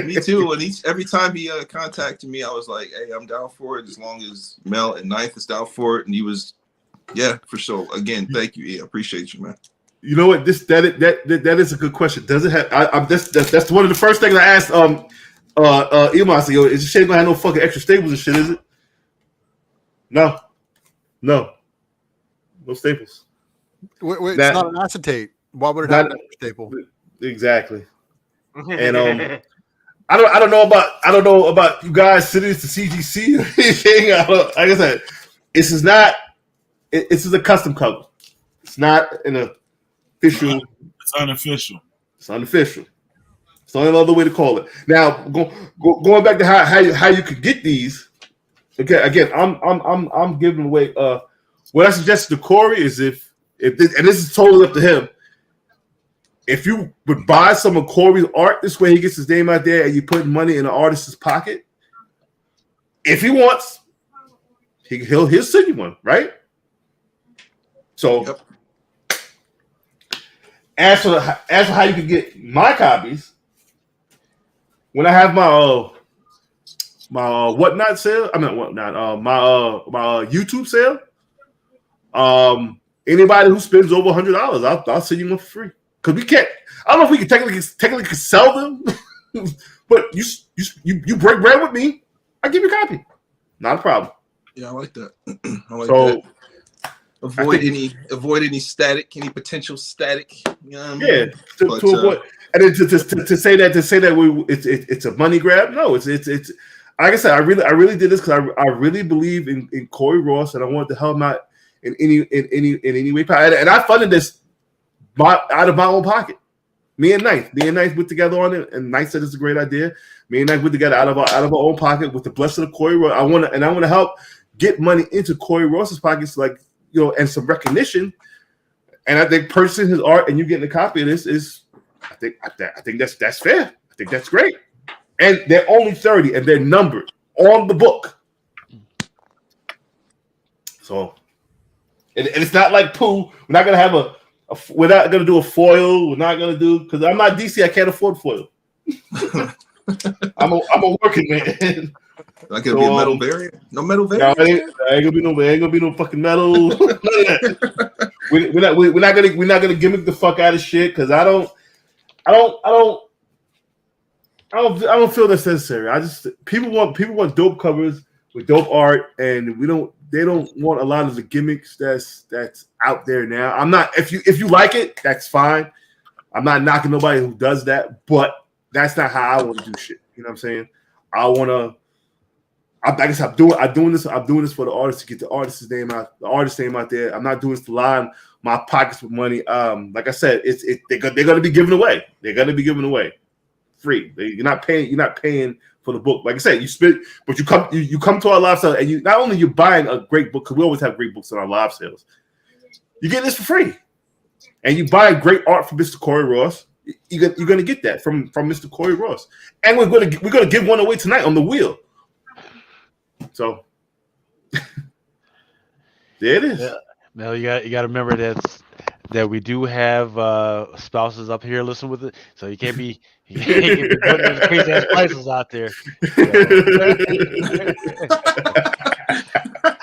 Me too. And every time he contacted me, I was like, "Hey, I'm down for it as long as Mel and Ninth is down for it." And he was, yeah, for sure. Again, thank you, E. I appreciate you, man. You know what? That is a good question. Does it have? That's one of the first things I asked. Iman, I said, "Yo, is it shame I have no fucking extra staples and shit? Is it?" No staples. Wait, it's not an acetate. Why would it have an staple? Exactly. And I don't know about you guys sitting to CGC or anything. Like I said, this is not. This is a custom cover. It's not an official. It's unofficial. It's unofficial. It's the only other way to call it. Now, going back to how you could get these. Again, I'm giving away. What I suggest to Corey is if and this is totally up to him. If you would buy some of Corey's art, this way he gets his name out there, and you put money in the artist's pocket. If he wants, he'll send you one, right? So, Yep. as for how you can get my copies, when I have my whatnot sale. I mean whatnot. My YouTube sale. Anybody who spends over $100, I'll send you one for free. Because we can't. I don't know if we can technically sell them, but you break bread with me, I give you a copy. Not a problem. Yeah, I like that. I like So, that. Avoid any static, any potential static. You know what I mean? Yeah, to avoid, and then to say that it's a money grab. No, it's like I said, I really did this because I really believe in Corey Ross, and I wanted to help him out in any way. And I funded this out of my own pocket. Me and Knight went together on it, and Knight said it's a great idea. Me and Knight went together out of our own pocket with the blessing of Corey Ross. I want to help get money into Corey Ross's pockets, like, you know, and some recognition. And I think purchasing his art and you getting a copy of this is, I think that's fair. I think that's great. And they're only 30 and they're numbered on the book. So, and it's not like Pooh. We're not gonna have we're not gonna do a foil. We're not gonna do, because I'm not DC. I can't afford foil. I'm a working man. Not gonna be a metal variant. No metal variant. No, ain't gonna be no fucking metal. we're not gonna gimmick the fuck out of shit, because I don't feel that's necessary. I just people want dope covers with dope art, and they don't want a lot of the gimmicks that's out there now. I'm not, if you like it, that's fine. I'm not knocking nobody who does that, but that's not how I want to do shit. You know what I'm saying? I guess I'm doing this for the artist, to get the artist's name out there. I'm not doing this to line my pockets with money. Like I said, they're gonna be given away. They're gonna be given away free. You're not paying for the book. Like I said, you spend, but you come to our live sale, and not only you're buying a great book, because we always have great books in our live sales. You get this for free, and you buy great art from Mr. Corey Ross. You're gonna get that from Mr. Corey Ross, and we're gonna give one away tonight on the wheel. So there it is. Yeah. Mel, you got to remember that we do have spouses up here listening with it, so you can't be putting those crazy ass prices out there.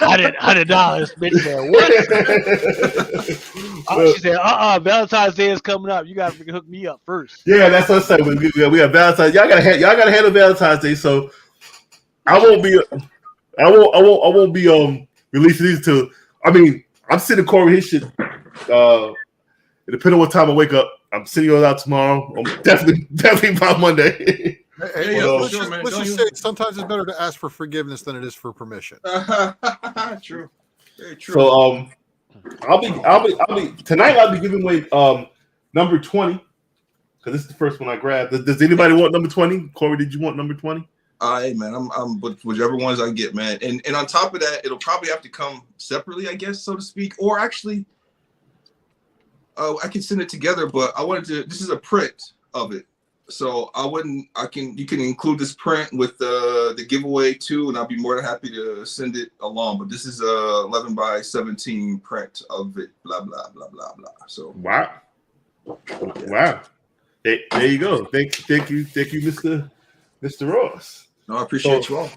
$100, bitch. Said, what? She said, Valentine's Day is coming up. You got to hook me up first. Yeah, that's what I'm saying. We got Valentine's. Y'all gotta handle Valentine's Day. So I won't be releasing these till. I mean, I'm sending Corey his shit. Depending on what time I wake up, I'm sending yours out tomorrow. I'm definitely by Monday. Hey, let's just say sometimes it's better to ask for forgiveness than it is for permission. True. Very true. So I'll be tonight. I'll be giving away number 20, because this is the first one I grabbed. Does anybody want number 20? Corey, did you want number 20? Hey man, I'm whichever ones I get, man. And on top of that, it'll probably have to come separately, I guess, so to speak. Or actually, I can send it together, but I wanted to. This is a print of it, so you can include this print with the giveaway too, and I'll be more than happy to send it along. But this is a 11 by 17 print of it. Blah blah blah blah blah. So wow. There you go. Thank you, Mr. Ross. No, I appreciate you all.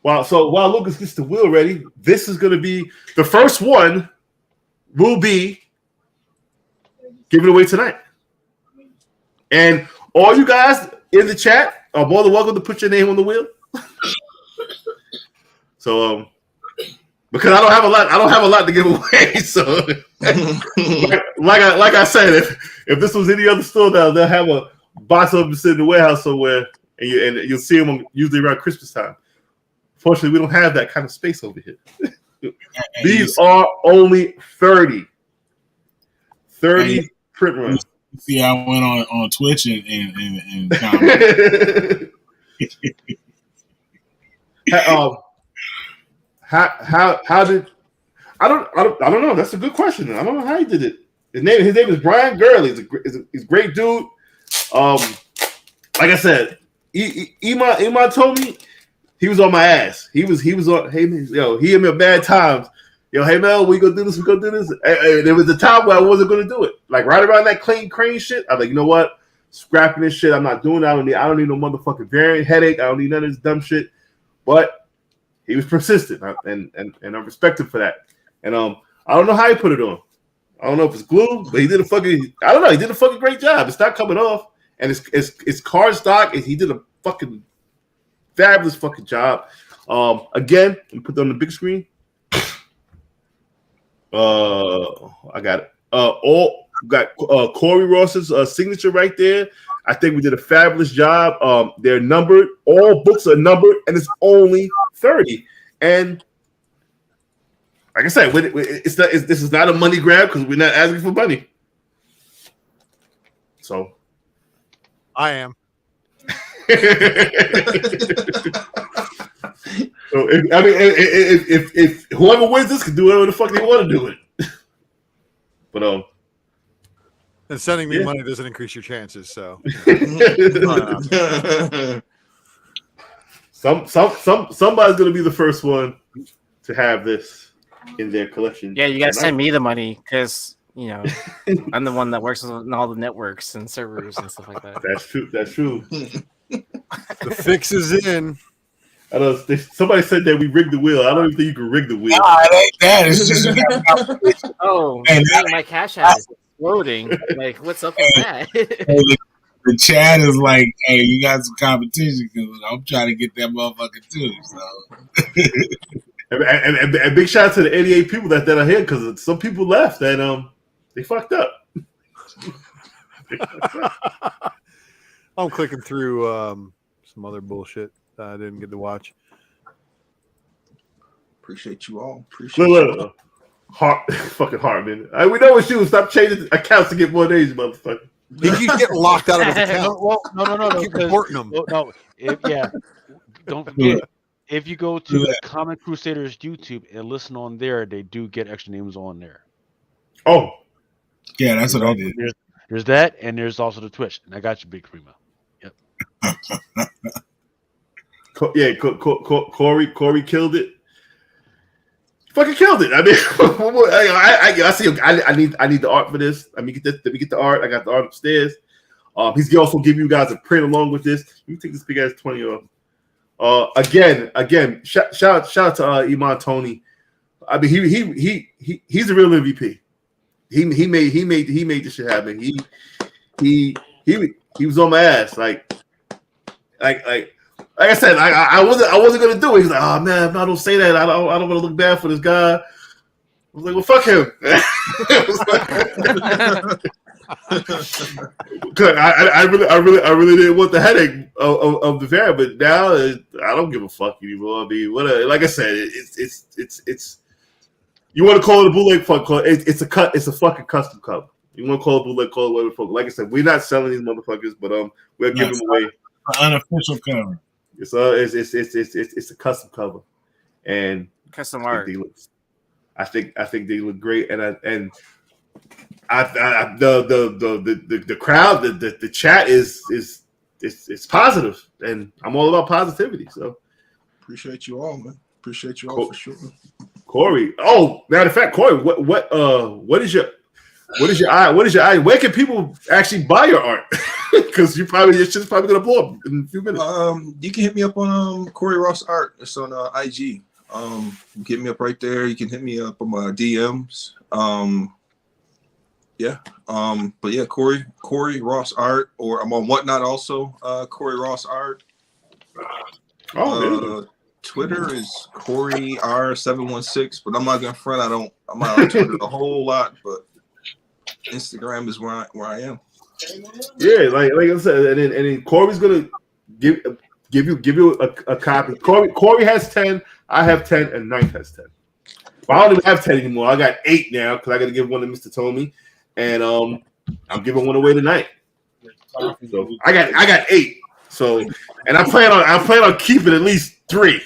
Wow. So while Lucas gets the wheel ready, this is going to be the first one. Will be given away tonight, and all you guys in the chat are more than welcome to put your name on the wheel. So, because I don't have a lot to give away. So, like I said, if this was any other store, they'll have a box of them sitting in the warehouse somewhere. And you'll see them usually around Christmas time. Fortunately, we don't have that kind of space over here. These are only 30 print runs. See, I went on Twitch and how did I don't know. That's a good question. I don't know how he did it. His name is Brian Gurley. He's a great dude. Like I said. Iman told me he was on my ass. He was on. Hey, yo, he hit me at bad times. Yo, hey Mel, we gonna do this. And there was a time where I wasn't gonna do it. Like right around that clean crane shit. I was like, you know what? Scrapping this shit. I'm not doing that. I don't need no motherfucking variant headache. I don't need none of this dumb shit. but he was persistent, and I respect him for that. And I don't know how he put it on. I don't know if it's glue, but he did a fucking great job. It's not coming off, and it's cardstock, and he did a fucking fabulous fucking job. Again, let me put that on the big screen. I got it. Got Corey Ross's signature right there. I think we did a fabulous job. They're numbered. All books are numbered, and it's only 30. And like I said, this is not a money grab because we're not asking for money. So I am. So if whoever wins this can do whatever the fuck they want to do it. But and sending me money doesn't increase your chances. So somebody's gonna be the first one to have this in their collection. Yeah, you gotta send me the money because I'm the one that works on all the networks and servers and stuff like that. That's true. That's true. The fix is in. I know somebody said that we rigged the wheel. I don't even think you can rig the wheel. Nah, it ain't that. It's just oh, man, my cash app is exploding. Like, what's up with that? The chat is like, hey, you got some competition because I'm trying to get that motherfucker too. So, and big shout out to the 88 people that are here because some people left and they fucked up. I'm clicking through some other bullshit that I didn't get to watch. Appreciate you all. Look. Fucking Hartman. We know it's you. Stop changing accounts to get more days, motherfucker. He keeps getting locked out of his account. No. Keep reporting him. No. Don't forget. If you go to the Common Crusaders YouTube and listen on there, they do get extra names on there. Oh. Yeah, that's what I did. There's that, and there's also the Twitch. And I got you, Big Primo. Yep. Corey killed it. Fucking killed it. I mean, I see. I need the art for this. Let me get the art. I got the art upstairs. He's also giving you guys a print along with this. Let me take this big ass 20 off. Again. Shout out to Iman Tony. I mean, he's a real MVP. He made this shit happen. He was on my ass. Like I said, I wasn't gonna do it. He's like, oh man, no, don't say that. I don't want to look bad for this guy. I was like, well, fuck him. Good. I really didn't want the headache of the variant, but now I don't give a fuck anymore. I mean, like I said, it's you want to call it a bootleg? Fuck, it's a fucking custom cover. You want to call it bootleg? Call it whatever. Fuck. Like I said, we're not selling these motherfuckers, but we're giving them away. Unofficial cover. It's a custom cover, and custom art. I think they look great, and the crowd, the chat is positive, and I'm all about positivity. So appreciate you all, man. Appreciate you all for sure. Corey. Oh, matter of fact, Corey, what is your eye? Where can people actually buy your art? Because your shit's probably gonna blow up in a few minutes. You can hit me up on Corey Ross Art. It's on IG. Get me up right there. You can hit me up on my DMs. But yeah, Corey Ross Art, or I'm on Whatnot also. Corey Ross Art. Twitter is Corey R716, but I'm not gonna front. I'm not on Twitter a whole lot, but Instagram is where I am. Yeah, like I said, and then Corey's gonna give you a copy. Corey has 10, I have 10, and Ninth has 10. But I don't even have 10 anymore. I got 8 now because I got to give one to Mr. Tomey, and I'm giving one away tonight. So I got 8. So, and I plan on keeping at least 3.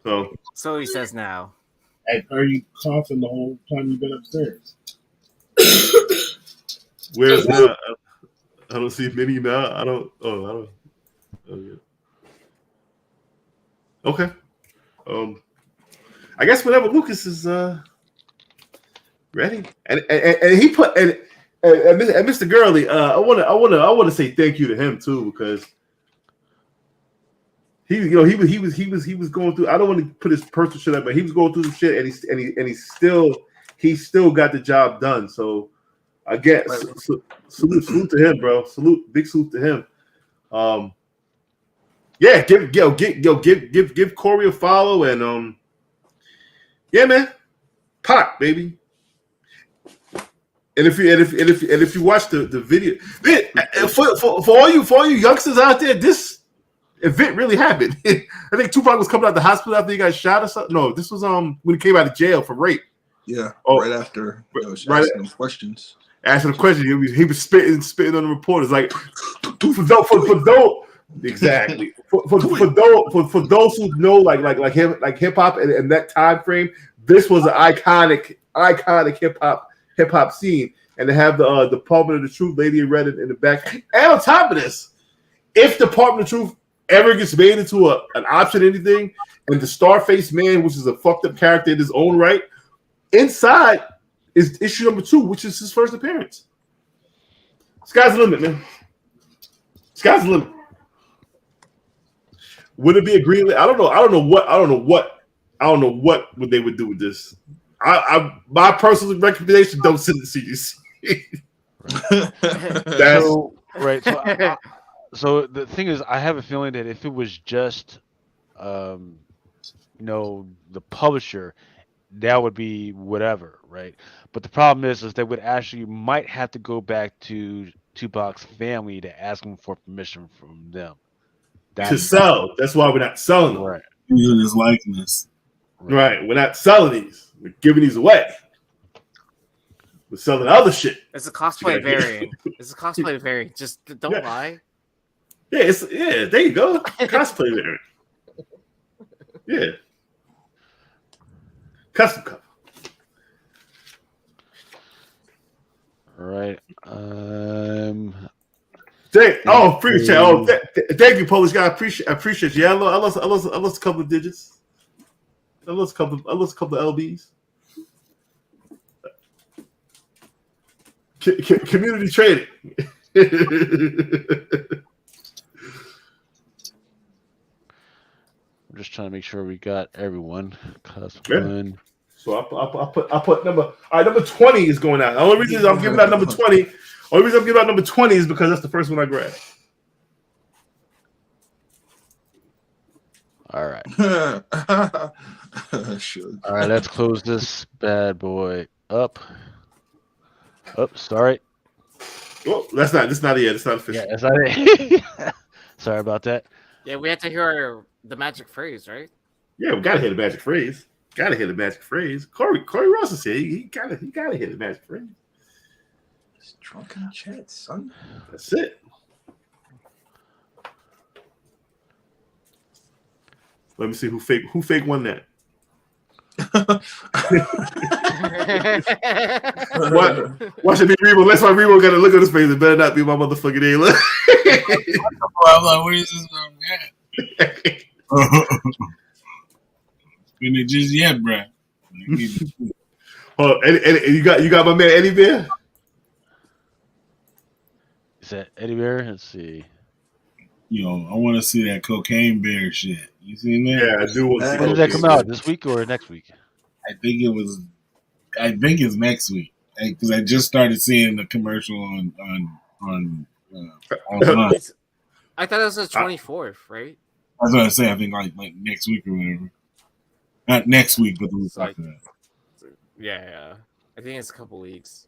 So he says now. Hey, are you coughing the whole time you've been upstairs? Where's I don't see many now. I don't. Okay. I guess whenever Lucas is ready, and he put and Mr. Gurley, I want to say thank you to him too, because he was going through. I don't want to put his personal shit up, but he was going through some shit, and he still got the job done. So again, salute to him, bro. Big salute to him. Yeah, give Corey a follow, and yeah, man, Pac, baby. And if you watch the video, for all you youngsters out there, this event really happened. I think Tupac was coming out of the hospital after he got shot or something. No, this was when he came out of jail for rape. Yeah, right after asking him questions. Asking him questions, he was spitting on the reporters like for those exactly for those who know like hip hop and that time frame. This was an iconic hip hop scene, and to have the Department of the Truth, Lady in Red in the back. And on top of this, if Department of Truth ever gets made into an option, anything, and the Starface Man, which is a fucked up character in his own right, inside is issue number 2, which is his first appearance. Sky's the limit, man. Sky's the limit. Would it be a green? I don't know what they would do with this. My personal recommendation: don't send it to CDC. So the thing is, I have a feeling that if it was just, the publisher, that would be whatever, right? But the problem is they would actually might have to go back to Tupac's family to ask them for permission from them to sell. That's why we're not selling them. Right. Using his likeness. Right. We're not selling these. We're giving these away. We're selling other shit. It's a cosplay variant. Just don't lie. Yeah, there you go. Cosplay variant. Yeah. Custom cover. All right. Free chat. Thank you, Polish guy. I appreciate you. I lost a couple of digits. I lost a couple of LBs. Community trading. I'm just trying to make sure we got everyone. Yeah. So I put number 20 is going out. The only reason I'm giving out number 20. Only reason I'm giving out number 20 is because that's the first one I grabbed. All right. Sure. All right, let's close this bad boy up. Sorry. Oh, that's not it yet. It's not official. Yeah, that's not it. Sorry about that. Yeah, we have to hear the magic phrase, right? Yeah, we gotta hear the magic phrase. Corey Ross is here. He gotta hear the magic phrase. It's Drunken chat, son. That's it. Let me see who fake won that. Watch it be Rebo. That's why Rebo got to look at his face. It better not be my motherfucking Ayla. I'm like, where is this from? Been it just yet, bro. Oh, and you got my man Eddie Bear. Is that Eddie Bear? Let's see. Yo, I want to see that cocaine bear shit. You seen that? Yeah, I do want to see. When did that come out? This week or next week? I think it's next week because I just started seeing the commercial on online. I thought it was the 24th, right? That's what I say. I think like next week or whatever. Not next week, but the week after that. Yeah. I think it's a couple weeks.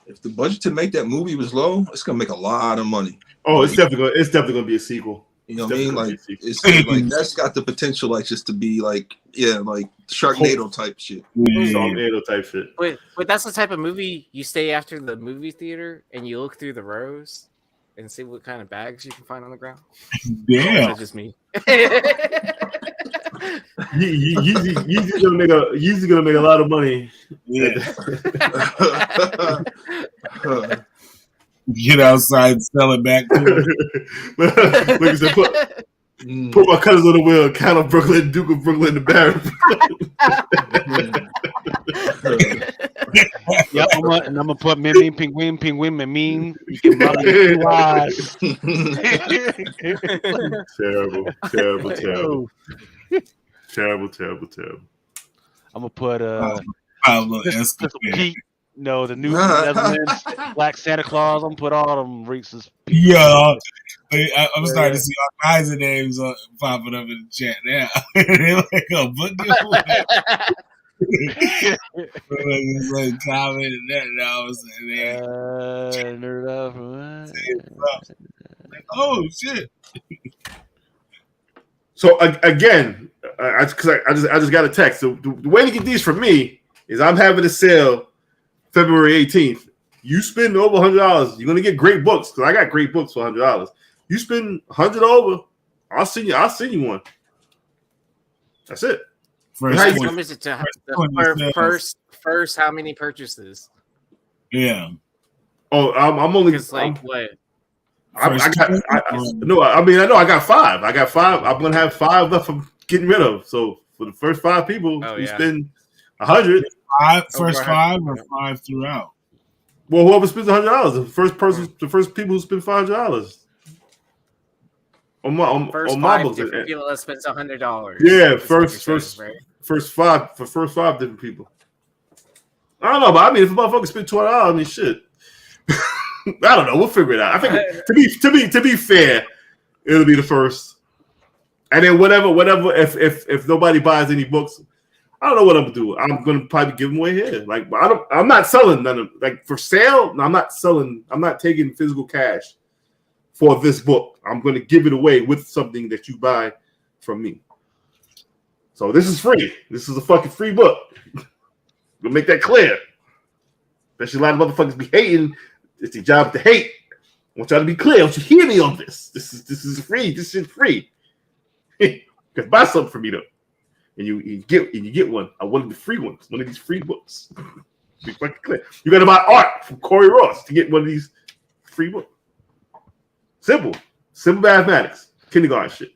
If the budget to make that movie was low, it's gonna make a lot of money. Oh, it's definitely gonna be a sequel. You know what I mean? Like it's like that's got the potential, like just to be like Sharknado type shit. Sharknado type shit. But that's the type of movie you stay after the movie theater and you look through the rows and see what kind of bags you can find on the ground. Yeah, that's just me. Yeezy's gonna make a lot of money. Yeah. Get outside and sell it back to him. Like I said, put my cousins on the wheel, Count of Brooklyn, Duke of Brooklyn, the Baron. Yep, and I'm gonna put Miming, Penguin, Miming. You can mom your 2 eyes. Terrible. I'm gonna put Pablo Pistol Escobar. Pete. No, the new Netherlands Black Santa Claus. I'm gonna put all them Reese's. Yeah, I'm starting to see all kinds of names popping up in the chat now. They're like a book giveaway. It's like comment and that now. Nerd up. Like, oh shit! So again, I just got a text. So the way to get these from me is I'm having a sale February 18th. You spend over $100, you're gonna get great books because I got great books for $100. You spend $100 over, I'll send you one. That's it. First, how many purchases? Yeah. Oh, I'm only like what? I know I got 5. I got 5. I'm gonna have 5 left from getting rid of. So for the first 5 people, we spend 100. First 5 or 5 throughout. Well, whoever spends $100, the first people who spend $500 on my books. Different people that spends $100. Yeah, first 5 different people. I don't know, but I mean, if a motherfucker spend $200, I mean, shit. I don't know. We'll figure it out. I think to be fair, it'll be the first, and then whatever. If nobody buys any books, I don't know what I'm gonna do. I'm gonna probably give them away here. Like I'm not selling none of like for sale. I'm not selling. I'm not taking physical cash for this book. I'm gonna give it away with something that you buy from me. So this is free. This is a fucking free book. We'll make that clear. Especially a lot of motherfuckers be hating. It's your job to hate. I want y'all to be clear. I want you to hear me on this. This is free. This is free. Because buy something for me though, and you get one. I wanted the free ones. One of these free books. Be fucking clear. You got to buy art from Corey Ross to get one of these free books. Simple mathematics, kindergarten shit.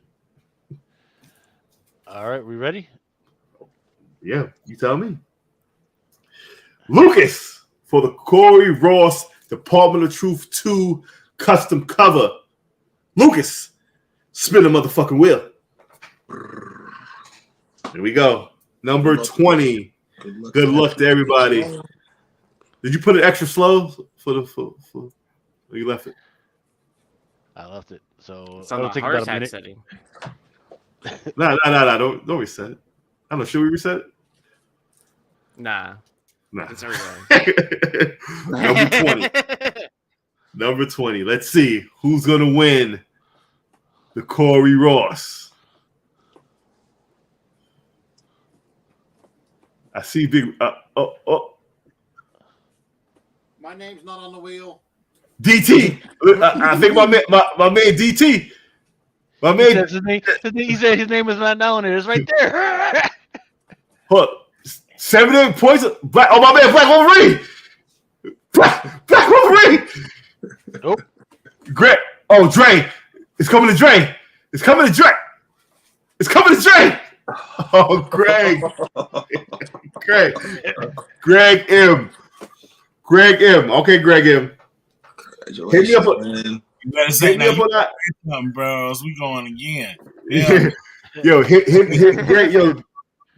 All right, we ready? Yeah, you tell me. Lucas for the Corey Ross Department of Truth 2 custom cover. Lucas, spin the motherfucking wheel. Here we go. Number 20. Good luck to everybody. Did you put it extra slow for or you left it? I left it. So it's on the heart attack setting. No. Don't reset it. I don't know. Should we reset it? Nah. It's Number 20. Number 20. Let's see who's gonna win the Corey Ross. I see big. My name's not on the wheel. DT. I think my man DT. My man. He said his name is not known. It's right there. Hold. 78 points. Black. Oh my man, Black Wolverine. Black Wolverine. Nope. Greg. Oh, Dre. It's coming to Dre. It's coming to Dre. It's coming to Dre. Oh, Greg. Greg M. Okay, Greg M. Hit me up on that, bro. We going again. Yeah. Yo,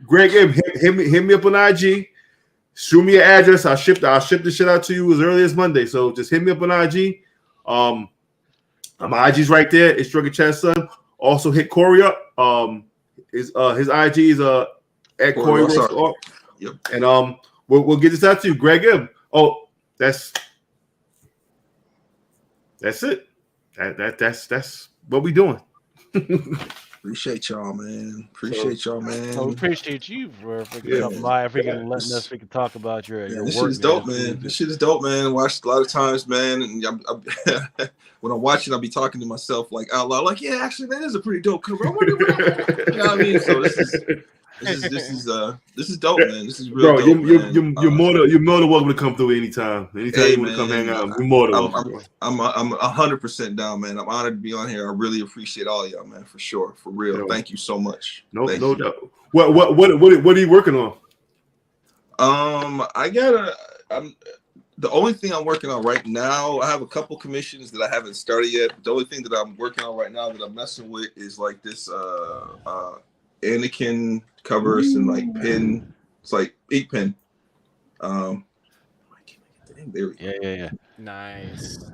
Greg M. Hit me up on IG. Shoot me your address. I'll ship the shit out to you as early as Monday. So just hit me up on IG. My IG's right there. It's Drunken Chat Son. Also hit Corey up. His IG is at Corey Ross. Yep. And we'll get this out to you, Greg M. Oh, that's it. That's what we doing. Appreciate y'all, man. Appreciate y'all, man. We appreciate you for coming by, letting us talk about your this work. Shit is dope, man. This shit is dope, man. Watched a lot of times, man. And when I'm watching, I'll be talking to myself like out loud, like, yeah, actually, that is a pretty dope cover. I wonder what you know what I mean? So this is dope, man. This is real dope, man. You're more than welcome to come through anytime. Anytime you want to come hang out, we're more than welcome. I'm 100% down, man. I'm honored to be on here. I really appreciate all y'all, man, for sure, for real. Thank you so much. No doubt. What are you working on? I gotta. The only thing I'm working on right now, I have a couple commissions that I haven't started yet. But the only thing that I'm working on right now that I'm messing with is like this Anakin covers and like pin. It's like ink pen. Dang, there we go. Yeah. Nice.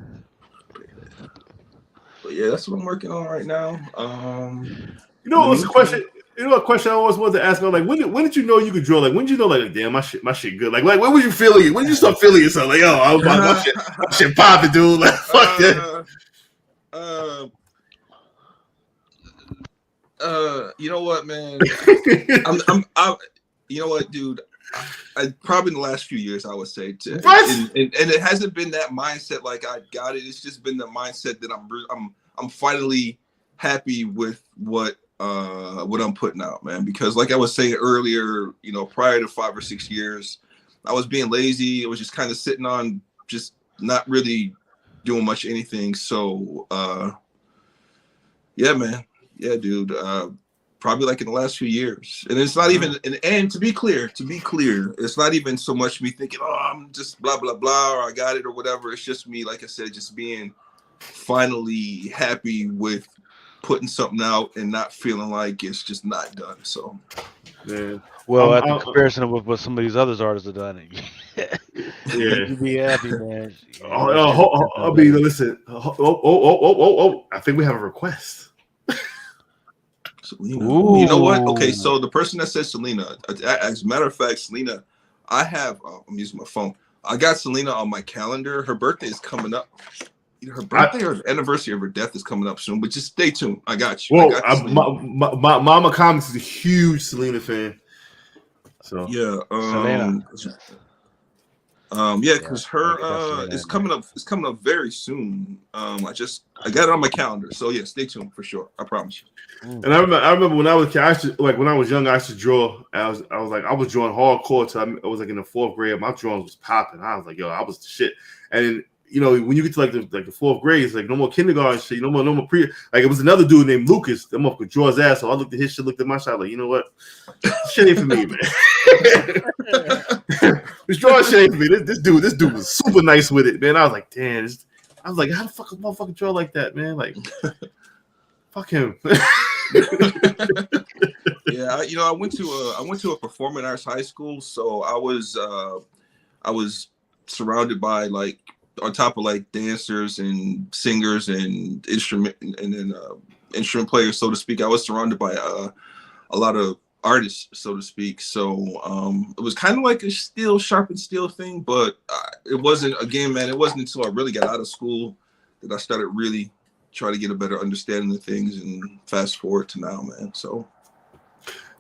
But yeah, that's what I'm working on right now. You know, what's a question? You know, a question I always wanted to ask. Like, when did you know you could draw? Like, when did you know, like, damn, my shit good. Like, when was you feeling it? When did you start feeling yourself? Like, yo, my shit popping, dude. Like, fuck that. You know what, man? You know what, dude? I probably in the last few years, I would say, and it hasn't been that mindset. Like I got it. It's just been the mindset that I'm finally happy with what I'm putting out, man. Because like I was saying earlier, you know, prior to 5 or 6 years, I was being lazy. I was just kind of sitting on, just not really doing much anything. So yeah, man. Yeah, dude. Probably like in the last few years. And it's not even, and to be clear, it's not even so much me thinking, oh, I'm just blah, blah, blah, or I got it or whatever. It's just me, like I said, just being finally happy with putting something out and not feeling like it's just not done. So, yeah. Well, at the comparison with what some of these other artists have done, yeah, you be happy, man. I mean, listen. Oh! I think we have a request. Selena. You know what? Okay, so the person that said Selena, as a matter of fact, Selena, I have. I'm using my phone. I got Selena on my calendar. Her birthday is coming up. Either her birthday or the anniversary of her death is coming up soon. But just stay tuned. I got you. Well, my Mama Comics is a huge Selena fan. So yeah, Selena. Yeah, because her it's coming up. It's coming up very soon. I got it on my calendar. So yeah, stay tuned for sure. I promise you. And I remember when I was a kid, when I was young, I used to draw. I was drawing hardcore till I was like in the 4th grade. My drawing was popping. I was like, yo, I was the shit. And then, you know, when you get to like the 4th grade, it's like no more kindergarten shit, no more pre. Like it was another dude named Lucas. That motherfucker could draw his ass. So I looked at his shit, looked at my shit, like, you know what, this shit ain't for me, man. This drawing shit ain't for me. This dude was super nice with it, man. I was like, damn. I was like, how the fuck a motherfucker draw like that, man? Like, fuck him. Yeah, you know, I went to a performing arts high school, so I was surrounded by like, on top of like dancers and singers and instrument players, so to speak. I was surrounded by a lot of artists, so to speak. So it was kind of like a sharpened steel thing, but it wasn't. Again, man, it wasn't until I really got out of school that I started really try to get a better understanding of things, and fast forward to now, man. So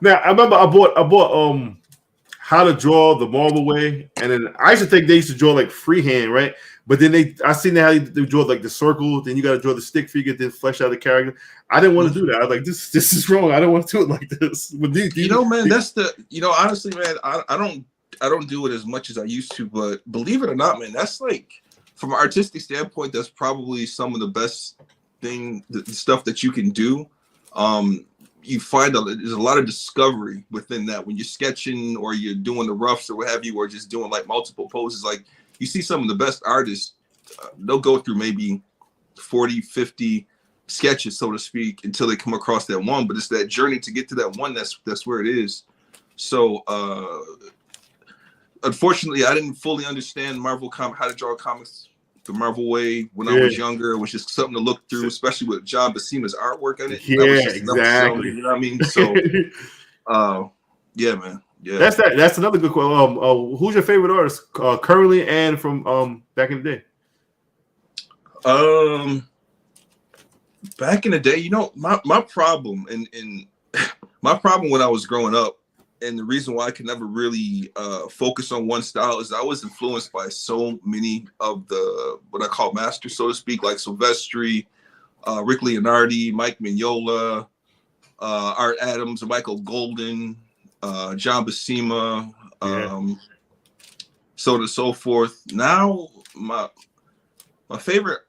now I remember I bought How to Draw the Marvel Way, and then I used to think they used to draw like freehand, right? But then I seen how they draw like the circle, then you got to draw the stick figure, then flesh out the character. I didn't want to do that. I was like, this is wrong. I don't want to do it like this. But man, that's honestly, man, I don't do it as much as I used to, but believe it or not, man, that's like, from an artistic standpoint, that's probably some of the best the stuff that you can do. You find there's a lot of discovery within that when you're sketching or you're doing the roughs or what have you, or just doing like multiple poses. Like you see some of the best artists, they'll go through maybe 40, 50 sketches, so to speak, until they come across that one. But it's that journey to get to that one that's where it is. So unfortunately, I didn't fully understand how to draw comics the Marvel way when I was younger. It was just something to look through, especially with John Buscema's artwork on it. Yeah, exactly. You know what I mean? So, yeah, man. Yeah, that's another good question. Who's your favorite artist currently and from back in the day? Back in the day, you know, my problem and my problem when I was growing up, and the reason why I could never really focus on one style, is I was influenced by so many of the what I call masters, so to speak, like Silvestri, Rick Leonardi, Mike Mignola, Art Adams, Michael Golden, John Buscema, so on and so forth. Now my favorite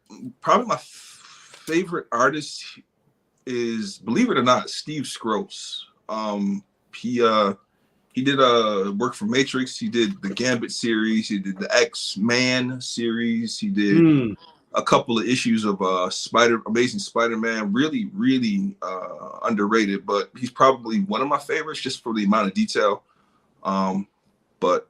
artist is, believe it or not, Steve Scroce. He He did work for Matrix. He did the Gambit series. He did the X-Man series. He did a couple of issues of Amazing Spider-Man. Really, really underrated, but he's probably one of my favorites just for the amount of detail. But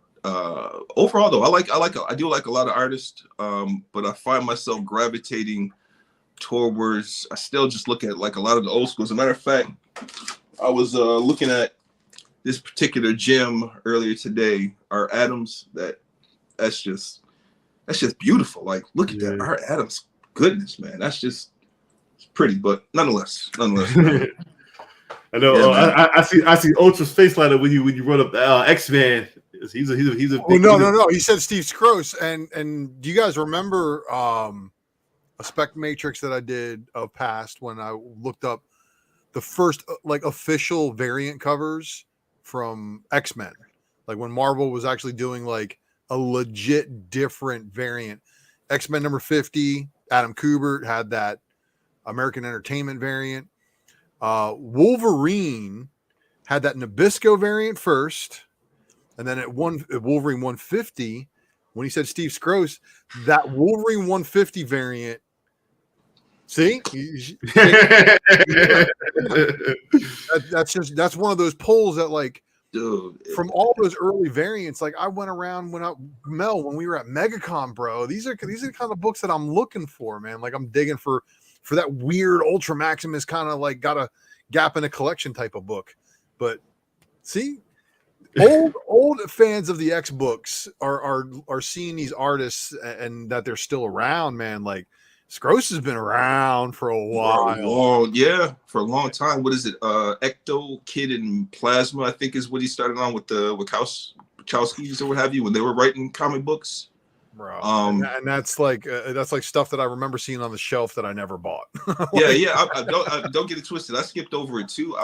overall, though, I do like a lot of artists, but I find myself gravitating towards. I still just look at like a lot of the old schools. As a matter of fact, I was looking at this particular gem earlier today, Art Adams. That's just beautiful. Like, look at that, Art Adams. Goodness, man, that's just pretty. But nonetheless. I know. I see Ultra's face light up when you brought up the X-Man. He's a big. No. He said Steve Scrooge, and do you guys remember a Spec Matrix that I did of past when I looked up the first like official variant covers from X-Men, like when Marvel was actually doing like a legit different variant. X-Men number 50, Adam Kubert had that American Entertainment variant. Wolverine had that Nabisco variant first, and then at Wolverine 150, when he said Steve Scrooge, that Wolverine 150 variant. See, that's one of those polls that, like, dude, from all those early variants. Like, I went around when we were at MegaCon, bro. These are the kind of books that I'm looking for, man. Like, I'm digging for that weird Ultra Maximus kind of like got a gap in a collection type of book. But see, old fans of the X books are seeing these artists and that they're still around, man. Like, Scrooge has been around for a while. For a long time. What is it? Ecto Kid and Plasma, I think, is what he started on with the Wachowskis or what have you when they were writing comic books. Bro, and that's like stuff that I remember seeing on the shelf that I never bought. I don't get it twisted. I skipped over it too.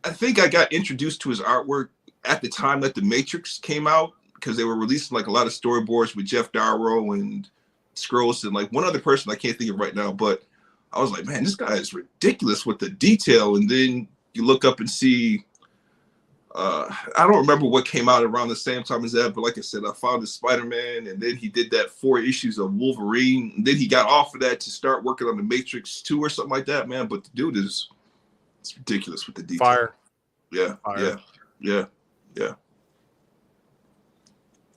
I think I got introduced to his artwork at the time that the Matrix came out because they were releasing like a lot of storyboards with Jeff Darrow and Scrolls and like one other person I can't think of right now, but I was like, man, this guy is ridiculous with the detail. And then you look up and see, I don't remember what came out around the same time as that, but like I said, I found the Spider-Man, and then he did that 4 issues of Wolverine, and then he got off of that to start working on the Matrix 2 or something like that, man. But the dude it's ridiculous with the detail. Fire. Yeah.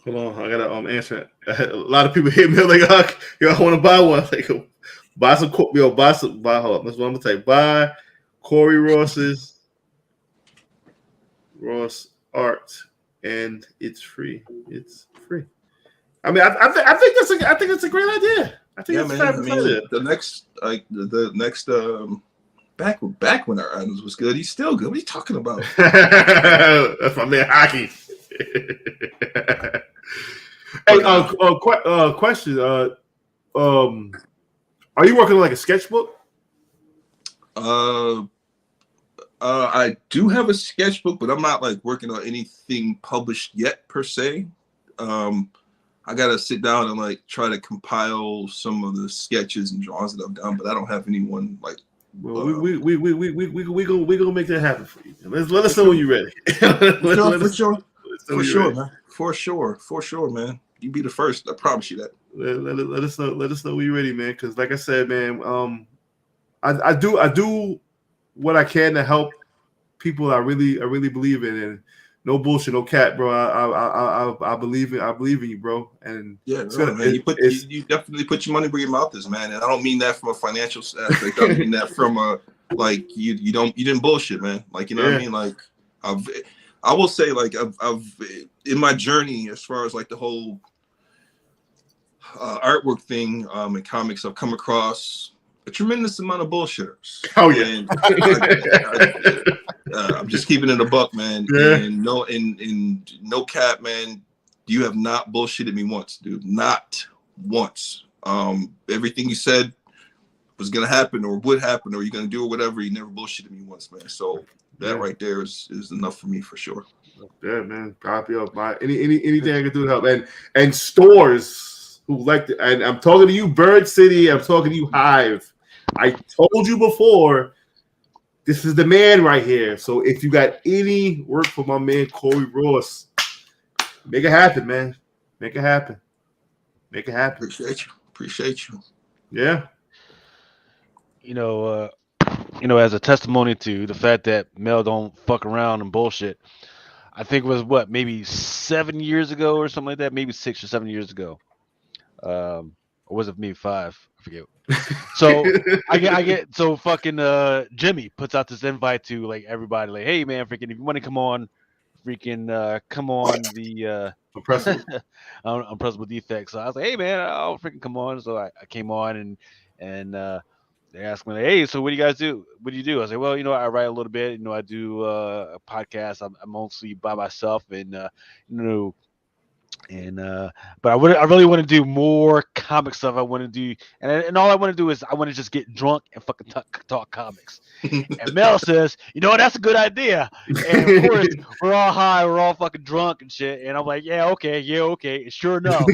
Hold on, I gotta answer it. A lot of people hit me like, I want to buy one. Like, buy some. Hold on. That's what I'm gonna say. Buy Corey Ross art, and it's free. It's free. I mean, I think that's a great idea. I think it's a fabulous idea. The next back when our Adams was good, he's still good. What are you talking about? That's my man Hockey. Hey, question. Are you working on like a sketchbook? I do have a sketchbook, but I'm not like working on anything published yet per se. I gotta sit down and like try to compile some of the sketches and drawings that I've done, but I don't have anyone like. Well, we gonna make that happen for you. Let us know when you're ready. For sure, man. You be the first. I promise you that. Let us know when you're ready, man. Because like I said, man, I do what I can to help people I really believe in, and no bullshit, no cap, bro. I believe in you, bro. And man. You definitely put your money where your mouth is, man. And I don't mean that from a financial aspect. I mean that from a like you didn't bullshit, man. Like, you know what I mean? Like I will say, like, I've in my journey as far as like the whole artwork thing in comics, I've come across a tremendous amount of bullshitters. Oh yeah, I'm just keeping it a buck, man. Yeah. And no cap, man. You have not bullshitted me once, dude. Not once. Everything you said was gonna happen or would happen or you're gonna do or whatever. You never bullshitted me once, man. So that right there is enough for me for sure. Yeah, man. Copy up. Anything I can do to help. And stores who like to, and I'm talking to you, Bird City. I'm talking to you, Hive. I told you before, this is the man right here. So if you got any work for my man Corey Ross, make it happen, man. Make it happen. Make it happen. Appreciate you. Yeah. As a testimony to the fact that Mel don't fuck around and bullshit. I think it was maybe 7 years ago or something like that, maybe 6 or 7 years ago. Or was it maybe 5? I forget. So I get so fucking Jimmy puts out this invite to like everybody, like, hey man, freaking if you want to come on, come on the Unpressible Defects. So I was like, hey man, I'll freaking come on. So I came on and they asked me, like, hey, so what do you guys do? What do you do? I was like, well, I write a little bit. I do a podcast. I'm mostly by myself, and but I really want to do more comic stuff. I want to do, and all I want to do is I want to just get drunk and fucking talk comics. And Mel says, that's a good idea. And of course, we're all high, we're all fucking drunk and shit. And I'm like, yeah, okay. And sure enough,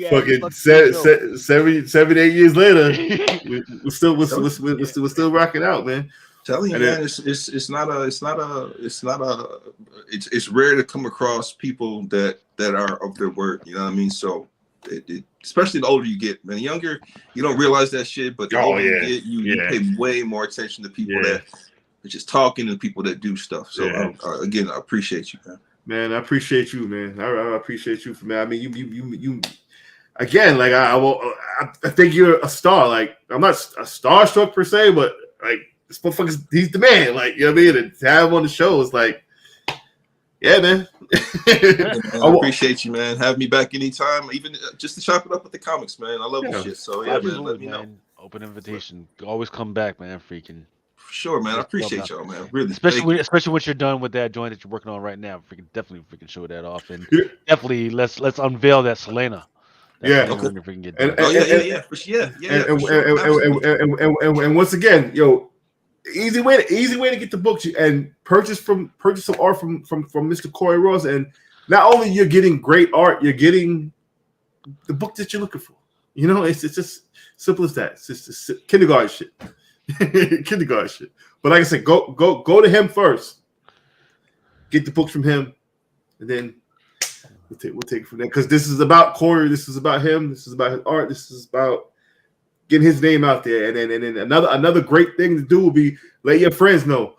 fucking 7, 8 years later, we're still rocking out, man. Telling you, man, it's rare to come across people that are of their word. You know what I mean? So, especially the older you get, man. The younger, you don't realize that shit, but the older you get, you pay way more attention to people that are just talking and people that do stuff. So, again, I appreciate you, man. Man, I appreciate you, man. I appreciate you, man. I mean, you again, like I think you're a star. Like I'm not a starstruck per se, but like. This motherfucker's, he's the man, like, you know what I mean? And to have him on the show is like, yeah, man. Man, I appreciate you, man. Have me back anytime, even just to chop it up with the comics, man. I love this shit. So, yeah, man, let me know. Open invitation. Always come back, man. Freaking. For sure, man. I appreciate y'all, man. Really. Especially once you're done with that joint that you're working on right now. Definitely freaking show that off. And definitely let's unveil that Selena. Yeah. Okay. And once again, easy way to get the book and purchase some art from Mr. Corey Ross, and not only you're getting great art, you're getting the book that you're looking for. It's just simple as that. It's just kindergarten shit. But like I said, go to him first. Get the books from him, and then we'll take it from there. Because this is about Corey. This is about him. This is about his art. This is about getting his name out there. And then another great thing to do will be let your friends know.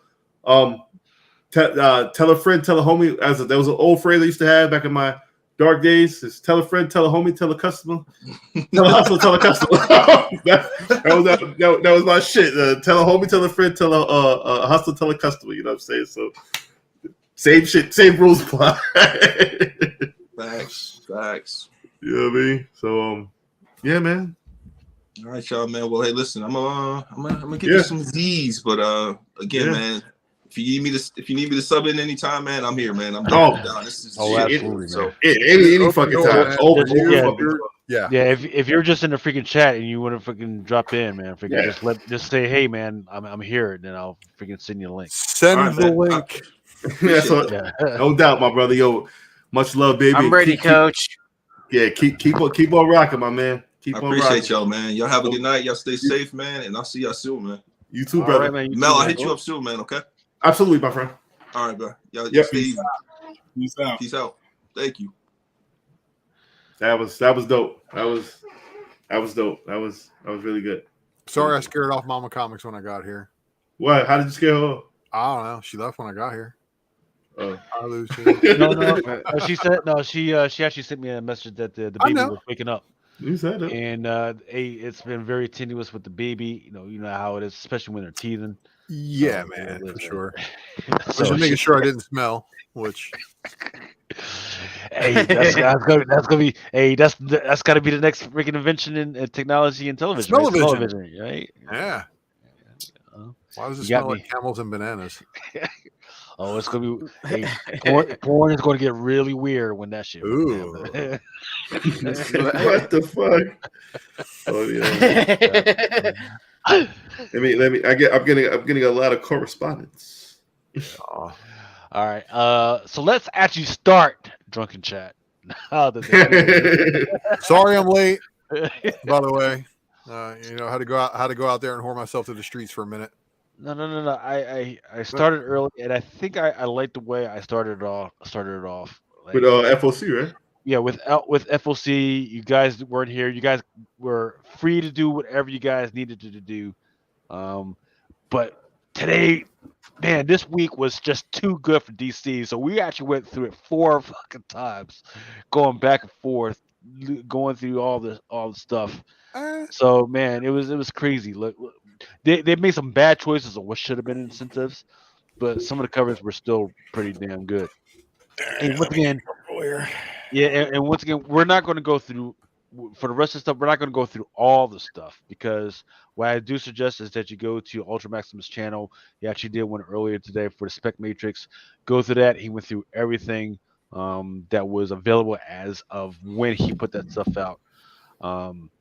Tell a friend, tell a homie. There was an old phrase I used to have back in my dark days. Is tell a friend, tell a homie, tell a customer. Tell a hustler, tell a customer. that was my shit. Tell a homie, tell a friend, tell a hustler, tell a customer. You know what I'm saying? So same shit, same rules apply. Facts. You know what I mean? So yeah, man. All right, y'all, man. Well, hey, listen, I'm gonna give you some Z's, but again, man, if you need me to sub in anytime, man, I'm here, man. I'm down. This is absolutely, so any fucking time. If you're just in the freaking chat and you want to freaking drop in, man, just say, hey, man, I'm here, and then I'll freaking send you a link. Send the link. No doubt, my brother. Yo, much love, baby. I'm ready, Coach. Keep on rocking, my man. I appreciate y'all, man. Y'all have a good night. Y'all stay safe, man, and I'll see y'all soon, man. You too, brother. Right, man, Mel, I'll hit you up soon, man. Okay. Absolutely, my friend. All right, bro. Y'all stay easy. Peace out. Thank you. That was dope. That was dope. That was really good. Sorry, I scared off Mama Comics when I got here. What? How did you scare her? I don't know. She left when I got here. Oh. No. She said no. She actually sent me a message that the baby was waking up. You said it. And it's been very tenuous with the baby. You know how it is, especially when they're teething. Yeah, man, for sure. So just making sure I didn't smell. Which, hey, that's gonna be. Hey, that's got to be the next freaking invention in technology and television. Right? Television, right? Yeah. Why does it smell like camels and bananas? Oh, it's gonna be. Hey, porn is going to get really weird when that shit. Ooh. What the fuck? Oh yeah. Let me. I'm getting a lot of correspondence. All right. So let's actually start Drunken Chat. Sorry, I'm late. By the way, had to go out there and whore myself to the streets for a minute. No. I started early, and I think I liked the way I started it off. with Like, FOC, right? yeah, with FOC, you guys weren't here. You guys were free to do whatever you guys needed to do. Um, but today, man, this week was just too good for DC. So we actually went through it 4 fucking times, going back and forth, going through all the stuff. Eh, So man, it was crazy. Look, they made some bad choices of what should have been incentives, but some of the covers were still pretty damn good. And once again, earlier. yeah, and once again, we're not going to go through for the rest of the stuff. We're not going to go through all the stuff because what I do suggest is that you go to Ultra Maximus channel. He actually did one earlier today for the Spec Matrix. Go through that. He went through everything that was available as of when he put that stuff out. Um,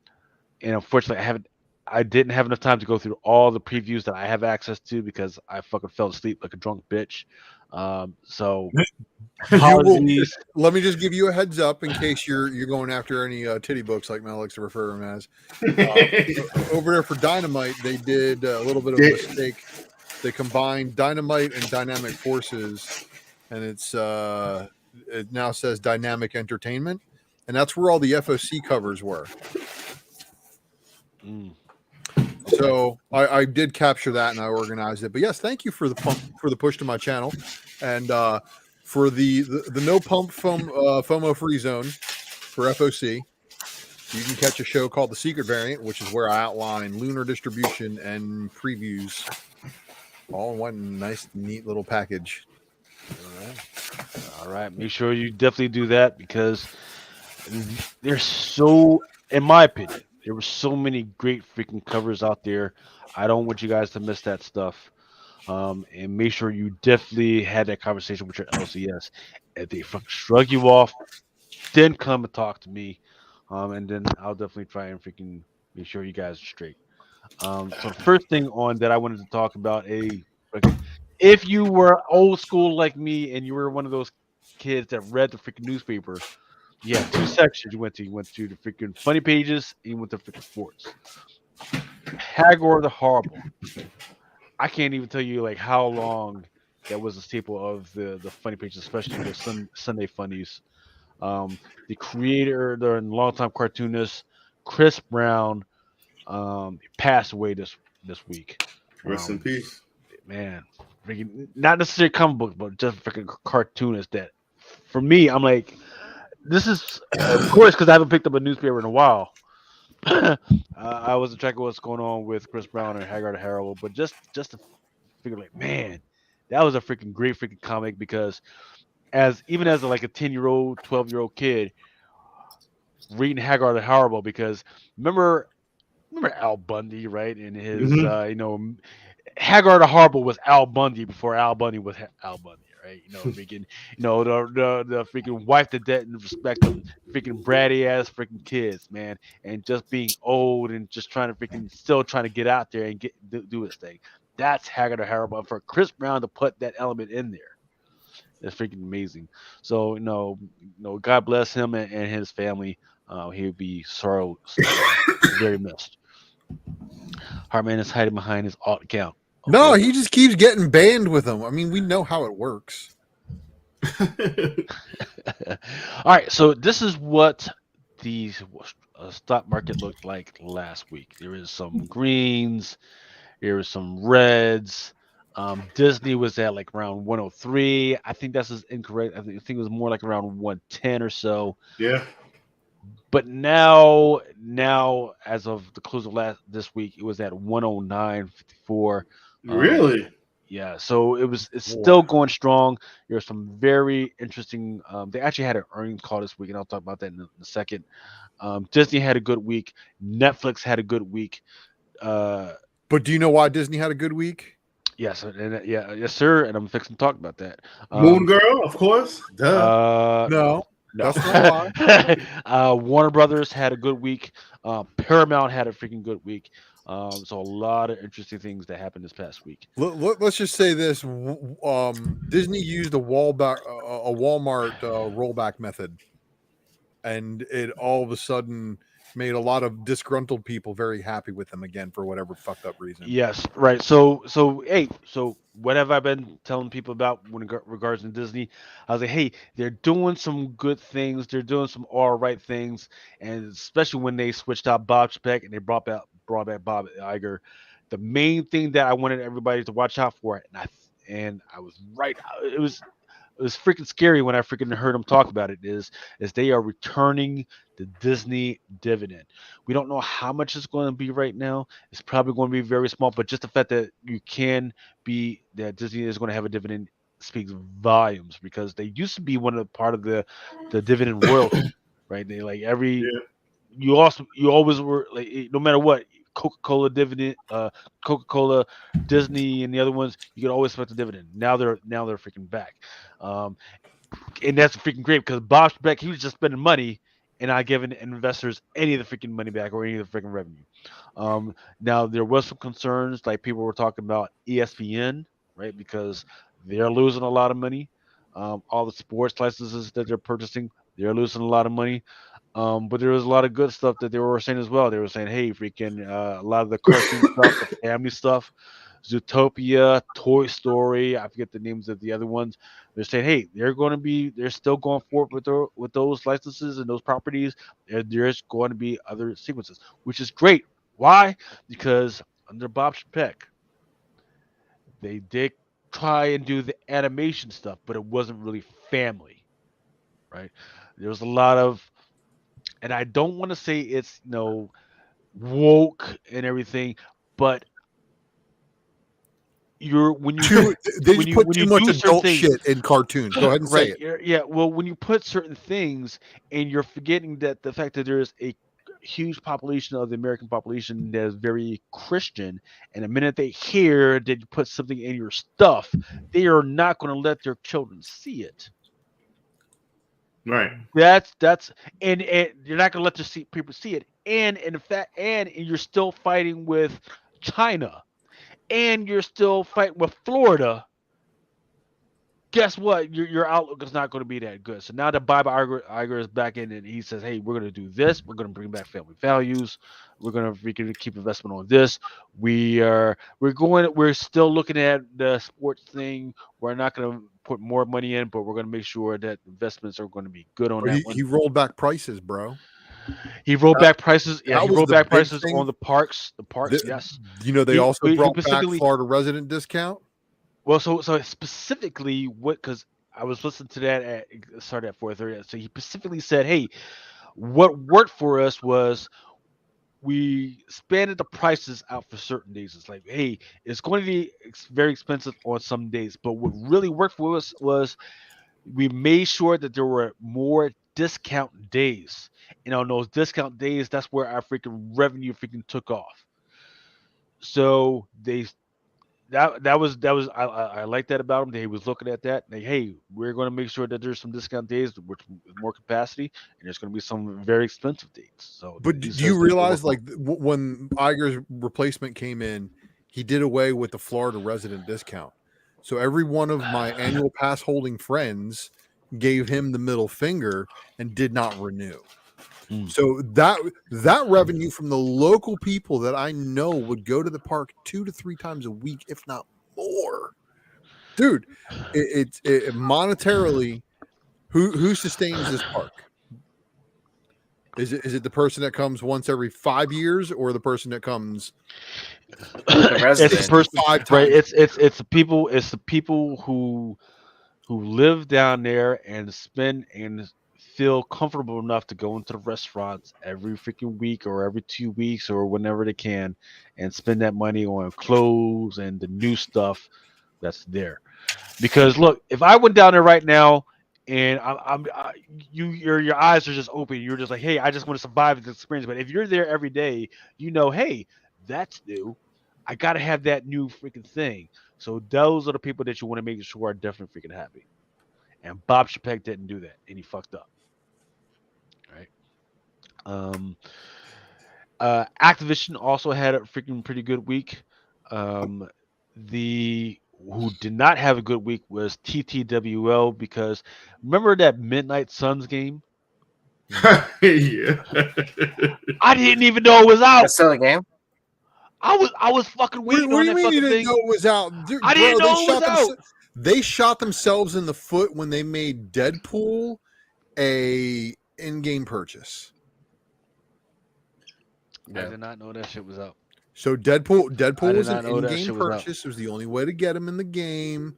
and unfortunately, I didn't have enough time to go through all the previews that I have access to because I fucking fell asleep like a drunk bitch. So You will. apologies. Let me just give you a heads up in case you're going after any titty books like Mel likes to refer to them as. Over there for Dynamite, they did a little bit of a mistake. They combined Dynamite and Dynamic Forces, and it now says Dynamic Entertainment, and that's where all the FOC covers were. Mm. So I did capture that and I organized it. But yes, thank you for the push to my channel, and for the no pump FOMO free zone for FOC. You can catch a show called The Secret Variant, which is where I outline lunar distribution and previews all in one nice, neat little package. All right. Make sure you definitely do that because there's so, in my opinion, there were so many great freaking covers out there. I don't want you guys to miss that stuff. And make sure you definitely had that conversation with your LCS. If they fucking shrug you off, then come and talk to me. And then I'll definitely try and freaking make sure you guys are straight. So the first thing on that I wanted to talk about if you were old school like me and you were one of those kids that read the freaking newspaper, you had two sections you went to. You went to the freaking funny pages and you went to freaking sports. Hagor the Horrible. I can't even tell you like how long that was a staple of the funny pages, especially the Sunday funnies. The creator, the longtime cartoonist, Chris Brown, passed away this week. Rest in peace. Man, freaking not necessarily comic book, but just freaking cartoonist. That for me, I'm like, this is of course because I haven't picked up a newspaper in a while. I wasn't tracking what's going on with Chris Brown and Haggard Harrell, but just to figure like, man, that was a freaking great freaking comic because even as like a 10-year-old, 12-year-old kid reading Haggard the Horrible because remember Al Bundy, right? And his Haggard the Horrible was Al Bundy before Al Bundy was Al Bundy, right? Freaking the freaking wife that didn't respect them, freaking bratty ass freaking kids, man, and just being old and just trying to freaking still trying to get out there and do his thing. That's Haggard the Horrible. And for Chris Brown to put that element in there. It's freaking amazing. So God bless him and his family. He'll be very missed. Hartman is hiding behind his alt account. Okay. No, he just keeps getting banned with them. I mean, we know how it works. All right, so this is what the stock market looked like last week. There is some greens, there is some reds. Disney was at like around 103. I think that's incorrect. I think it was more like around 110 or so. Yeah. But now, as of the close of this week, it was at 109.54. Really? Yeah. So it's still going strong. There's some very interesting. They actually had an earnings call this week, and I'll talk about that in a second. Disney had a good week. Netflix had a good week. But do you know why Disney had a good week? Yes, yes, sir. And I'm fixing to talk about that. Moon Girl, of course. Duh. No. That's not why. Warner Brothers had a good week. Paramount had a freaking good week. So a lot of interesting things that happened this past week. Let's just say this: Disney used a Walmart rollback method, and it all of a sudden made a lot of disgruntled people very happy with them again for whatever fucked up reason. Yes, right. So what have I been telling people about when regards to Disney? I was like, hey, they're doing some good things. They're doing some all right things, and especially when they switched out Bob Chapek and they brought back Bob Iger. The main thing that I wanted everybody to watch out for, and I was right. It was freaking scary when I freaking heard them talk about it. Is they are returning the Disney dividend. We don't know how much it's going to be right now. It's probably going to be very small, but just the fact that that Disney is going to have a dividend speaks volumes because they used to be one of the part of the dividend royalty, right? They like every Yeah. you always were like no matter what Coca-Cola dividend, Coca-Cola, Disney, and the other ones, you could always expect a dividend. Now they're freaking back, um, and that's freaking great because Bob Beck he was just spending money and not giving investors any of the freaking money back or any of the freaking revenue. Now there was some concerns like people were talking about ESPN, right? Because they're losing a lot of money. All the sports licenses that they're purchasing, they're losing a lot of money. But there was a lot of good stuff that they were saying as well. They were saying, "Hey, freaking, a lot of the cartoon stuff, the family stuff, Zootopia, Toy Story. I forget the names of the other ones. They're saying, hey, they're still going forward with those licenses and those properties. There's going to be other sequences, which is great. Why? Because under Bob Chapek, they did try and do the animation stuff, but it wasn't really family, right? There was a lot of and I don't want to say it's woke and everything, but you're when you They when just you put when too you much do certain adult things, shit in cartoons. Go ahead and say right? it. Yeah. Well, when you put certain things and you're forgetting that the fact that there's a huge population of the American population that is very Christian, and the minute they hear that you put something in your stuff, they are not going to let their children see it. Right. That's and you're not gonna let people see it. And in fact, and you're still fighting with China, and you're still fighting with Florida. Guess what? Your outlook is not going to be that good. So now that Bob Iger is back in, and he says, "Hey, we're going to do this. We're going to bring back family values. We can keep investment on this. We're still looking at the sports thing. We're not going to put more money in, but we're going to make sure that investments are going to be good on But that he one." rolled back prices, bro. He rolled That, back prices. Yeah, that he was rolled the back big prices thing. on the parks. The parks, yes. They also He brought back specifically Florida resident discount. well, so specifically what because I was listening to that at it started at 4:30. So he specifically said, "Hey, what worked for us was we expanded the prices out for certain days. It's like, hey, it's going to be very expensive on some days, but what really worked for us was we made sure that there were more discount days. And on those discount days, that's where our freaking revenue freaking took off. So that was I like that about him. That he was looking at that. Like, hey, we're going to make sure that there's some discount days with more capacity, and there's going to be some very expensive dates. So But he do you says that they're realize, working on. like, when Iger's replacement came in, he did away with the Florida resident discount. So every one of my annual pass holding friends gave him the middle finger and did not renew. So that revenue from the local people that I know would go to the park 2 to 3 times a week, if not more. Dude, it monetarily, who sustains this park? Is it the person that comes once every 5 years, or the person that comes The It's the resident. person, 5 right? times? It's the people who live down there and spend and feel comfortable enough to go into the restaurants every freaking week or every 2 weeks or whenever they can and spend that money on clothes and the new stuff that's there. Because look, if I went down there right now and your eyes are just open, you're just like, hey, I just want to survive this experience. But if you're there every day, hey, that's new. I gotta have that new freaking thing. So those are the people that you want to make sure are definitely freaking happy. And Bob Chapek didn't do that, and he fucked up. Right. Um. Activision also had a freaking pretty good week. The who did not have a good week was TTWL because remember that Midnight Suns game? Yeah. I didn't even know it was out. That's still a game. I was fucking What, waiting what on do you that mean you fucking didn't thing. know it was out? Dude, I didn't know it was out. They shot themselves in the foot when they made Deadpool a in-game purchase. I did not know that shit was out. So Deadpool was an not know that in-game shit was out. purchase. It was the only way to get him in the game.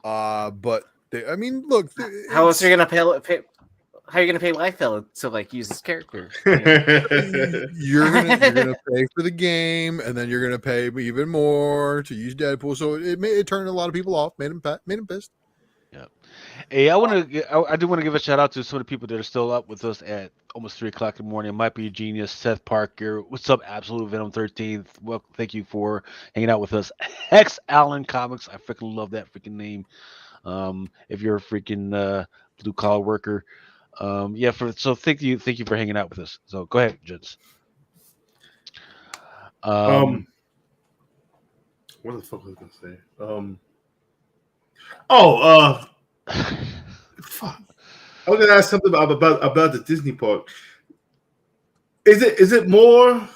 But I mean, look, How else are you gonna pay? How are you gonna pay Liefeld to like use his character? You're gonna pay for the game, and then you're gonna pay even more to use Deadpool. So it turned a lot of people off, made them pissed. Yeah. Hey, I do want to give a shout out to some of the people that are still up with us at almost 3:00 in the morning. It might be Genius, Seth Parker. What's up, Absolute Venom 13th? Well, thank you for hanging out with us. Hex Allen Comics. I freaking love that freaking name. If you're a freaking blue collar worker. Yeah, so thank you for hanging out with us. So go ahead, Jens. What the fuck was I gonna say? Fuck. I was gonna ask something about the Disney park. Is it more?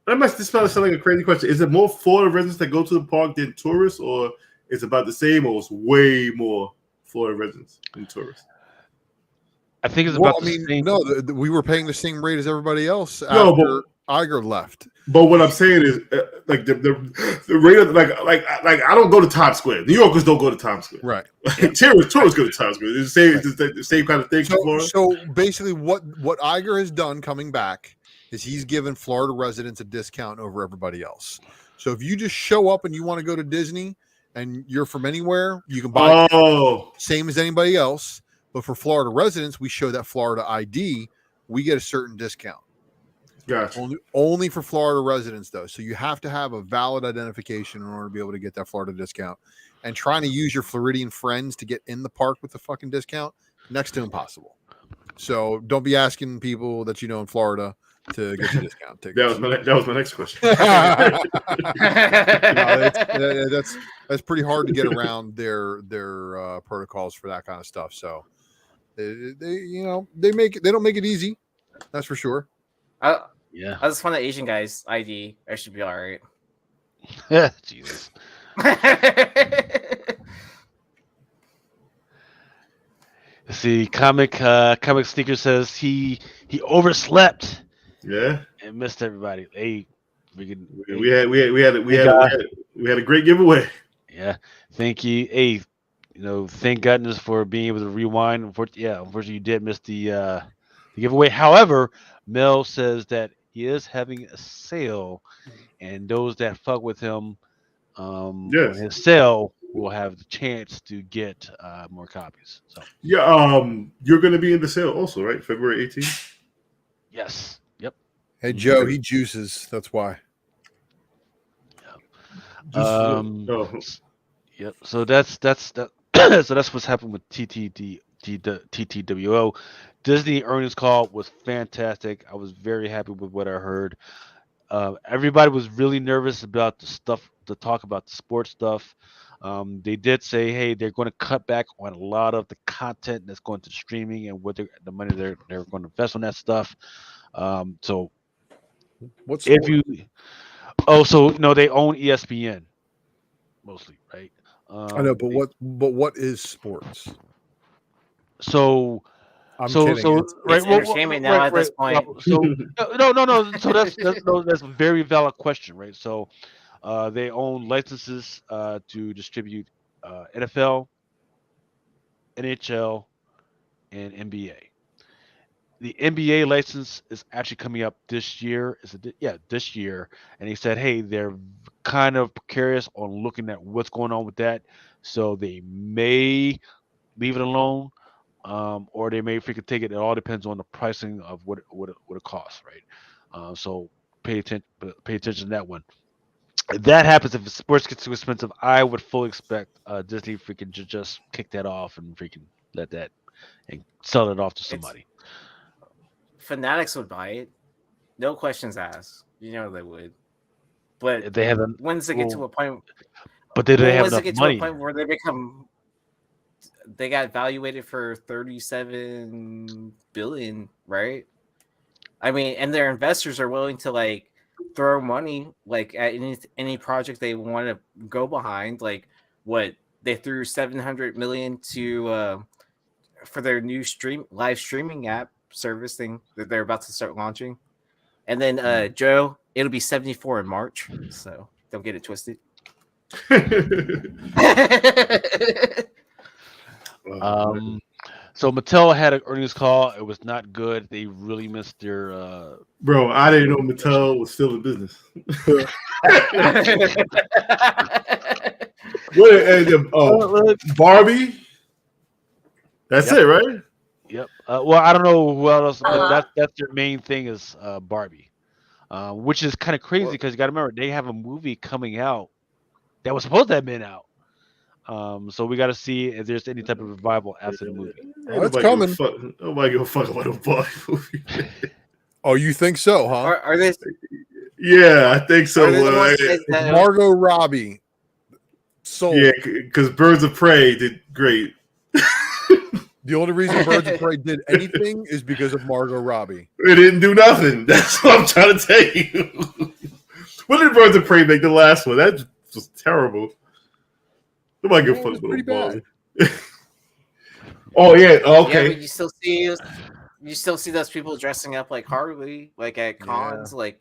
This might sound like a crazy question. Is it more Florida residents that go to the park than tourists, or is it about the same, or it's way more Florida residents than tourists? I think it's about the same. No, we were paying the same rate as everybody else after Iger left. But what I'm saying is, like the rate of like I don't go to Times Square. New Yorkers don't go to Times Square. Right. Tourists go to Times Square. It's the same kind of thing. So basically, what Iger has done coming back is he's given Florida residents a discount over everybody else. So if you just show up and you want to go to Disney and you're from anywhere, you can buy same as anybody else. But for Florida residents, we show that Florida ID, we get a certain discount. Gotcha. Only for Florida residents, though. So you have to have a valid identification in order to be able to get that Florida discount. And trying to use your Floridian friends to get in the park with the fucking discount, next to impossible. So don't be asking people that you know in Florida to get your discount tickets. That was my next question. That's pretty hard to get around their protocols for that kind of stuff. So they don't make it easy. That's for sure. Yeah. I just want the Asian guy's ID. I should be all right. Jesus. See, comic sneaker says he overslept. Yeah. And missed everybody. Hey, we had a great giveaway. Yeah. Thank you. Hey, thank goodness for being able to rewind. Unfortunately, you did miss the giveaway. However, Mel says that he is having a sale, and those that fuck with him on his sale will have the chance to get more copies. So yeah, you're going to be in the sale also, right? February 18th. Yes. Yep. Hey Joe, he juices. That's why. Yep. So that's so that's what's happened with TTWO. Disney earnings call was fantastic. I was very happy with what I heard. Everybody was really nervous about the stuff to talk about the sports stuff. They did say, hey, they're going to cut back on a lot of the content that's going to streaming and what the money they're going to invest on that stuff. So what's if you they own ESPN mostly, right? I know, but what is sports? So I'm kidding. Right, entertainment now at this point. So no. So that's a very valid question, right? So they own licenses to distribute NFL, NHL, and NBA. The NBA license is actually coming up this year. This year, and he said, hey, they're kind of precarious on looking at what's going on with that, so they may leave it alone. Or they may freaking take it. It all depends on the pricing of what it costs, right? So pay attention to that one. If that happens, if sports gets too expensive, I would fully expect Disney freaking to just kick that off and freaking let that and sell it off to somebody. Fanatics would buy it, no questions asked. You know they would. But if they haven't. When does it get to a point? But they have enough money. To a point where they become they got valuated for 37 billion, right? I mean, and their investors are willing to like throw money like at any project they want to go behind. Like what they threw 700 million to for their new live streaming app service thing that they're about to start launching. And then Joe, it'll be 74 in March, so don't get it twisted. So Mattel had an earnings call. It was not good. They really missed their. Bro, I didn't know Mattel was still in business. Barbie. That's it, right? Yep. Well, I don't know who else, but that's their main thing is Barbie, which is kind of crazy because you got to remember they have a movie coming out that was supposed to have been out. So we got to see if there's any type of revival after the movie. It's coming. Nobody give a fuck about a Barbie movie. Oh, you think so, huh? Are they? Yeah, I think so. Margot Robbie. Sold. Yeah, because Birds of Prey did great. The only reason Birds of Prey did anything is because of Margot Robbie. It didn't do nothing. That's what I'm trying to tell you. What did Birds of Prey make the last one? That was terrible. Nobody give a fuck about Barbie. Oh yeah, okay. Yeah, but you still see those people dressing up like Harley, like at cons, like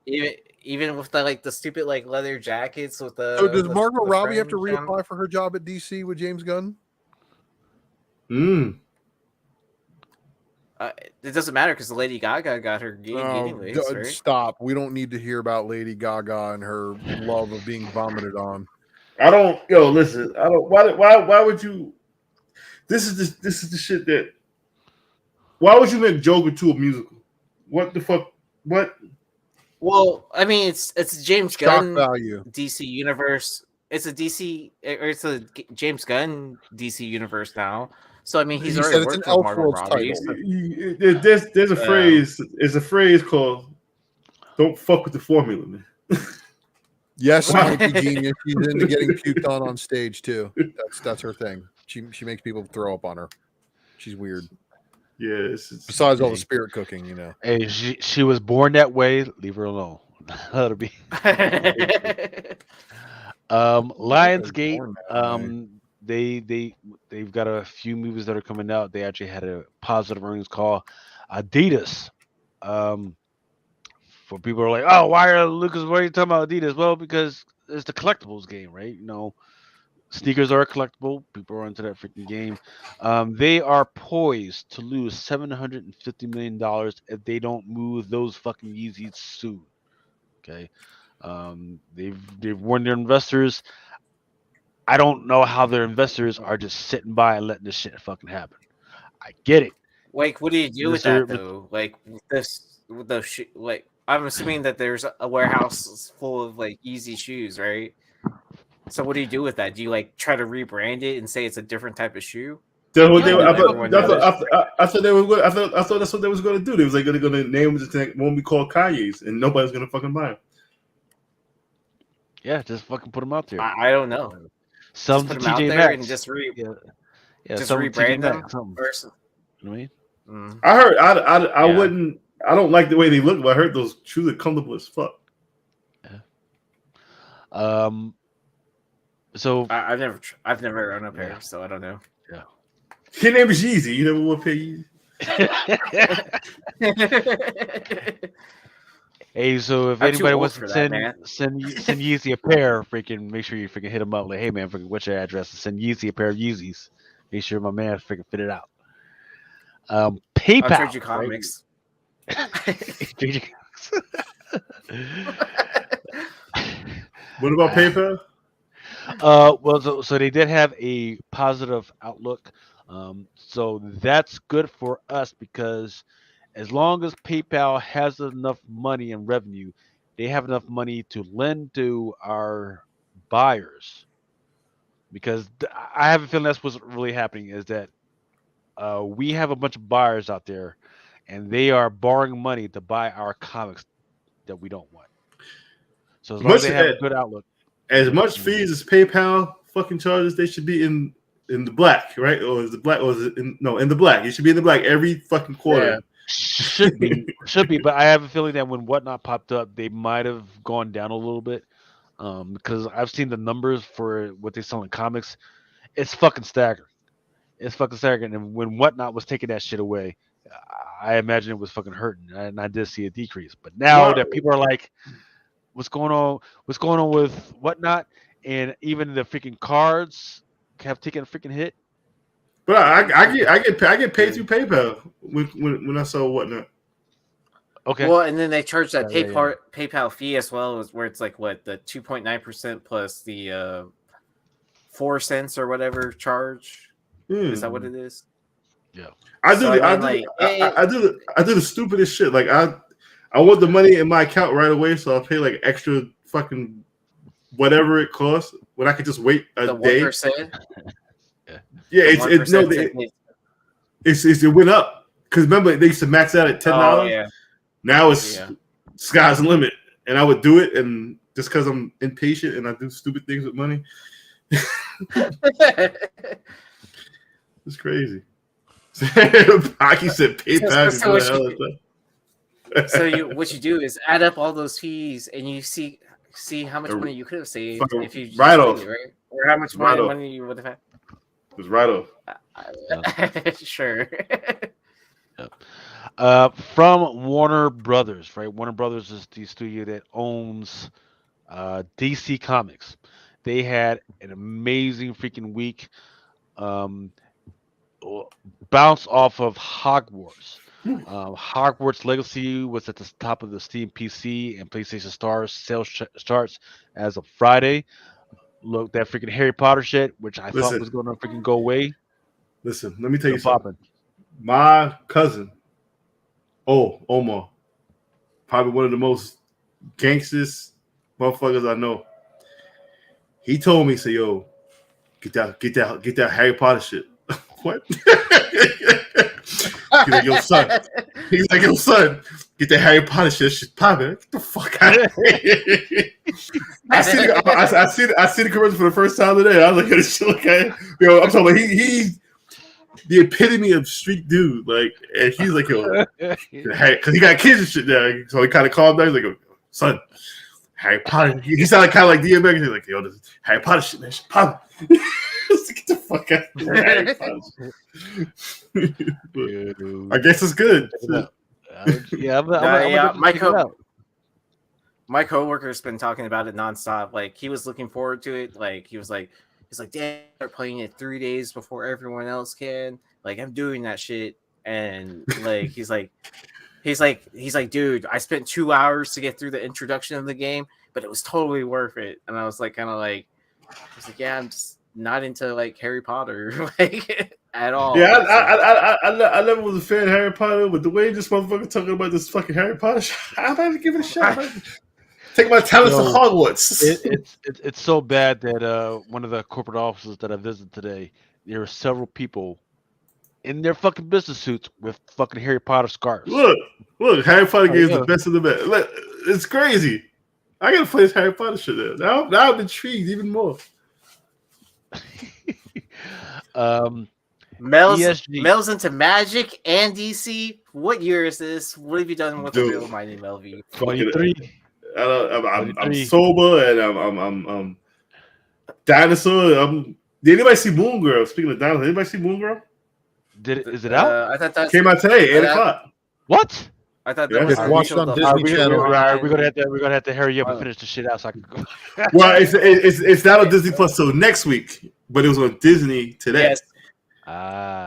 even with the stupid like leather jackets with the. So does Margot Robbie have to reapply for her job at DC with James Gunn? It doesn't matter because the Lady Gaga got her gig anyways. Right? Stop. We don't need to hear about Lady Gaga and her love of being vomited on. I don't. Yo, listen. I don't. Why would you? This is the shit that. Why would you make Joker 2 a musical? What the fuck? What? Well, I mean, it's James Gunn value. DC universe. It's a DC or it's a James Gunn DC universe now. So I mean, he's already worked with Margot Robbie. There's a phrase. There's a phrase called "Don't fuck with the formula, man." Yes, Mikey Genius. She's into getting puked on stage too. That's her thing. She makes people throw up on her. She's weird. Yeah. Besides all the spirit cooking, you know. Hey, she was born that way. Leave her alone. Let her be. Lionsgate. They've got a few movies that are coming out. They actually had a positive earnings call. Adidas. For people who are like, oh, why are you talking about Adidas? Well, because it's the collectibles game, right? You know, sneakers are collectible. People are into that freaking game. They are poised to lose $750 million if they don't move those fucking Yeezys soon. Okay. They've warned their investors. I don't know how their investors are just sitting by and letting this shit fucking happen. I get it. Like, what do you do with that though? Like like I'm assuming that there's a warehouse full of like Yeezy shoes, right? So what do you do with that? Do you like try to rebrand it and say it's a different type of shoe? That's what I thought that's what they was going to do. They was like going to name it won't be called Kanye's, and nobody's going to fucking buy them. Yeah, just fucking put them out there. I don't know. Some put them out there and just rebrand them. You know what I mean? I heard. I wouldn't. I don't like the way they look, but I heard those shoes are comfortable as fuck. Yeah. So I've never owned a pair, so I don't know. Yeah. Your name is Yeezy. You never wore a pair of Yeezy. Hey, so if anybody wants to send Yeezy a pair, freaking make sure you freaking hit them up. Like, hey man, freaking what's your address? Send Yeezy a pair of Yeezys. Make sure my man freaking fit it out. PayPal. I'll trade you comics. What about PayPal? Well, so they did have a positive outlook. So that's good for us because as long as PayPal has enough money and revenue, they have enough money to lend to our buyers. Because I have a feeling that's what's really happening is that we have a bunch of buyers out there, and they are borrowing money to buy our comics that we don't want. So as long as they have a good outlook. As much fees as PayPal fucking charges, they should be in in the black, right? Or is the black? Or is it in the black? It should be in the black every fucking quarter. Yeah. Should be, but I have a feeling that when Whatnot popped up, they might have gone down a little bit. Because I've seen the numbers for what they sell in comics, it's fucking staggering. It's fucking staggering. And when Whatnot was taking that shit away, I imagine it was fucking hurting, and I did see a decrease. But now that people are like, "What's going on? What's going on with Whatnot?" and even the freaking cards have taken a freaking hit. But I get paid through PayPal when I sell Whatnot. Okay. Well, and then they charge that Yeah. PayPal fee as well, where it's like what, the 2.9% plus the 4 cents or whatever charge. Is that what it is? Yeah. I do the stupidest shit. Like I want the money in my account right away, so I'll pay like extra fucking whatever it costs when I could just wait a day. 1%? Yeah, it went up because remember they used to max out at $10. Oh, yeah. Now it's sky's the limit, and I would do it, and just because I'm impatient and I do stupid things with money, it's crazy. Hockey said PayPal. So what you do is add up all those fees, and you see how much money you could have saved if you just write off, right? Or how much money you would have had. It was right off. Sure. From Warner Brothers, right? Warner Brothers is the studio that owns DC Comics. They had an amazing freaking week. Bounce off of Hogwarts. Hogwarts Legacy was at the top of the Steam PC and PlayStation Stars sales charts as of Friday. Look, that freaking Harry Potter shit, which I thought was going to freaking go away. Listen, let me tell you something. My cousin, Omar, probably one of the most gangsters motherfuckers I know. He told me, "Say, yo, get that Harry Potter shit." What? He's like, yo, son. Get that Harry Potter shit. Shit's popping. Get the fuck out of here. I see the commercial for the first time today. I was like, this shit, okay. Yo, I'm talking about he's the epitome of street dude. Like, and he's like, yo, because he got kids and shit now. So he kind of calmed down. He's like, yo, son, Harry Potter. He sounded kind of like DMX. He's like, yo, this Harry Potter shit, man. Shit popping. Get the fuck out of here. I guess it's good. My coworker's been talking about it nonstop. Like, he was looking forward to it. Like, he's like, damn, they're playing it 3 days before everyone else can. Like, I'm doing that shit. And like, he's like, dude, I spent 2 hours to get through the introduction of the game, but it was totally worth it. And I was like, yeah, I'm just not into like Harry Potter like at all. Yeah, I never was a fan of Harry Potter, but the way this motherfucker talking about this fucking Harry Potter shit, I'm about to give it a shot. Take my talents to Hogwarts. It's so bad that one of the corporate offices that I visited today, there were several people in their fucking business suits with fucking Harry Potter scarves. Look, Harry Potter games the best of the best. It's crazy. I gotta play this Harry Potter shit there. Now I'm intrigued even more. Mel's into Magic and DC. What year is this? What have you done with the real Mighty Melvie? 23. I'm sober and I'm dinosaur. Did anybody see Moon Girl? Speaking of dinosaur, anybody see Moon Girl? Is it out? I thought that came out today, 8:00. What? I thought that was watched on Disney Channel. We're gonna have to hurry up and finish the shit out so I can go. Well, it's not on Disney Plus till next week, but it was on Disney today. Yes.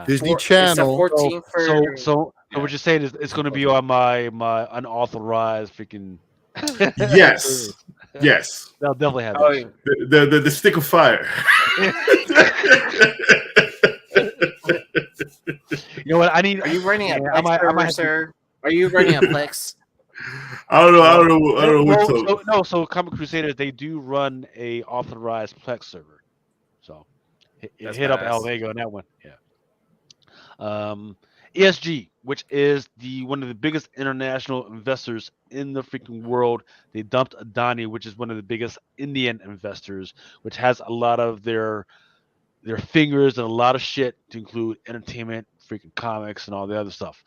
Disney Channel. So what you're saying is it's going to be on my unauthorized freaking. Yes. They'll definitely have it. The stick of fire. You know what? I need. Are you running a Plex, sir? Are you running a Plex? I don't know. So Comic Crusaders, they do run a authorized Plex server. So hit up Alvego on that one. Yeah. ESG, which is one of the biggest international investors in the freaking world, they dumped Adani, which is one of the biggest Indian investors, which has a lot of their their fingers in a lot of shit to include entertainment, freaking comics, and all the other stuff.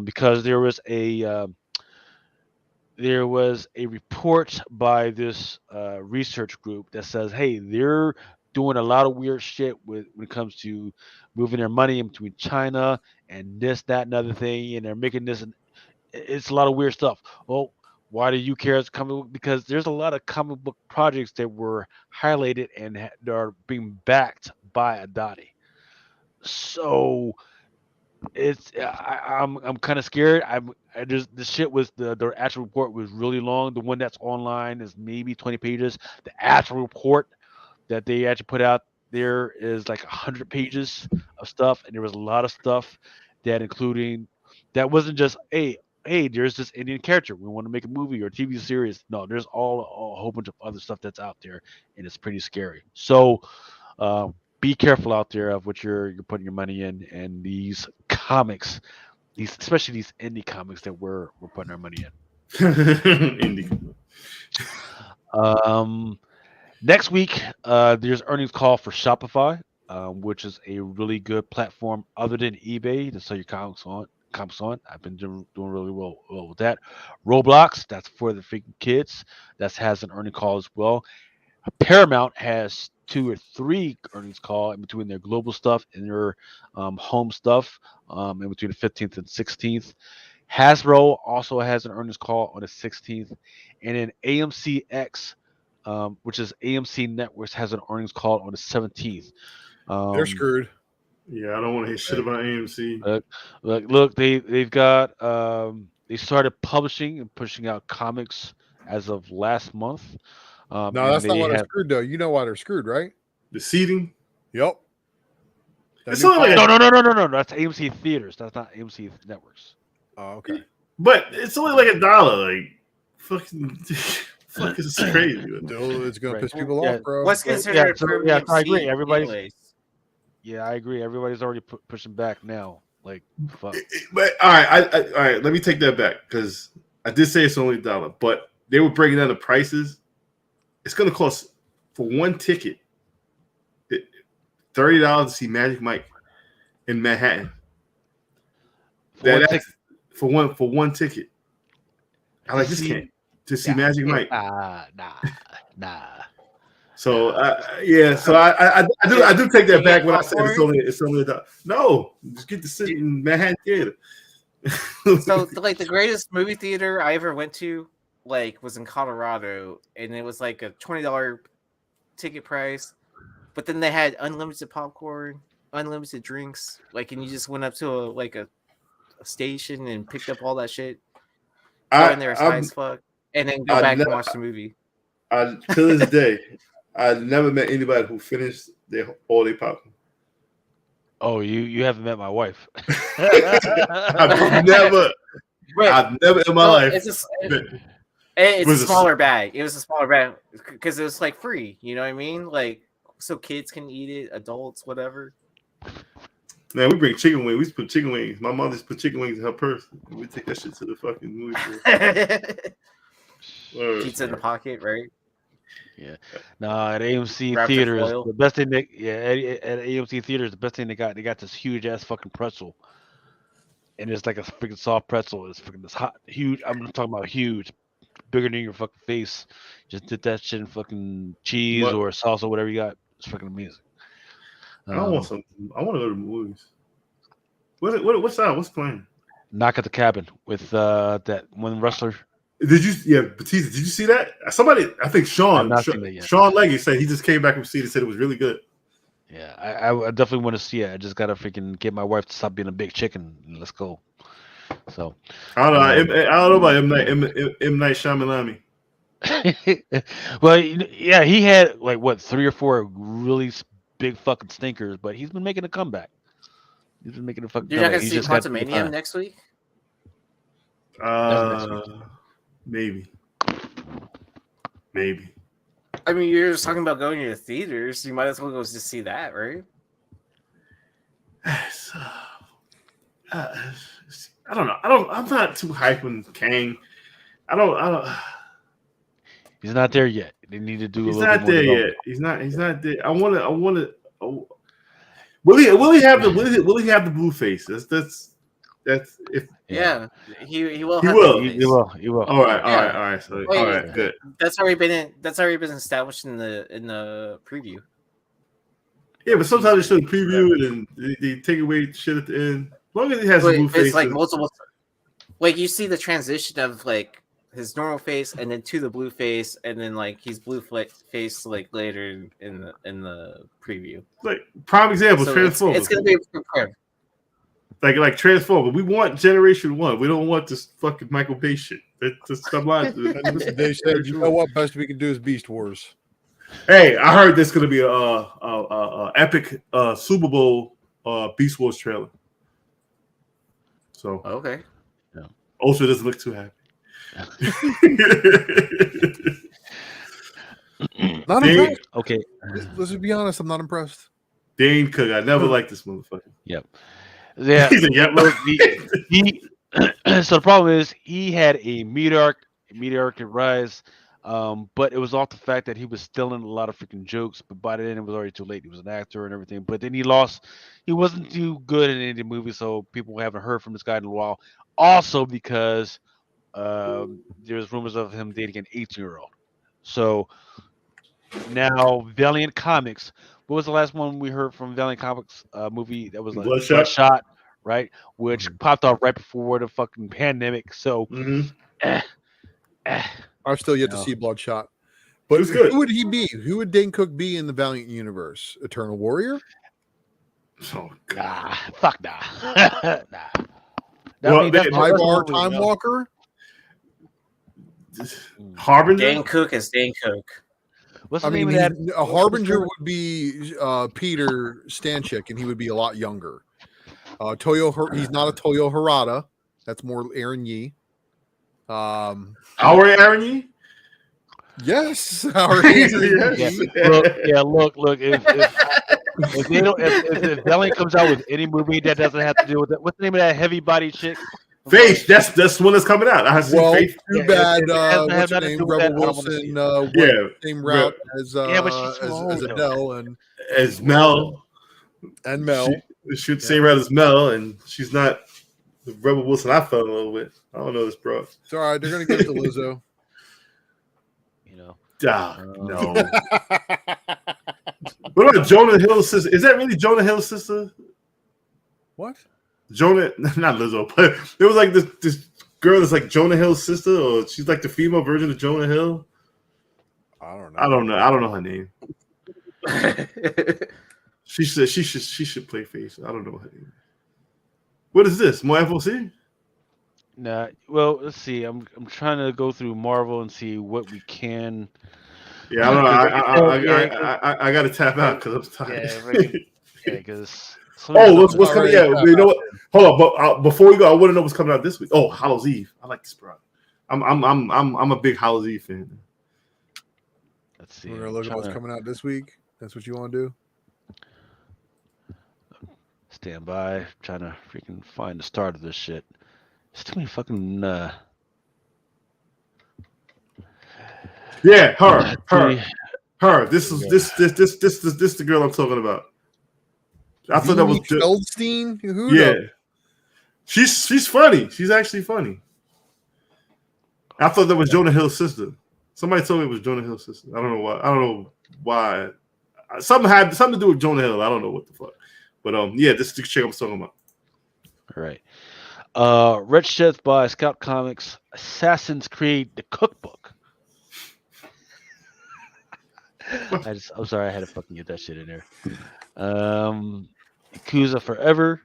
Because there was a report by this research group that says, hey, they're doing a lot of weird shit when it comes to moving their money in between China and this, that, and other thing, and they're making this. And it's a lot of weird stuff. Well, why do you care as a comic book? Because there's a lot of comic book projects that were highlighted and that are being backed by Adati. So I'm kind of scared. I just the shit was the actual report was really long. The one that's online is maybe 20 pages. The actual report that they actually put out there is like 100 pages of stuff, and there was a lot of stuff that including that wasn't just hey, there's this Indian character we want to make a movie or TV series. No, there's a whole bunch of other stuff that's out there, and it's pretty scary. So uh, be careful out there of what you're putting your money in, and these comics, these especially these indie comics that we're putting our money in. Indie. Next week, there's earnings call for Shopify, which is a really good platform other than eBay to sell your comics on. I've been doing really well with that. Roblox, that's for the freaking kids. That has an earning call as well. Paramount has 2 or 3 earnings call in between their global stuff and their home stuff in between the 15th and 16th. Hasbro also has an earnings call on the 16th, and then AMCX, which is AMC Networks, has an earnings call on the 17th. They're screwed. Yeah, I don't want to hear shit about AMC. Look, they've got they started publishing and pushing out comics as of last month. No, that's not why they're screwed, though. You know why they're screwed, right? The seating. Yep. It's only like no. That's AMC Theaters. That's not AMC Networks. Oh, okay. But it's only like $1. Like, fucking is crazy. It's gonna piss people off, bro. What's considered I agree. Everybody's. Yeah, I agree. Everybody's already pushing back now. Like, fuck. But all right. Let me take that back because I did say it's only $1, but they were breaking down the prices. It's gonna cost for one ticket $30 to see Magic Mike in Manhattan. For one ticket. I like this can't to see Magic Mike. Nah. So so I do take that back when I said it's only $1. No, just get to sit in Manhattan Theater. So like the greatest movie theater I ever went to was in Colorado, and it was like a $20 ticket price, but then they had unlimited popcorn, unlimited drinks, and you just went up to a station and picked up all that shit, go in there as high as fuck, and then go back and watch the movie. To this day, I never met anybody who finished all their popcorn. Oh, you haven't met my wife. I've never in my life. It's a smaller bag. It was a smaller bag because it was free. You know what I mean? So kids can eat it, adults, whatever. Man, we bring chicken wings. We just put chicken wings. My mom just put chicken wings in her purse. We take that shit to the fucking movie theater. Pizza in the pocket, right? Yeah. No, at AMC Theaters, the best thing at AMC Theaters, the best thing they got this huge ass fucking pretzel. And it's like a freaking soft pretzel. It's freaking this hot, huge. I'm talking about huge, bigger than your fucking face. Just dip that shit in fucking cheese or salsa, whatever you got. It's fucking amazing. I want to go to the movies. What's that? What's playing? Knock at the Cabin with that one wrestler. Batista. Did you see that? Somebody, I think Sean Leggy said he just came back from seeing it, said it was really good. Yeah, I definitely want to see it. I just gotta freaking get my wife to stop being a big chicken. Let's go. So I don't know about M Night Shyamalan. Well, yeah, he had 3 or 4 really big fucking stinkers, but he's been making a comeback. He's been making a fucking. You're not gonna see Quantumania next week? Maybe. I mean, you're just talking about going to the theaters. You might as well go just see that, right? I don't know. I'm not too hyped on Kang. I don't. He's not there yet. They need to do. He's not there yet. He's not there. I want to. Will he have the blue face? That's if Yeah, he will he have will. the He face. will. He will. All right, Yeah. So, Wait, all right, good. That's already been established in the preview. Yeah, but sometimes they show the preview and then they take away shit at the end. As long as he has a blue face, It's like multiple. Like you see the transition of like his normal face and then to the blue face, and then like he's blue face like later in the preview. like prime example, So Transformers. it's gonna be prepared. Like Transformers. We want Generation 1. We don't want this fucking Michael Bay shit. That's stop lying. They said, you know what? Best we can do is Beast Wars. Hey, I heard there's gonna be a epic Super Bowl Beast Wars trailer. So Okay. Ultra doesn't look too happy. Not Dane, impressed. Okay. Let's just be honest. I'm not impressed. Dane Cook, I never liked this motherfucker. Yep. Yeah. He said, yep. Look, so the problem is he had a meteoric rise, but it was off the fact that he was stealing a lot of freaking jokes. But by then it was already too late. He was an actor and everything. But then he lost. He wasn't too good in any of the movies, so people haven't heard from this guy in a while. Also because there's rumors of him dating an 18-year-old. So now Valiant Comics. What was the last one we heard from Valiant Comics movie that was like Bloodshot, right? Which popped off right before the fucking pandemic. So I've still yet to see Bloodshot. But who would he be? Who would Dane Cook be in the Valiant universe? Eternal Warrior? Oh, nah, fuck nah. Nah. Well, Ivar Time Walker? Harbinger? Dane Cook is Dane Cook. What's I the mean, name of that? a Harbinger would be Peter Stanchik, and he would be a lot younger. He's not a Toyo Harada. That's more Aaron Yee. Our Aaron Yee? Yes, our Aaron Yee. Look. If Valiant comes out with any movie that doesn't have to do with it, what's the name of that heavy body chick? Face. That's the one that's coming out. I see Face. Too bad. What's her name? Rebel Wilson. Same route as Adele and as Mel and Mel. She should same route as Mel, and she's not the Rebel Wilson I fell in love with. I don't know this, bro. It's all right. They're gonna give it to Lizzo. You know. No. What about Jonah Hill's sister? Is that really Jonah Hill's sister? What? Jonah, not Lizzo, but there was like this girl that's like Jonah Hill's sister, or she's like the female version of Jonah Hill. I don't know. I don't know her name. She said she should play face. I don't know her name. What is this? More FOC? Nah. Well, let's see. I'm trying to go through Marvel and see what we can. Yeah, I don't know. I got to tap out because I'm tired. Yeah, because. What's coming? Yeah, you know what? Hold on, but before we go, I want to know what's coming out this week. Oh, Hallows Eve. I like this, bro. I'm a big Hallows Eve fan. Let's see. We're gonna look at what's coming out this week. That's what you want to do. Stand by. Trying to freaking find the start of this shit. It's too many fucking. Yeah, her. This is the girl I'm talking about. I thought that was Feldstein. Who? Yeah, she's funny. She's actually funny. I thought that was Jonah Hill's sister. Somebody told me it was Jonah Hill's sister. I don't know why. Something had something to do with Jonah Hill. I don't know what the fuck. But yeah, this is the chick I'm talking about. All right. Red Sheds by Scout Comics. Assassin's Creed: The Cookbook. I'm sorry, I had to fucking get that shit in there. Yakuza Forever.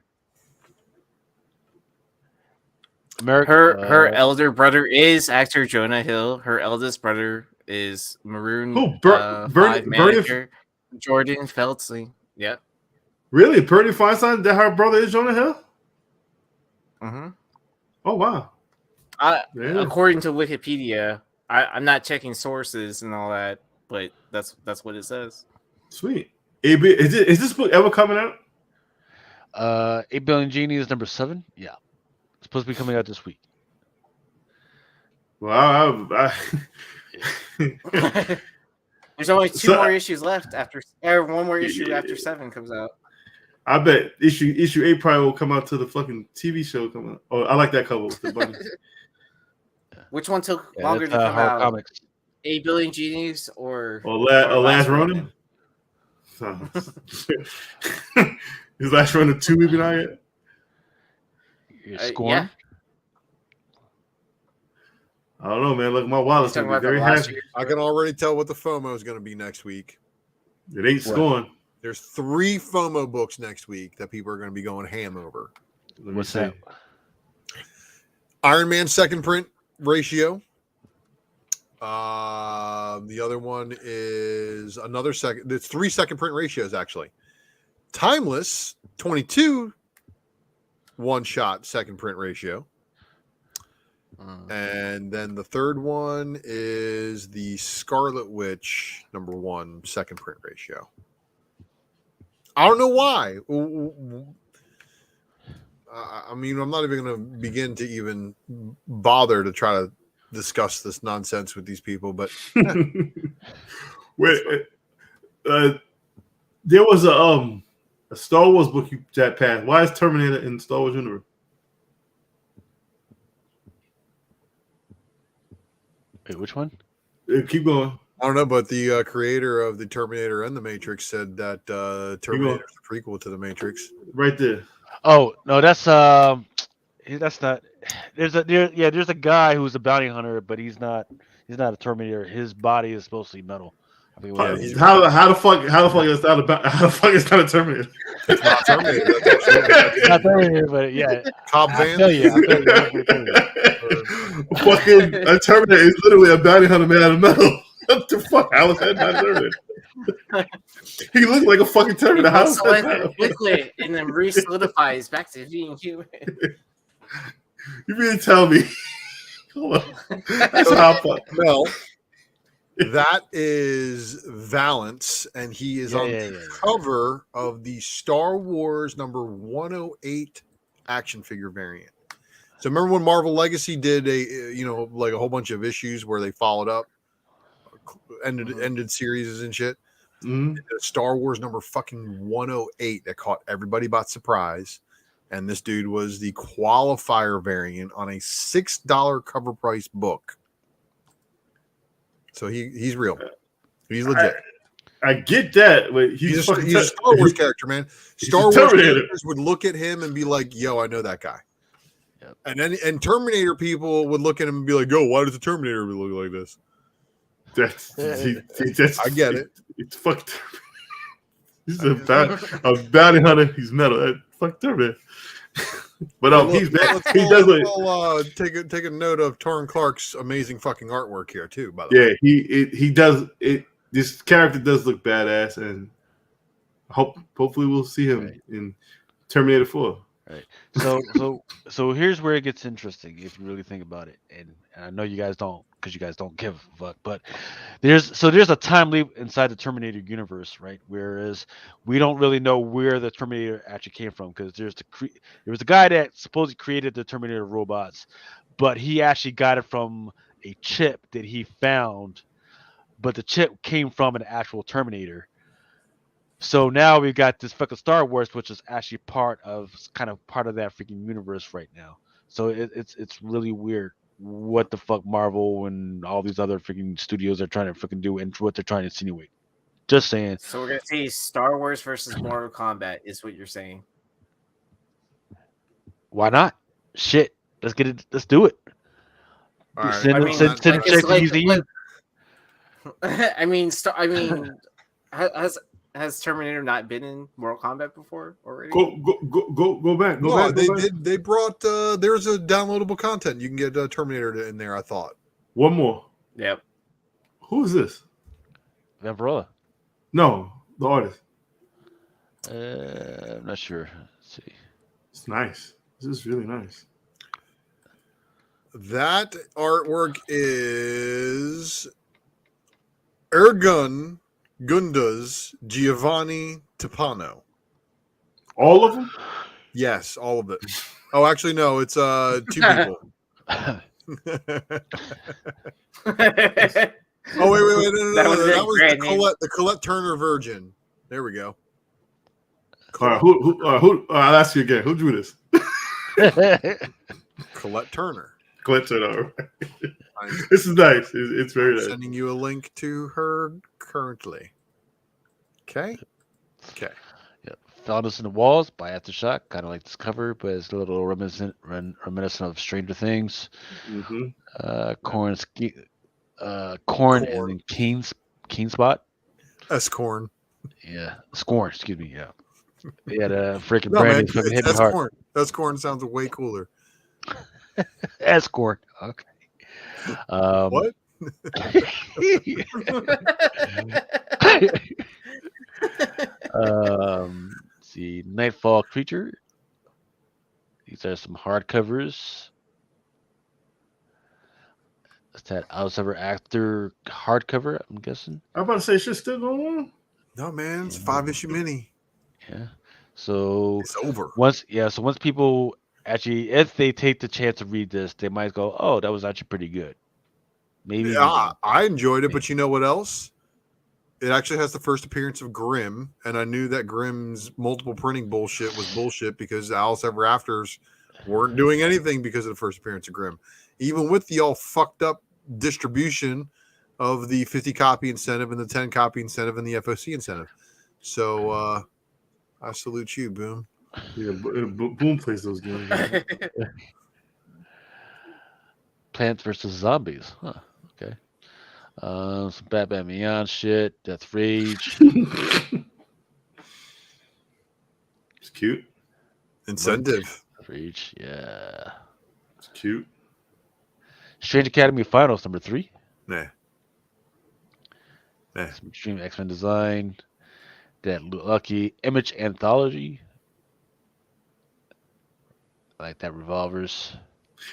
Her elder brother is actor Jonah Hill. Her eldest brother is Maroon 5 manager Jordan Feldstein. Yeah. Really? Bernie Feinstein? That her brother is Jonah Hill? Mm-hmm. Oh, wow. According to Wikipedia, I'm not checking sources and all that, but that's what it says. Sweet. Is this book ever coming out? 8 Billion Genies number 7. Yeah, it's supposed to be coming out this week. Well, there's only two more issues left after, or one more issue after 7 comes out. I bet issue 8 probably will come out to the fucking TV show come out. Oh, I like that cover with the bunny. Which one took longer to come Horror out? Comics. 8 Billion Genies or Last Ronin? Is Last Ronin 2 even out yet? Scorn? Yeah. I don't know, man. Look, my wallet's Talking gonna be about very the last happy. year. I can already tell what the FOMO is going to be next week. It ain't Scorn. There's 3 FOMO books next week that people are going to be going ham over. What's that? Iron Man second print ratio. The other one is another second. It's 3 second print ratios actually. Timeless 22 one shot second print ratio. And then the third one is the Scarlet Witch #1 second print ratio. I don't know why. I mean, I'm not even going to begin to even bother to try to discuss this nonsense with these people, but wait, there was a Star Wars book that passed. Why is Terminator in Star Wars universe? Wait, which one? Keep going. I don't know, but the creator of the Terminator and the Matrix said that Terminator is a prequel to the Matrix. Right there. Oh no, that's not. There's a guy who's a bounty hunter, but he's not a Terminator. His body is mostly metal. I mean, How the fuck is that about? How the fuck is that a Terminator? It's not Terminator. It's not Terminator, but yeah. Cobb I Van. tell you. Fucking a Terminator is literally a bounty hunter made out of metal. What the fuck? How is that not Terminator? He looked like a fucking Terminator. How is that liquid and then re-solidifies back to being human. You mean to tell me? Hold on. That's how fuck. Well, that is Valance, and he is on the cover of the Star Wars #108 action figure variant. So remember when Marvel Legacy did a whole bunch of issues where they followed up, ended series and shit. Mm-hmm. Star Wars #108 that caught everybody by surprise, and this dude was the qualifier variant on a $6 cover price book. So he's real. He's legit. I get that, but he's a Star Wars character, man. Star Wars characters would look at him and be like, "Yo, I know that guy." Yep. And Terminator people would look at him and be like, "Yo, why does the Terminator look like this?" That's I get it. It's fucked. He's a bounty hunter. He's metal. Fuck Terminator. But he's bad. He does like take a note of Torrin Clark's amazing fucking artwork here too. By the way, he does it. This character does look badass, and hopefully we'll see him in Terminator 4. Right. So here's where it gets interesting if you really think about it, and I know you guys don't because you guys don't give a fuck. But there's a time leap inside the Terminator universe, right? Whereas we don't really know where the Terminator actually came from because there was a guy that supposedly created the Terminator robots, but he actually got it from a chip that he found, but the chip came from an actual Terminator. So now we've got this fucking Star Wars, which is actually part of that freaking universe right now. So it's really weird what the fuck Marvel and all these other freaking studios are trying to freaking do and what they're trying to insinuate. Just saying. So we're gonna see Star Wars versus Mortal Kombat, is what you're saying. Why not? Shit, let's get it. Let's do it. All right. Has Terminator not been in Mortal Kombat before already? Go back. Go back. They brought there's a downloadable content. You can get Terminator in there, I thought. One more. Yep. Who is this? Vampirella. No, the artist. I'm not sure. Let's see. It's nice. This is really nice. That artwork is Ergun Gunda's Giovanni Tipano. All of them? Yes, all of it. Oh, actually, no. It's 2 people. Oh, wait. No. That was the Colette Turner Virgin. There we go. All right, who? I'll ask you again. Who drew this? Colette Turner. Colette Turner. This is nice. It's very nice. Sending you a link to her currently. Okay. Yeah. Found Us in the Walls by Aftershock. Kind of like this cover, but it's a little reminiscent of Stranger Things. Mm-hmm. Corn and then Keen Spot. That's Corn. Yeah. Scorn, excuse me. Yeah. Yeah, the freaking No, brand man, is fucking hitting that's hard. Corn. That's Corn sounds way cooler. That's Corn. Okay. What? See, Nightfall Creature. These are some hardcovers. Is that Ever After hardcover? I'm guessing. I'm about to say, shit's still going on. No, man, it's a 5-issue mini. Yeah. So it's over. Once people actually, if they take the chance to read this, they might go, "Oh, that was actually pretty good." Maybe. Yeah, I enjoyed it, but you know what else? It actually has the first appearance of Grimm, and I knew that Grimm's multiple printing bullshit was bullshit because Alice Ever Afters weren't doing anything because of the first appearance of Grimm. Even with the all fucked up distribution of the 50 copy incentive and the 10 copy incentive and the FOC incentive. So I salute you, Boom. Yeah, Boom plays those games. Plants vs. Zombies. Huh. Okay. Some Batman Beyond shit. Death Rage. It's cute. Incentive. Death Rage. Yeah. It's cute. Strange Academy Finals number 3. Nah. Some Extreme X-Men design. That Lucky Image Anthology. I like that Revolvers.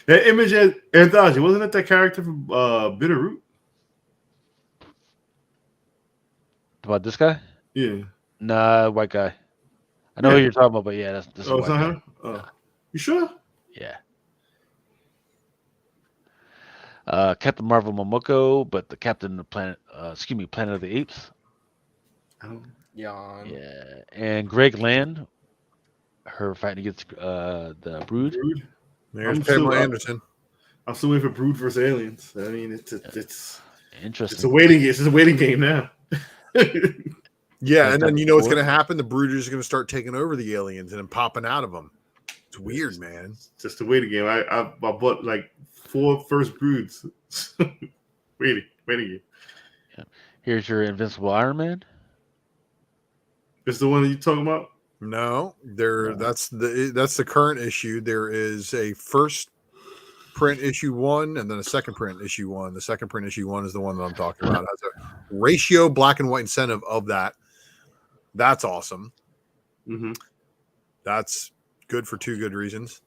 That Image Anthology, wasn't it that character from Bitterroot? About this guy? Yeah. Nah, white guy. I know who you're talking about, but yeah, this is Oh, a it's white not guy. him? Oh. You sure? Yeah. Captain Marvel Momoko, but the Captain of Planet of the Apes. Yawn. Yeah, and Greg Land, her fighting against the Brood. There's Pamela Anderson. I'm still waiting for Brood versus Aliens. I mean, it's interesting. It's a waiting game. It's just a waiting game now. Yeah, and then you know what's going to happen? The Brooders are going to start taking over the aliens and then popping out of them. It's weird, man. Just a waiting game. I bought like 4 first Broods. waiting game. Yeah. Here's your Invincible Iron Man. This the one that you talking about? No, that's the current issue. There is a first print issue 1 and then a second print issue 1. The second print issue 1 is the one that I'm talking about. It has a ratio black and white incentive of that. That's awesome. Mm-hmm. That's good for 2 good reasons.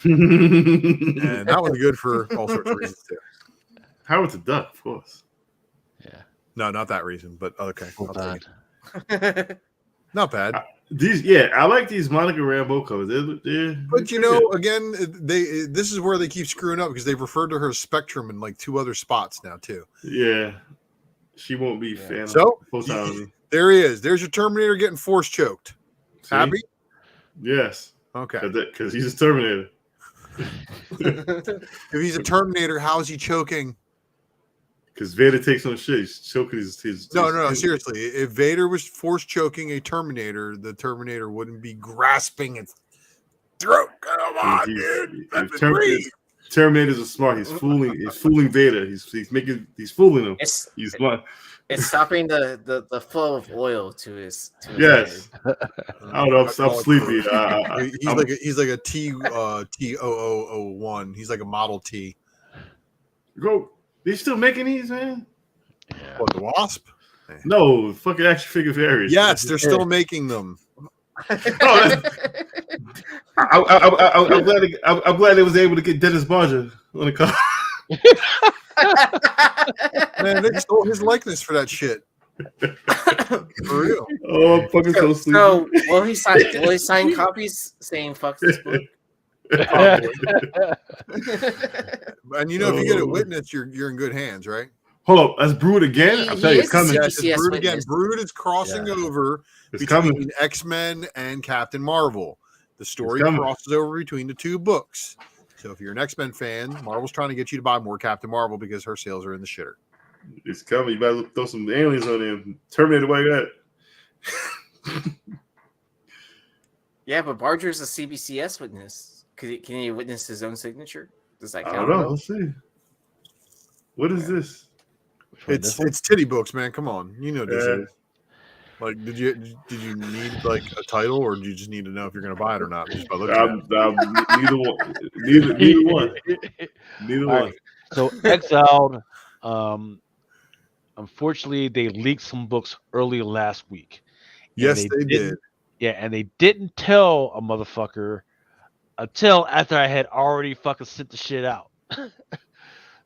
And that one's good for all sorts of reasons too. Howard the Duck, of course. Yeah. No, not that reason, but okay. I'll take it. Not bad. I like these Monica Rambeau covers. But you know, again, this is where they keep screwing up because they've referred to her as Spectrum in like 2 other spots now too. Yeah, she won't be a fan. So of there he is. There's your Terminator getting force choked. See? Happy? Yes. Okay. Because he's a Terminator. If he's a Terminator, how is he choking? Because Vader takes on shit. He's choking his No, seriously. If Vader was force choking a Terminator, the Terminator wouldn't be grasping its throat. Come on, dude. Terminators are smart. He's fooling Vader. He's fooling him. He's smart. It's stopping the flow of oil to his yes. head. I don't know. I'm sleepy. He's like a T0001. He's like a Model T. Go. They still making these, man? Yeah. What, the Wasp? No, fucking action figure variants. Yes, they're still making them. I'm glad they was able to get Dennis Barger on the cover. Man, they stole his likeness for that shit. For real. Oh, I'm fucking so sleepy. So will he sign copies saying fuck this book? And you know, if you get a witness, you're in good hands, right? Hold up, that's Brood again. I'll tell you, it's coming. Yes, it's Brood witness. again. Brood is crossing over It's between coming. X-Men and Captain Marvel. The story coming. crosses over between the two books. So if you're an X-Men fan, Marvel's trying to get you to buy more Captain Marvel because her sales are in the shitter. It's coming. You better throw some aliens on there. Terminate it like that. Yeah, but Barger's a CBCS witness. Can he witness his own signature? Does that count? I don't know. Let's see. What is this? It's titty books, man. Come on, you know what this is. Like, did you need like a title, or do you just need to know if you're going to buy it or not? Just by looking at it? Neither one. Neither one. Neither one. Right. So Exiled. Unfortunately, they leaked some books early last week. Yes, they did. Yeah, and they didn't tell a motherfucker until after I had already fucking sent the shit out.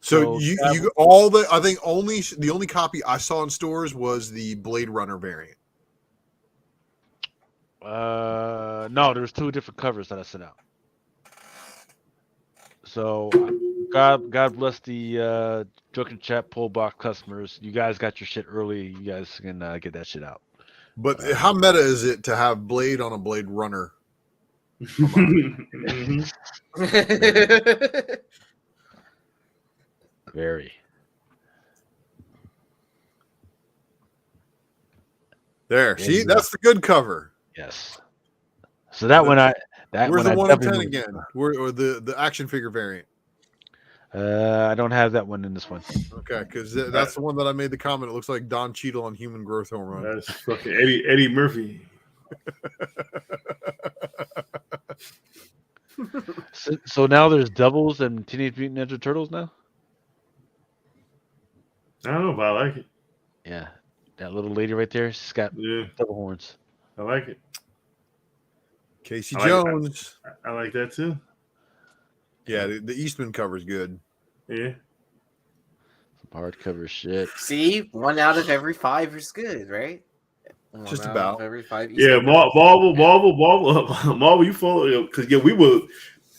So you all the I think the only copy I saw in stores was the Blade Runner variant. No, there's 2 different covers that I sent out. So God bless the Drunken Chat pull box customers. You guys got your shit early. You guys can get that shit out. But how meta is it to have Blade on a Blade Runner? Very. There. See, that's the good cover. Yes. So that one Where's the 1 in 10 again? Or the action figure variant? I don't have that one in this one. Okay, because that's the one that I made the comment. It looks like Don Cheadle on human growth hormone. That's fucking Eddie Murphy. So now there's Doubles and Teenage Mutant Ninja Turtles now? I don't know, but I like it. Yeah. That little lady right there, she's got double horns. I like it. Casey Jones. I like that too. Yeah, the Eastman cover is good. Yeah. Some hardcover shit. See, 1 out of every 5 is good, right? Just about every 5. Yeah, Marvel, you follow because we were,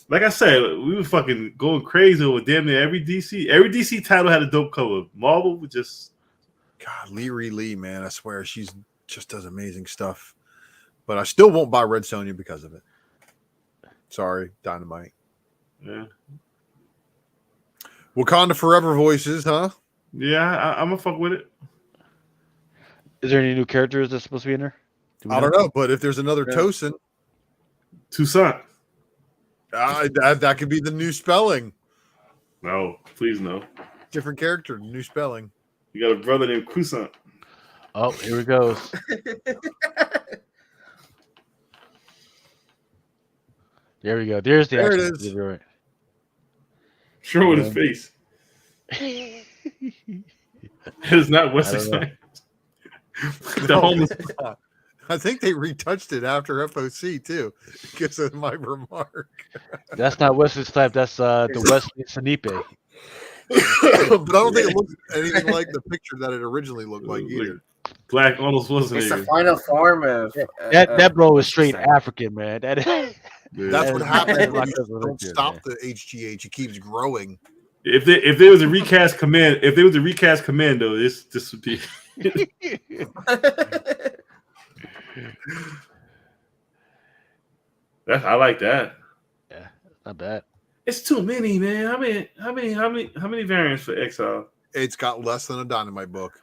like I said, we were fucking going crazy with damn near every DC title had a dope cover. Marvel was just God, Lee, man, I swear she's just does amazing stuff. But I still won't buy Red Sonja because of it. Sorry, Dynamite. Yeah. Wakanda Forever voices, huh? Yeah, I'm gonna fuck with it. Is there any new characters that's supposed to be in there? I don't know, but if there's another Tosin, Toussaint, that could be the new spelling. No, please no. Different character, new spelling. You got a brother named Toussaint. Oh, here it goes. There we go. There's the. There it is. Right. Sure with his face. It's not Wesley Snipes. The homeless. I think they retouched it after FOC too, because of my remark. That's not Wesley Snipes. That's the Wesley Sanipe. But I don't think it looks anything like the picture that it originally looked like either. Black Arnold Schwarzenegger. It's the final form of that bro is straight African, man. That's what happens when you don't stop the HGH. It keeps growing. If there was a recast Commando, this would be. I like that. Yeah, not bad. It's too many, man. How many variants for Exile? It's got less than a Dynamite book.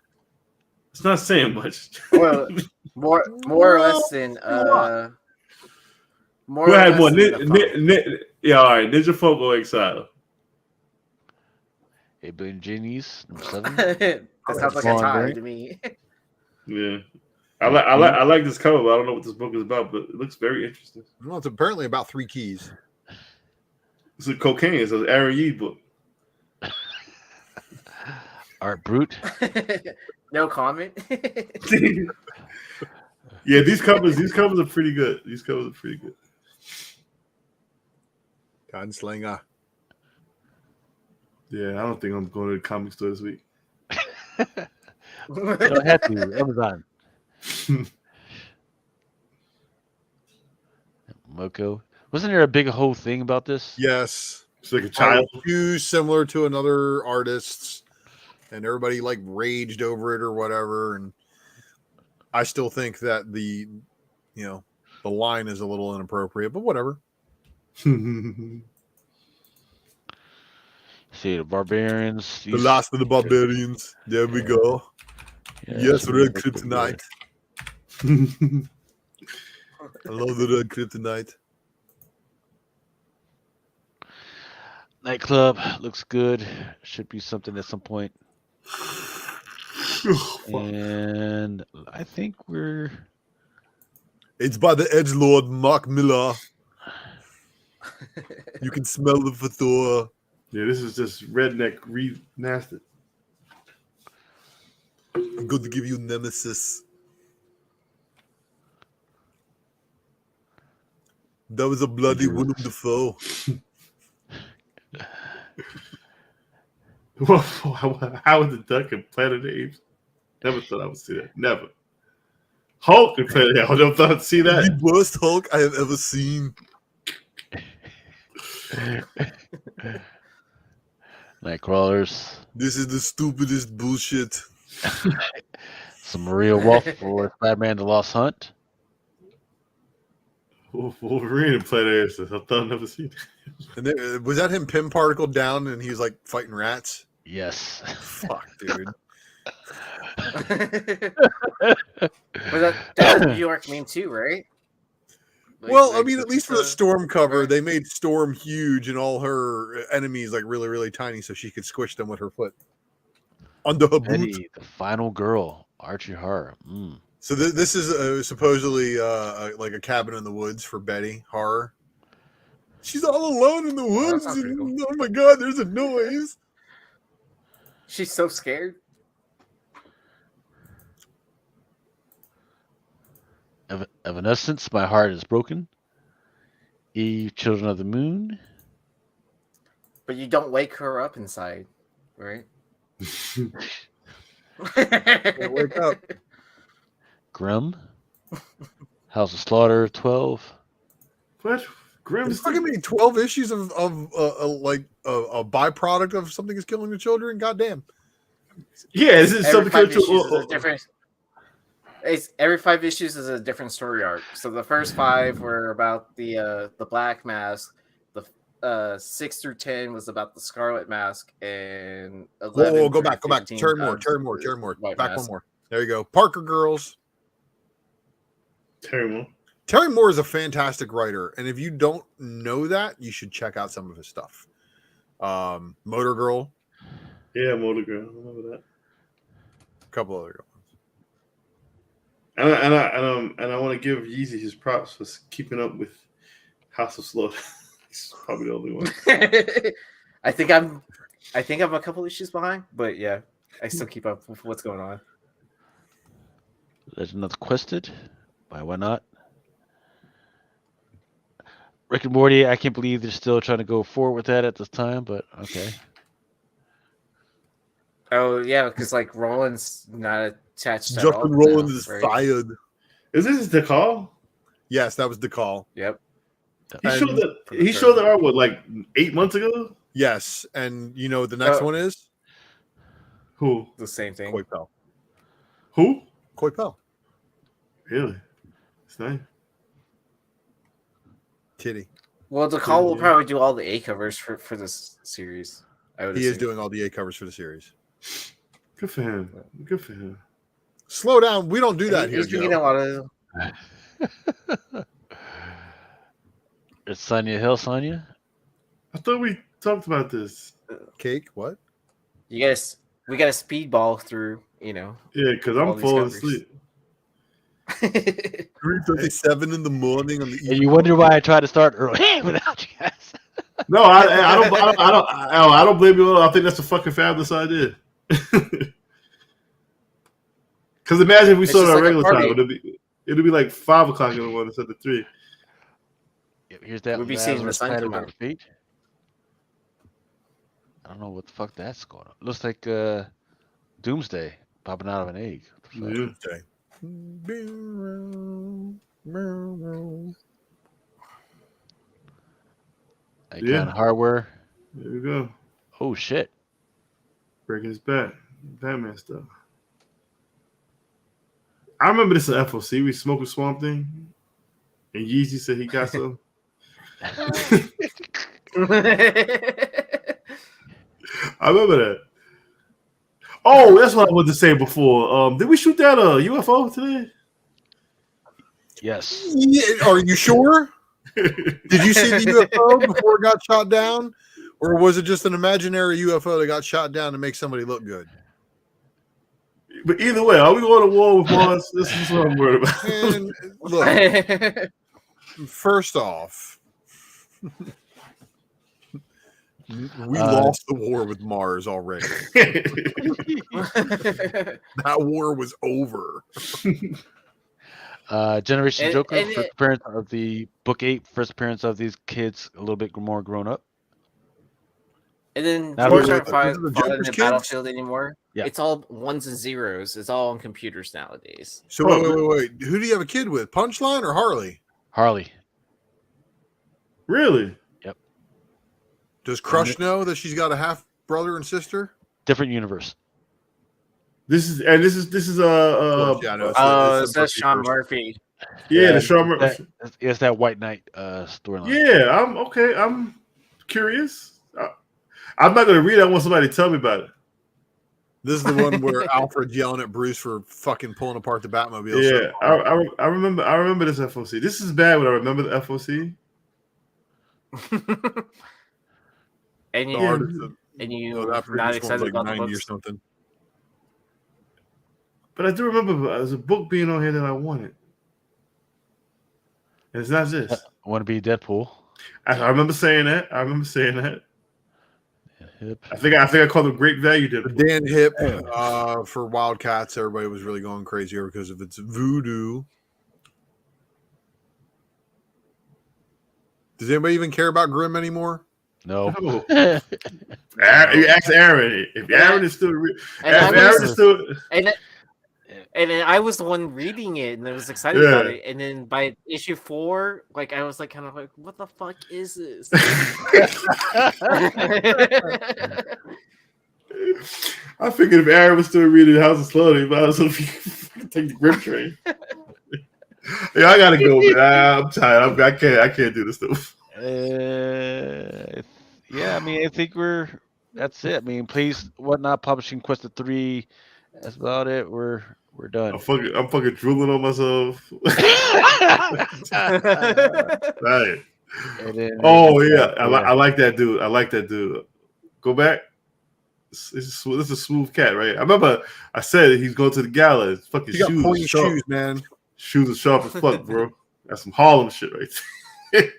It's not saying much. Well, more or less than more. Who had more? Yeah, all right. Ninja Folk or Exile? 8 Billion Genies, number 7. That sounds like a tie to me. Yeah. I like this cover, but I don't know what this book is about, but it looks very interesting. Well, it's apparently about 3 keys. It's a cocaine. It's an Aaron Yee book. Art Brute. No comment. Yeah, these covers are pretty good. Gunslinger. Yeah, I don't think I'm going to the comic store this week. You don't have to. Amazon. Moko. Wasn't there a big whole thing about this? Yes. It's like a child. Too similar to another artist's. and everybody like raged over it or whatever. And I still think that the line is a little inappropriate, but whatever. See the barbarians. The last of the barbarians. There we go. Yes, red kryptonite. I love the red kryptonite. Nightclub looks good. Should be something at some point. And I think we're. It's by the edgelord Mark Miller. You can smell the fedora. Yeah, this is just redneck nasty. I'm going to give you Nemesis. That was a bloody Willem Dafoe. How is the duck in Planet of the Apes? Never thought I would see that. Never. Hulk in Planet of the Apes. I never thought I'd see that. The worst Hulk I have ever seen. Nightcrawlers. This is the stupidest bullshit. Some Maria Wolf for Batman: The Lost Hunt. Wolverine in Planet of the Apes. I thought I'd never seen it. And then, was that him Pym Particle down and he was like fighting rats? Yes. Fuck, dude. But that's New York meme too, right? Well, I mean, at least for the Storm cover, they made Storm huge and all her enemies like really, really tiny, so she could squish them with her foot under her boot. Betty, the final girl, Archie Horror. So this is supposedly like a cabin in the woods for Betty Horror. She's all alone in the woods. And, oh my god, there's a noise. She's so scared. Evanescence, My Heart is Broken. Eve, Children of the Moon. But you don't wake her up inside, right? Wake up. Grim. House of Slaughter 12. What? Grim It's fucking made 12 issues of like a byproduct of something is killing the children. Goddamn. Yeah, this is every something 5 issues is a different. Every 5 issues is a different story arc. So the first 5 were about the Black Mask. The 6 through 10 was about the Scarlet Mask, and 11. Whoa, go back. 15, Turn more. White Back Mask. one more. There you go. Parker Girls. Terry Moore is a fantastic writer, and if you don't know that, you should check out some of his stuff. Motor Girl. Yeah, Motor Girl. I remember that. A couple other ones. And I want to give Yeezy his props for keeping up with House of Slaughter. He's probably the only one. I think I'm a couple issues behind, but yeah, I still keep up with what's going on. Legend of the Quested by Why Not. Rick and Morty, I can't believe they're still trying to go forward with that at this time, but okay. Oh yeah, because like Roland's not attached. Justin Roland is fired. Is this the call? Yes, that was the call. Yep. He showed the art like 8 months ago. Yes, and you know what the next one is? Who? The same thing. Koi Pell. Who? Koi Pell. Really? It's nice. Kitty. Well, the call will probably do all the A covers for this series. He is doing all the A covers for the series. Good for him. Good for him. Slow down. We don't do that here, He's Joe. getting a lot of. It's Sonya Hill, Sonya. I thought we talked about this. Cake? What? We got a speedball through. Yeah, because I'm falling asleep. 3:37 in the morning on the And you wonder why I tried to start early without you guys. No, I don't blame you. I think that's a fucking fabulous idea. Because imagine if we saw it at regular time, it'd be like 5 o'clock in the morning instead of 3. Here's that. We'll be seeing the sun come out. Feet. I don't know what the fuck that's going on. Looks like Doomsday popping out of an egg. Doomsday. Icon Hardware. There we go. Oh shit. Breaking his back. Batman stuff. I remember this in FOC. We smoked a Swamp Thing, and Yeezy said he got some. I remember that. Oh, that's what I wanted to say before. Did we shoot that UFO today? Yes. Yeah, are you sure? Did you see the UFO before it got shot down? Or was it just an imaginary UFO that got shot down to make somebody look good? But either way, are we going to war with Mars? This is what I'm worried about. And look, first off, we lost the war with Mars already. That war was over. Generation And- Joker, and first it- appearance of the book 8, first appearance of these kids a little bit more grown up. And then Now George wait, aren't those are the fighting Joker's in the kids? battlefield anymore. Yeah. It's all ones and zeros. It's all on computers nowadays. So wait. Who do you have a kid with? Punchline or Harley? Harley. Really? Does Crush know that she's got a half brother and sister? Different universe. This is Yeah, I know. It says Sean Murphy. Yeah, the Sean Murphy. It's that White Knight storyline. Yeah, I'm okay. I'm curious. I'm not going to read it. I want somebody to tell me about it. This is the one where Alfred's yelling at Bruce for fucking pulling apart the Batmobile. Yeah, I remember this FOC. This is bad when I remember the FOC. And you, that not excited like about the 90 or books? something. But I do remember there's a book being on here that I wanted. And it's not this. I want to be Deadpool. I remember saying that. Yep. I think I called him Great Value Deadpool. Dan Hip for Wildcats. Everybody was really going crazy over because of its voodoo. Does anybody even care about Grimm anymore? No. You ask Aaron. If Aaron is still, And then I was the one reading it, and I was excited about it. And then by issue 4, like I was like, kind of like, "What the fuck is this?" I figured if Aaron was still reading House of Slow, he might as well take the grip train. Yeah, I gotta go, man. I'm tired. I can't do this stuff. Yeah, I mean, I think that's it. I mean, please, Whatnot Publishing Quest 3. That's about it. We're done. I'm fucking drooling on myself. Right. Oh yeah, I like that dude. Go back. This is a smooth cat, right? I remember I said he's going to the gala. His fucking shoes, man. Shoes are sharp as fuck, bro. That's some Harlem shit right there.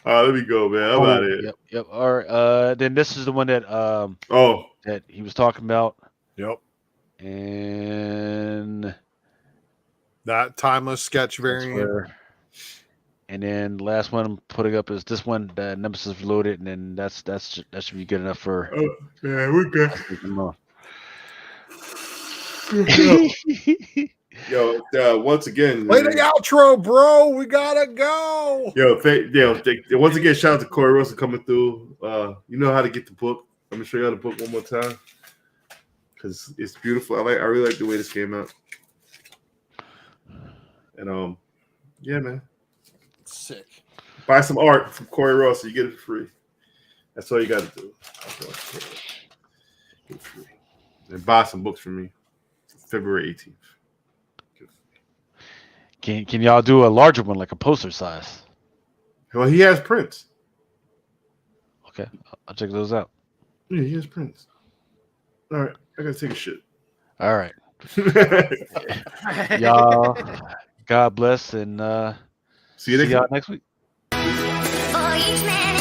All right, let me go, man. I'm out of here. Yep. All right. Then this is the one that that he was talking about. Yep. And that timeless sketch variant. And then the last one I'm putting up is this one, the Nemesis Reloaded, and then that should be good enough for. Oh, yeah, we're good. Yo, once again, play the outro, bro. We gotta go. Yo, once again, shout out to Corey Russell coming through. You know how to get the book. I'm gonna show you the book one more time because it's beautiful. I really like the way this came out. And yeah, man, sick. Buy some art from Corey Russell. You get it for free. That's all you got to do. Get it free. And buy some books from me. February 18th. Can y'all do a larger one, like a poster size? Well, he has prints. Okay, I'll check those out. Yeah, he has prints. All right, I gotta take a shit. All right, y'all. God bless, and see you y'all next week. For each man